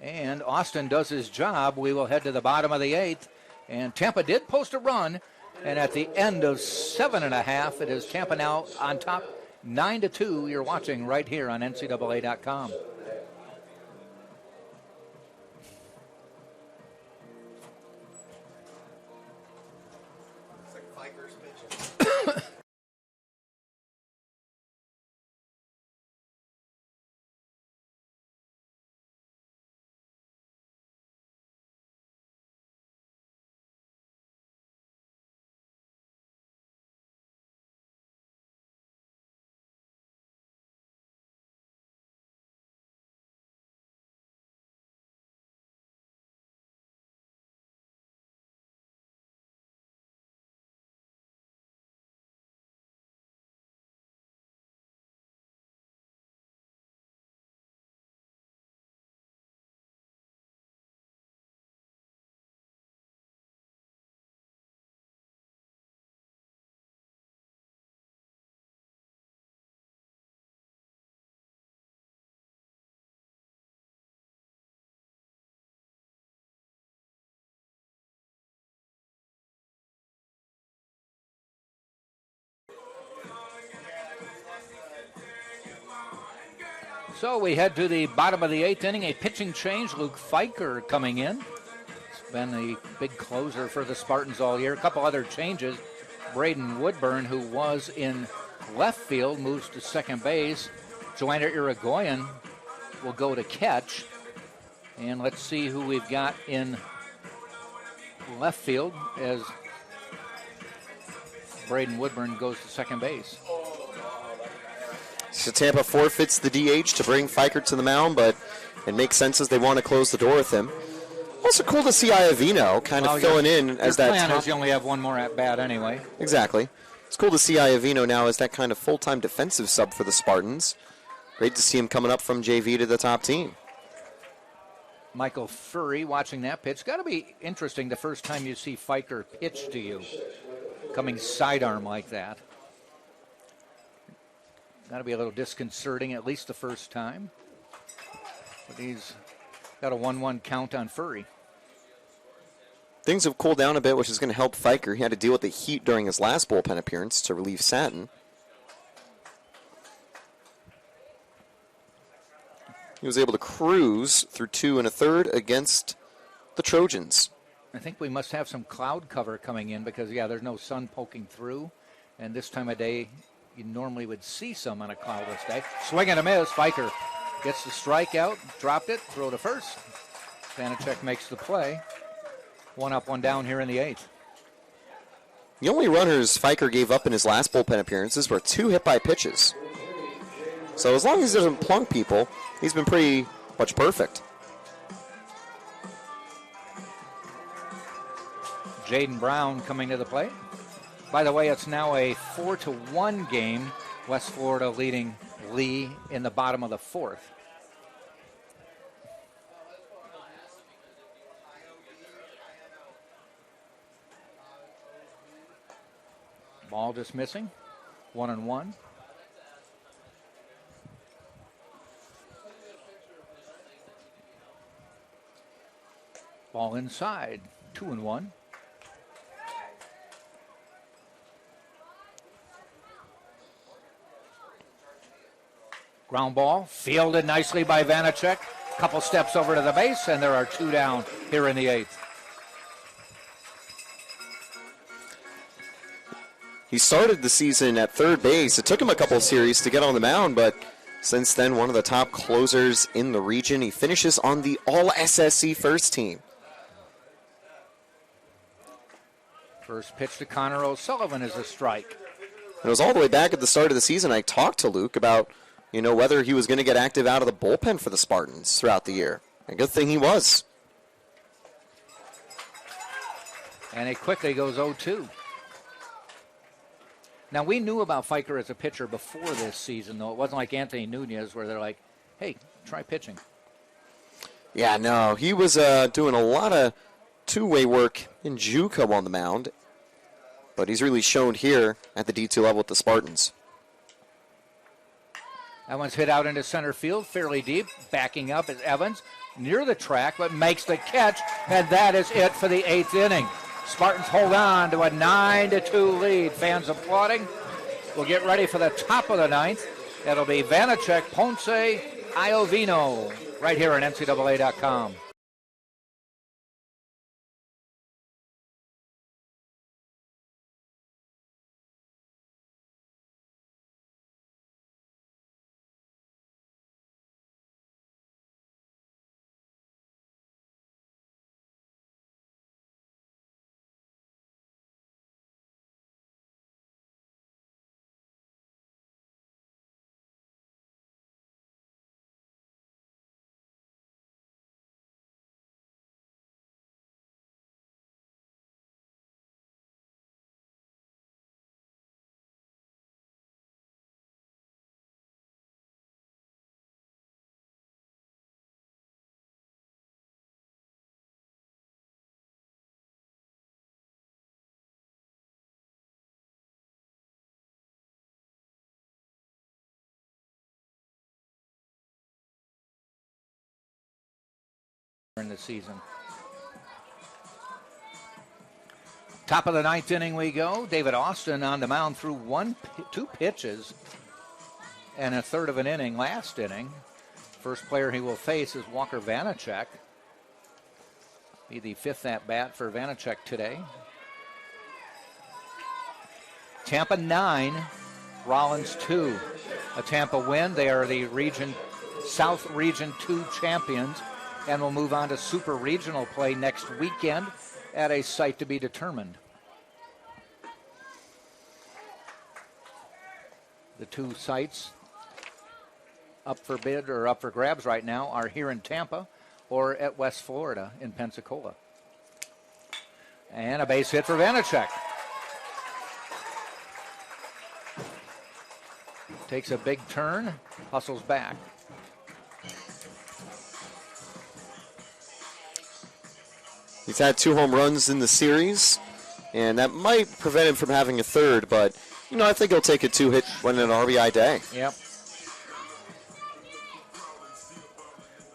and Austin does his job. We will head to the bottom of the 8th, and Tampa did post a run, and at the end of 7.5, it is Tampa now on top 9-2. You're watching right here on NCAA.com. So we head to the bottom of the 8th inning, a pitching change. Luke Fiker coming in. It's been a big closer for the Spartans all year. A couple other changes. Braden Woodburn, who was in left field, moves to second base. Joanna Irigoyen will go to catch. And let's see who we've got in left field as Braden Woodburn goes to second base. So Tampa forfeits the DH to bring Fiker to the mound, but it makes sense as they want to close the door with him. Also cool to see Iovino kind of filling in as that plan is you only have one more at bat anyway. Exactly. It's cool to see Iovino now as that kind of full-time defensive sub for the Spartans. Great to see him coming up from JV to the top team. Michael Furry watching that pitch. Got to be interesting the first time you see Fiker pitch to you, coming sidearm like that. Got to be a little disconcerting, at least the first time. But he's got a 1-1 count on Furry. Things have cooled down a bit, which is going to help Fiker. He had to deal with the heat during his last bullpen appearance to relieve Satin. He was able to cruise through 2 1/3 against the Trojans. I think we must have some cloud cover coming in because, there's no sun poking through. And this time of day, you normally would see some on a cloudless day. Swing and a miss. Fiker gets the strikeout, dropped it, throw to first. Vanacek makes the play. 1 up, 1 down here in the 8th. The only runners Pfeiffer gave up in his last bullpen appearances were 2 hit by pitches. So as long as he doesn't plunk people, he's been pretty much perfect. Jaden Brown coming to the plate. By the way, it's now a 4-1 game. West Florida leading Lee in the bottom of the 4th. Ball just missing. 1-1. Ball inside. 2-1. Ground ball, fielded nicely by Vanacek. Couple steps over to the base, and there are 2 down here in the 8th. He started the season at third base. It took him a couple series to get on the mound, but since then, one of the top closers in the region. He finishes on the All-SSC first team. First pitch to Connor O'Sullivan is a strike. It was all the way back at the start of the season. I talked to Luke about, whether he was going to get active out of the bullpen for the Spartans throughout the year. A good thing he was. And it quickly goes 0-2. Now, we knew about Pfeiffer as a pitcher before this season, though. It wasn't like Anthony Nunez where they're like, hey, try pitching. Yeah, no, he was doing a lot of two-way work in JUCO on the mound, but he's really shown here at the D2 level with the Spartans. That one's hit out into center field, fairly deep. Backing up is Evans, near the track, but makes the catch, and that is it for the 8th inning. Spartans hold on to a 9-2 lead. Fans applauding. We'll get ready for the top of the 9th. That'll be Vanacek, Ponce, Iovino, right here on NCAA.com. In the season. Top of the 9th inning we go. David Austin on the mound threw 2 pitches and a third of an inning last inning. First player he will face is Walker Vanacek. Be the 5th at bat for Vanacek today. Tampa 9, Rollins 2. A Tampa win. They are the South Region 2 champions, and will move on to Super Regional play next weekend at a site to be determined. The 2 sites up for bid or up for grabs right now are here in Tampa or at West Florida in Pensacola. And a base hit for Vanacek. Takes a big turn, hustles back. He's had 2 home runs in the series, and that might prevent him from having a third, but, I think he'll take a 2-hit win an RBI day. Yep.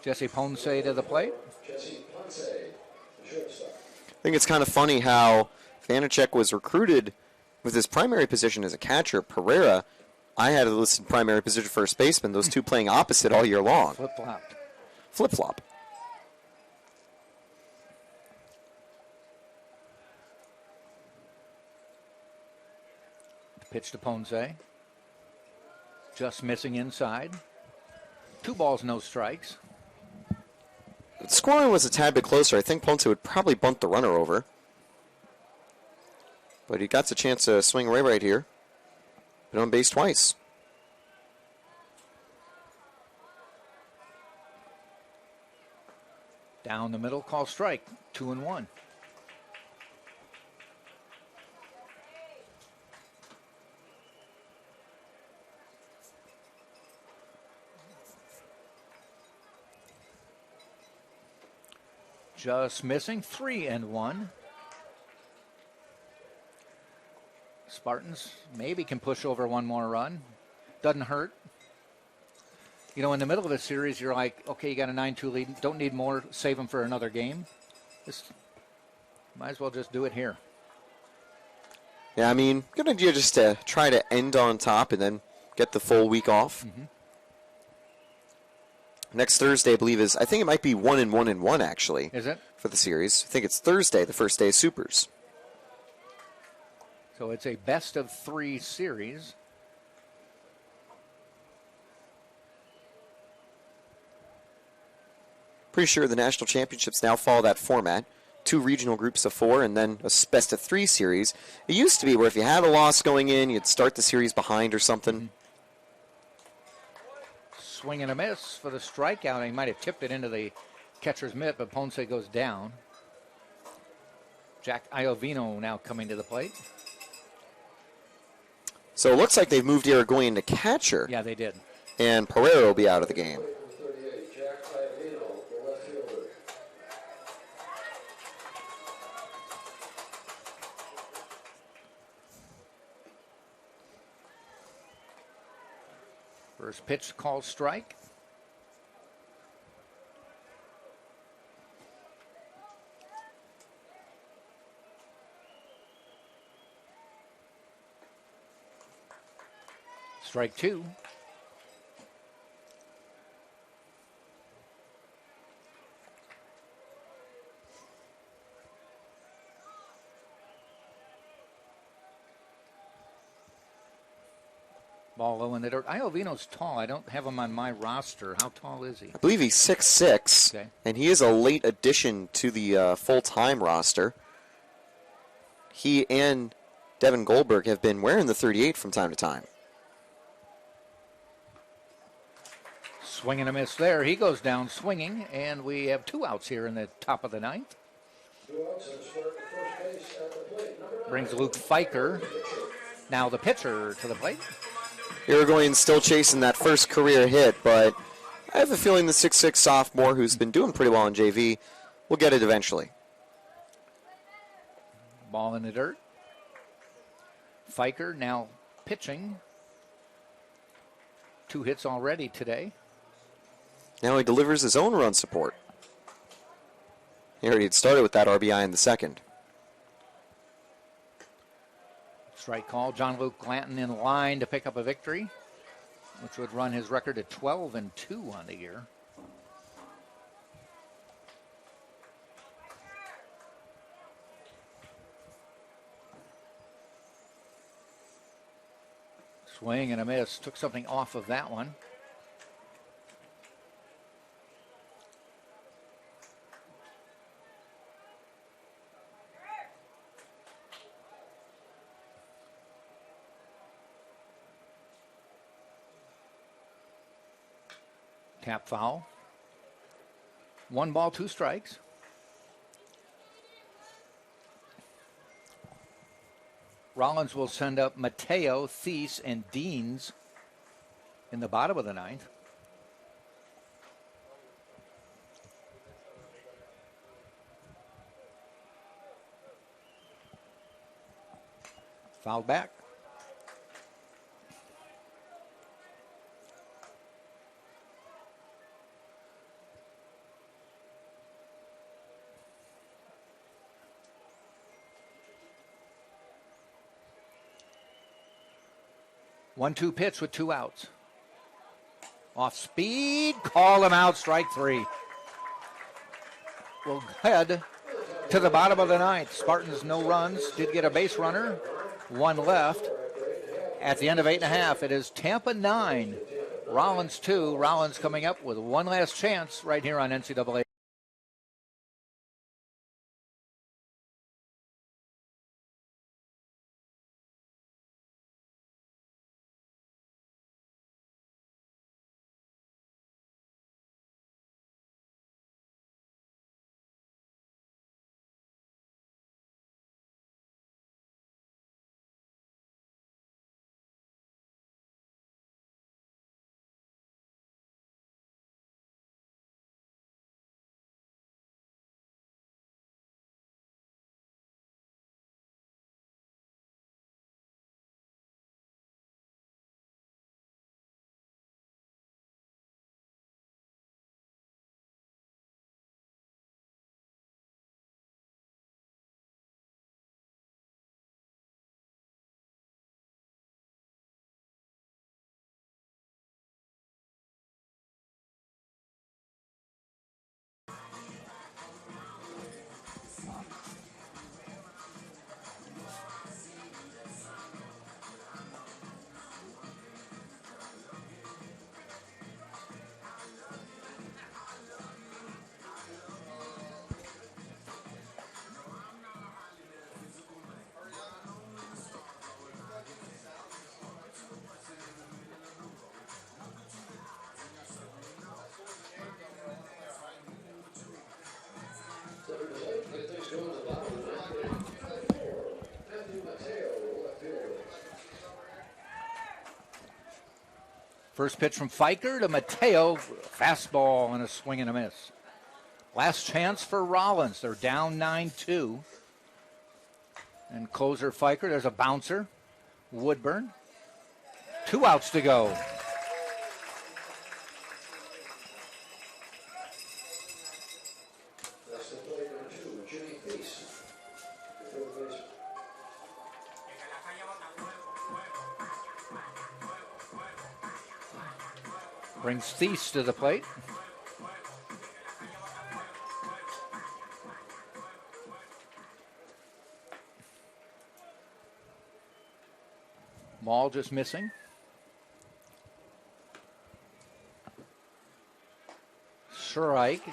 Jesse Ponce to the plate. I think it's kind of funny how Vanacek was recruited with his primary position as a catcher. Pereira, I had a listed primary position first baseman, those 2 playing opposite all year long. Flip-flopped. Flip-flop. Pitch to Ponce. Just missing inside. 2 balls, no strikes. If the scoring was a tad bit closer, I think Ponce would probably bunt the runner over. But he got a chance to swing right here. Been on base twice. Down the middle, call strike. 2-1. Just missing. 3-1. Spartans maybe can push over one more run. Doesn't hurt. You know, in the middle of a series, you're like, okay, you got a 9-2 lead. Don't need more. Save them for another game. Might as well just do it here. Yeah, I mean, good idea just to try to end on top and then get the full week off. Mm-hmm. Next Thursday, I believe, I think it might be 1-1-1, actually. Is it? For the series. I think it's Thursday, the first day of Supers. So it's a best-of-3 series. Pretty sure the national championships now follow that format. 2 regional groups of 4 and then a best-of-3 series. It used to be where if you had a loss going in, you'd start the series behind or something. Mm-hmm. Swing and a miss for the strikeout. He might have tipped it into the catcher's mitt, but Ponce goes down. Jack Iovino now coming to the plate. So it looks like they've moved Irigoyen to catcher. Yeah, they did. And Pereira will be out of the game. First pitch called strike. Strike 2. Ball low in the dirt. Iovino's tall. I don't have him on my roster. How tall is he? I believe he's 6'6", okay. And he is a late addition to the full-time roster. He and Devin Goldberg have been wearing the 38 from time to time. Swing and a miss there. He goes down swinging, and we have 2 outs here in the top of the ninth. Brings Luke Fiker, now the pitcher, to the plate. Irigoyen still chasing that first career hit, but I have a feeling the 6'6" sophomore, who's been doing pretty well in JV, will get it eventually. Ball in the dirt. Fiker now pitching. 2 hits already today. Now he delivers his own run support. He already had started with that RBI in the second. Strike call. John Luke Glanton in line to pick up a victory, which would run his record at 12-2 on the year. Swing and a miss. Took something off of that one. Tap foul. 1 ball, 2 strikes. Rollins will send up Mateo, Thies, and Deans in the bottom of the ninth. Fouled back. One-two pitch with 2 outs. Off speed, call him out, strike 3. We'll head to the bottom of the ninth. Spartans no runs, did get a base runner, 1 left. At the end of 8.5, it is Tampa 9, Rollins 2. Rollins coming up with one last chance right here on NCAA. First pitch from Fiker to Mateo. Fastball and a swing and a miss. Last chance for Rollins. They're down 9-2. And closer Fiker. There's a bouncer. Woodburn. 2 outs to go. Brings Thies to the plate. Ball just missing. Strike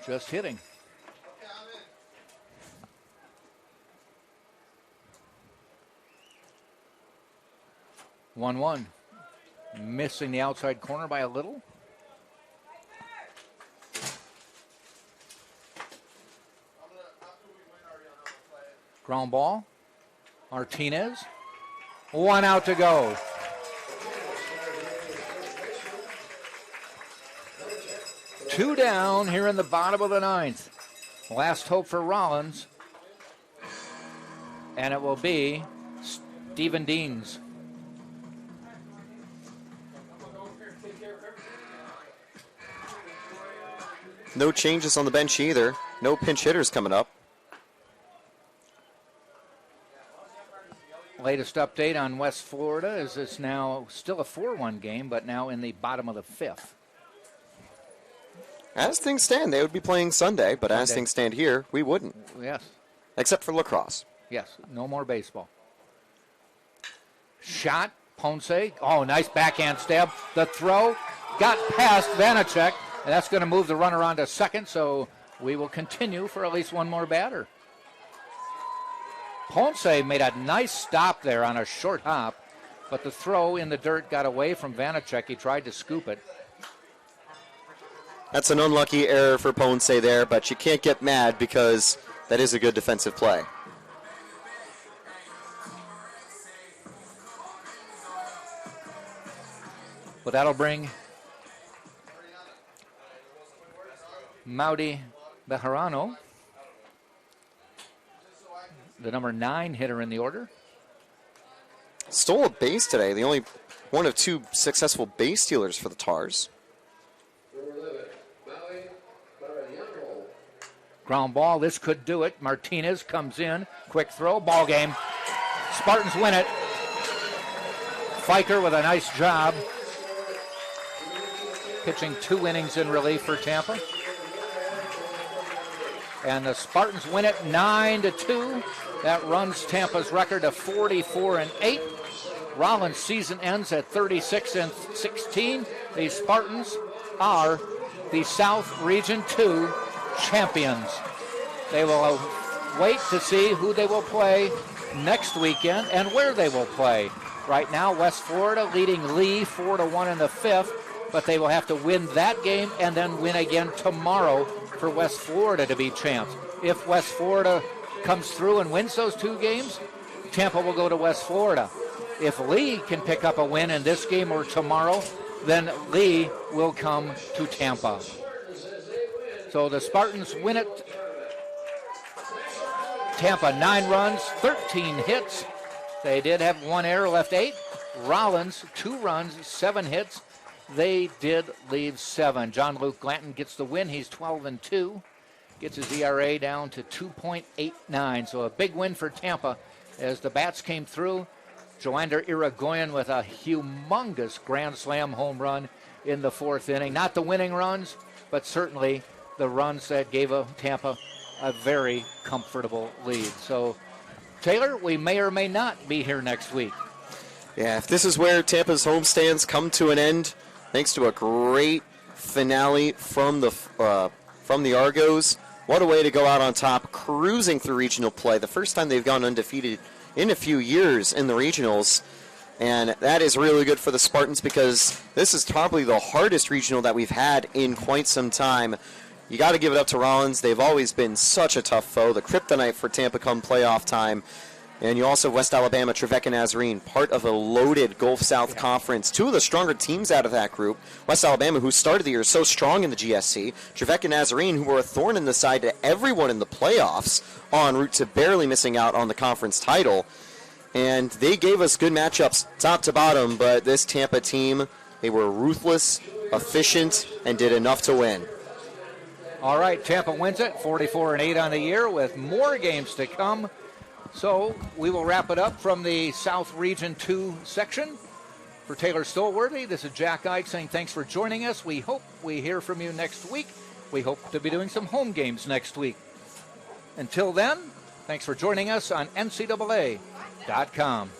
just hitting. One. Missing the outside corner by a little. Ground ball. Martinez. 1 out to go. Two down here in the bottom of the 9th. Last hope for Rollins. And it will be Stephen Deans. No changes on the bench either. No pinch hitters coming up. Latest update on West Florida is it's now still a 4-1 game, but now in the bottom of the 5th. As things stand, they would be playing Sunday, but as things stand here, we wouldn't. Yes. Except for lacrosse. Yes, no more baseball. Shot, Ponce. Oh, nice backhand stab. The throw got past Vanacek, and that's going to move the runner on to second, so we will continue for at least one more batter. Ponce made a nice stop there on a short hop, but the throw in the dirt got away from Vanacek. He tried to scoop it. That's an unlucky error for Ponce there, but you can't get mad because that is a good defensive play. But that'll bring Maudi Bejarano, the number 9 hitter in the order. Stole a base today. The only one of 2 successful base stealers for the Tars. Ground ball, this could do it. Martinez comes in, quick throw, ball game. Spartans win it. Fiker with a nice job. Pitching 2 innings in relief for Tampa. And the Spartans win it 9-2. That runs Tampa's record to 44-8. Rollins' season ends at 36-16. The Spartans are the South Region 2 champions. They will wait to see who they will play next weekend and where they will play. Right now, West Florida leading Lee 4-1 in the 5th, but they will have to win that game and then win again tomorrow for West Florida to be champs. If West Florida comes through and wins those 2 games, Tampa will go to West Florida. If Lee can pick up a win in this game or tomorrow, then Lee will come to Tampa. So the Spartans win it. Tampa 9 runs, 13 hits. They did have 1 error, left 8. Rollins 2 runs, 7 hits. They did leave 7. John Luke Glanton gets the win. He's 12-2. Gets his ERA down to 2.89. So a big win for Tampa as the bats came through. Joander Irigoyen with a humongous grand slam home run in the 4th inning. Not the winning runs, but certainly the runs that gave Tampa a very comfortable lead. So, Taylor, we may or may not be here next week. Yeah, if this is where Tampa's homestands come to an end, thanks to a great finale from the Argos, what a way to go out on top, cruising through regional play. The first time they've gone undefeated in a few years in the regionals. And that is really good for the Spartans because this is probably the hardest regional that we've had in quite some time. You got to give it up to Rollins. They've always been such a tough foe, the kryptonite for Tampa come playoff time. And you also have West Alabama, Trevecca Nazarene, part of a loaded Gulf South Conference. Two of the stronger teams out of that group. West Alabama, who started the year so strong in the GSC. Trevecca Nazarene, who were a thorn in the side to everyone in the playoffs, en route to barely missing out on the conference title. And they gave us good matchups top to bottom, but this Tampa team, they were ruthless, efficient, and did enough to win. All right, Tampa wins it, 44-8 on the year, with more games to come. So we will wrap it up from the South Region 2 section. For Taylor Stolworthy, this is Jack Ike saying thanks for joining us. We hope we hear from you next week. We hope to be doing some home games next week. Until then, thanks for joining us on NCAA.com.